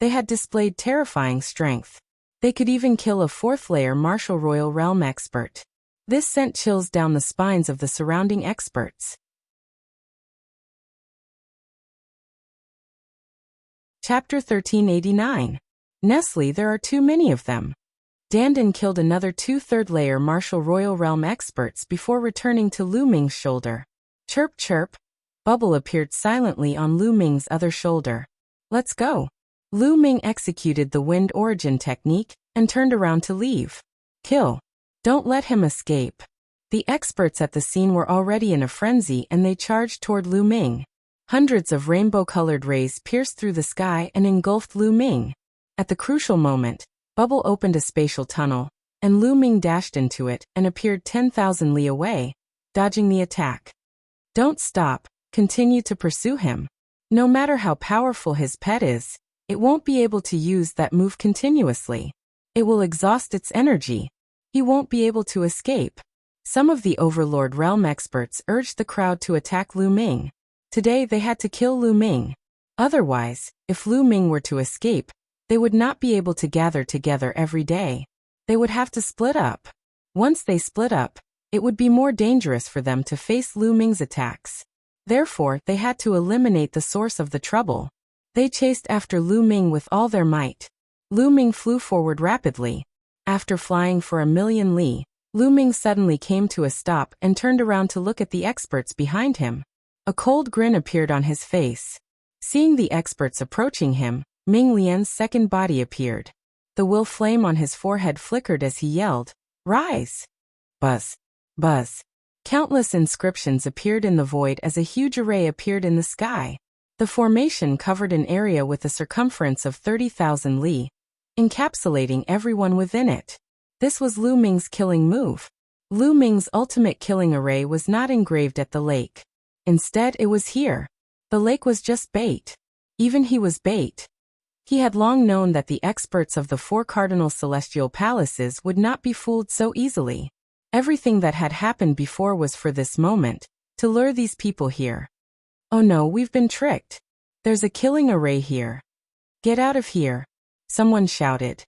they had displayed terrifying strength. They could even kill a 4th-layer Martial Royal Realm expert. This sent chills down the spines of the surrounding experts. Chapter 1389. Nestle, there are too many of them. Dandan killed another 2 3rd-layer Martial Royal Realm experts before returning to Lu Ming's shoulder. Chirp chirp. Bubble appeared silently on Lu Ming's other shoulder. Let's go. Lu Ming executed the Wind Origin technique and turned around to leave. Kill. Don't let him escape. The experts at the scene were already in a frenzy and they charged toward Lu Ming. Hundreds of rainbow-colored rays pierced through the sky and engulfed Lu Ming. At the crucial moment, Bubble opened a spatial tunnel, and Lu Ming dashed into it and appeared 10,000 li away, dodging the attack. Don't stop, continue to pursue him. No matter how powerful his pet is, it won't be able to use that move continuously. It will exhaust its energy. He won't be able to escape. Some of the Overlord Realm experts urged the crowd to attack Lu Ming. Today they had to kill Lu Ming. Otherwise, if Lu Ming were to escape, they would not be able to gather together every day. They would have to split up. Once they split up, it would be more dangerous for them to face Lu Ming's attacks. Therefore, they had to eliminate the source of the trouble. They chased after Lu Ming with all their might. Lu Ming flew forward rapidly. After flying for 1,000,000 li, Lu Ming suddenly came to a stop and turned around to look at the experts behind him. A cold grin appeared on his face. Seeing the experts approaching him, Ming Lian's second body appeared. The will flame on his forehead flickered as he yelled, "Rise!" Buzz! Buzz! Countless inscriptions appeared in the void as a huge array appeared in the sky. The formation covered an area with a circumference of 30,000 li, encapsulating everyone within it. This was Lu Ming's killing move. Lu Ming's ultimate killing array was not engraved at the lake. Instead, it was here. The lake was just bait. Even he was bait. He had long known that the experts of the 4 cardinal celestial palaces would not be fooled so easily. Everything that had happened before was for this moment, to lure these people here. Oh no, we've been tricked. There's a killing array here. Get out of here. Someone shouted.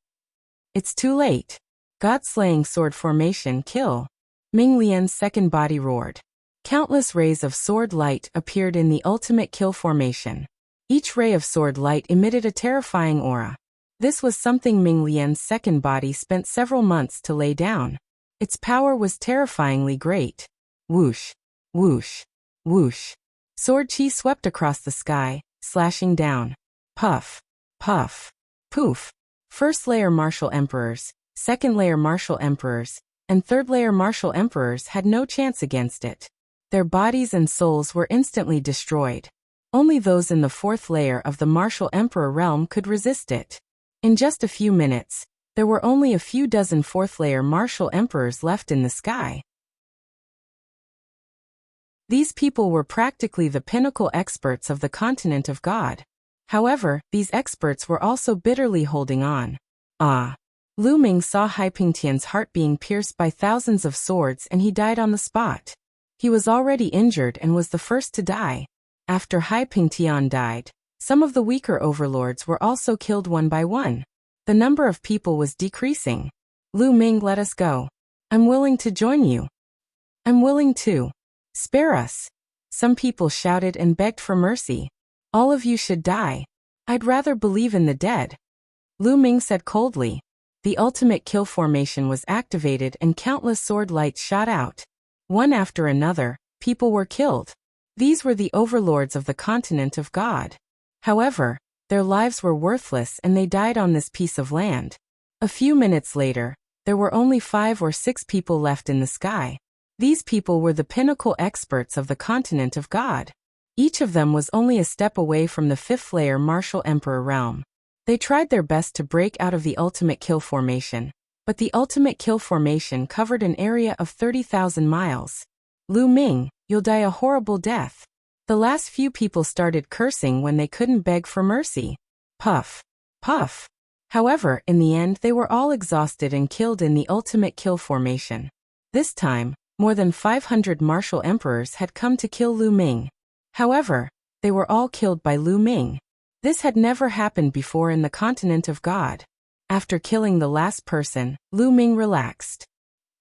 It's too late. God-slaying sword formation kill. Ming Lian's second body roared. Countless rays of sword light appeared in the ultimate kill formation. Each ray of sword light emitted a terrifying aura. This was something Ming Lian's second body spent several months to lay down. Its power was terrifyingly great. Whoosh, whoosh, whoosh. Sword chi swept across the sky, slashing down. Puff, puff, poof. First-layer martial emperors, second-layer martial emperors, and third-layer martial emperors had no chance against it. Their bodies and souls were instantly destroyed. Only those in the 4th layer of the martial emperor realm could resist it. In just a few minutes, there were only a few dozen 4th-layer martial emperors left in the sky. These people were practically the pinnacle experts of the continent of God. However, these experts were also bitterly holding on. Lu Ming saw Hai Pingtian's heart being pierced by thousands of swords and he died on the spot. He was already injured and was the first to die. After Hai Pingtian died, some of the weaker overlords were also killed one by one. The number of people was decreasing. Lu Ming, let us go. I'm willing to join you. I'm willing to. Spare us. Some people shouted and begged for mercy. All of you should die. I'd rather believe in the dead. Lu Ming said coldly. The ultimate kill formation was activated and countless sword lights shot out. One after another, people were killed. These were the overlords of the continent of God. However, their lives were worthless and they died on this piece of land. A few minutes later, there were only 5 or 6 people left in the sky. These people were the pinnacle experts of the continent of God. Each of them was only a step away from the 5th layer martial emperor realm. They tried their best to break out of the ultimate kill formation, but the ultimate kill formation covered an area of 30,000 miles. Lu Ming, you'll die a horrible death. The last few people started cursing when they couldn't beg for mercy. Puff, puff. However, in the end they were all exhausted and killed in the ultimate kill formation. This time, more than 500 martial emperors had come to kill Lu Ming. However, they were all killed by Lu Ming. This had never happened before in the continent of God. After killing the last person, Lu Ming relaxed.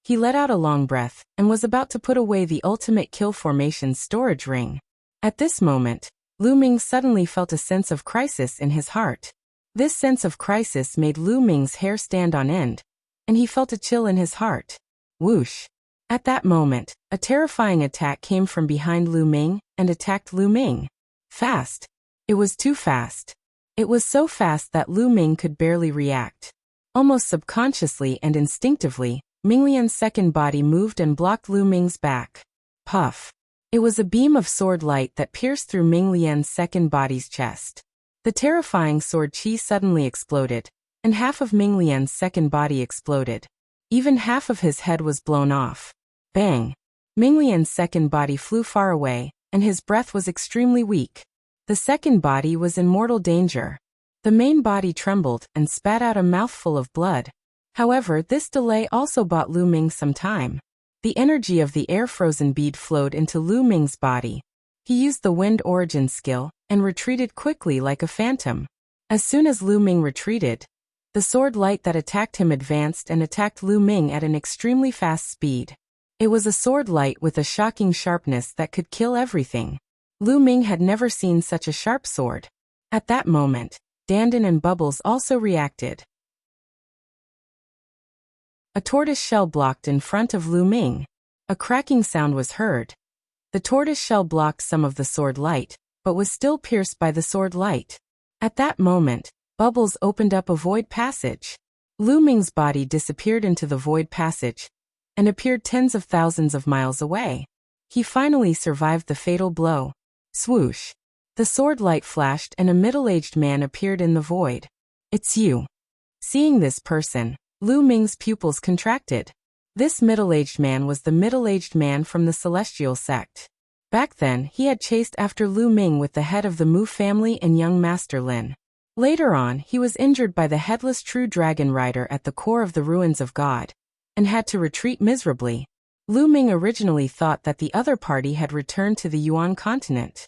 He let out a long breath and was about to put away the ultimate kill formation's storage ring. At this moment, Lu Ming suddenly felt a sense of crisis in his heart. This sense of crisis made Lu Ming's hair stand on end, and he felt a chill in his heart. Whoosh! At that moment, a terrifying attack came from behind Lu Ming and attacked Lu Ming. Fast. It was too fast. It was so fast that Lu Ming could barely react. Almost subconsciously and instinctively, Minglian's second body moved and blocked Lu Ming's back. Puff. It was a beam of sword light that pierced through Minglian's second body's chest. The terrifying sword chi suddenly exploded, and half of Minglian's second body exploded. Even half of his head was blown off. Bang! Minglian's second body flew far away, and his breath was extremely weak. The second body was in mortal danger. The main body trembled and spat out a mouthful of blood. However, this delay also bought Lu Ming some time. The energy of the air-frozen bead flowed into Lu Ming's body. He used the wind origin skill and retreated quickly like a phantom. As soon as Lu Ming retreated, the sword light that attacked him advanced and attacked Lu Ming at an extremely fast speed. It was a sword light with a shocking sharpness that could kill everything. Lu Ming had never seen such a sharp sword. At that moment, Dandan and Bubbles also reacted. A tortoise shell blocked in front of Lu Ming. A cracking sound was heard. The tortoise shell blocked some of the sword light, but was still pierced by the sword light. At that moment, Bubbles opened up a void passage. Lu Ming's body disappeared into the void passage and appeared tens of thousands of miles away. He finally survived the fatal blow. Swoosh! The sword light flashed and a middle-aged man appeared in the void. It's you. Seeing this person, Lu Ming's pupils contracted. This middle-aged man was the middle-aged man from the Celestial sect. Back then, he had chased after Lu Ming with the head of the Mu family and young Master Lin. Later on, he was injured by the headless true dragon rider at the core of the ruins of God, and had to retreat miserably. Lu Ming originally thought that the other party had returned to the Yuan continent.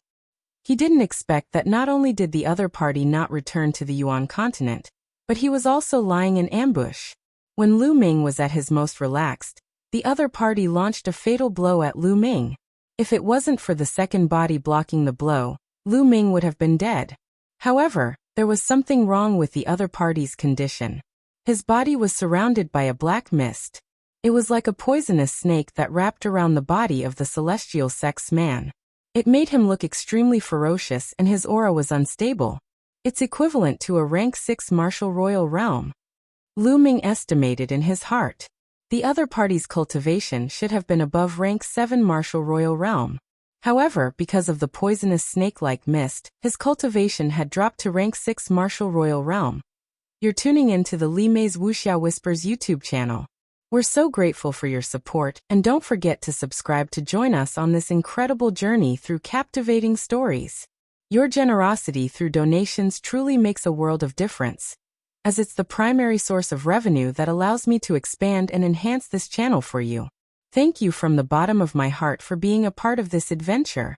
He didn't expect that not only did the other party not return to the Yuan continent, but he was also lying in ambush. When Lu Ming was at his most relaxed, the other party launched a fatal blow at Lu Ming. If it wasn't for the second body blocking the blow, Lu Ming would have been dead. However, there was something wrong with the other party's condition. His body was surrounded by a black mist. It was like a poisonous snake that wrapped around the body of the Celestial sect's man. It made him look extremely ferocious and his aura was unstable. It's equivalent to a rank 6 martial royal realm. Lu Ming estimated in his heart. The other party's cultivation should have been above rank 7 martial royal realm. However, because of the poisonous snake-like mist, his cultivation had dropped to rank 6 martial royal realm. You're tuning in to the Li Mei's Wuxia Whispers YouTube channel. We're so grateful for your support, and don't forget to subscribe to join us on this incredible journey through captivating stories. Your generosity through donations truly makes a world of difference, as it's the primary source of revenue that allows me to expand and enhance this channel for you. Thank you from the bottom of my heart for being a part of this adventure.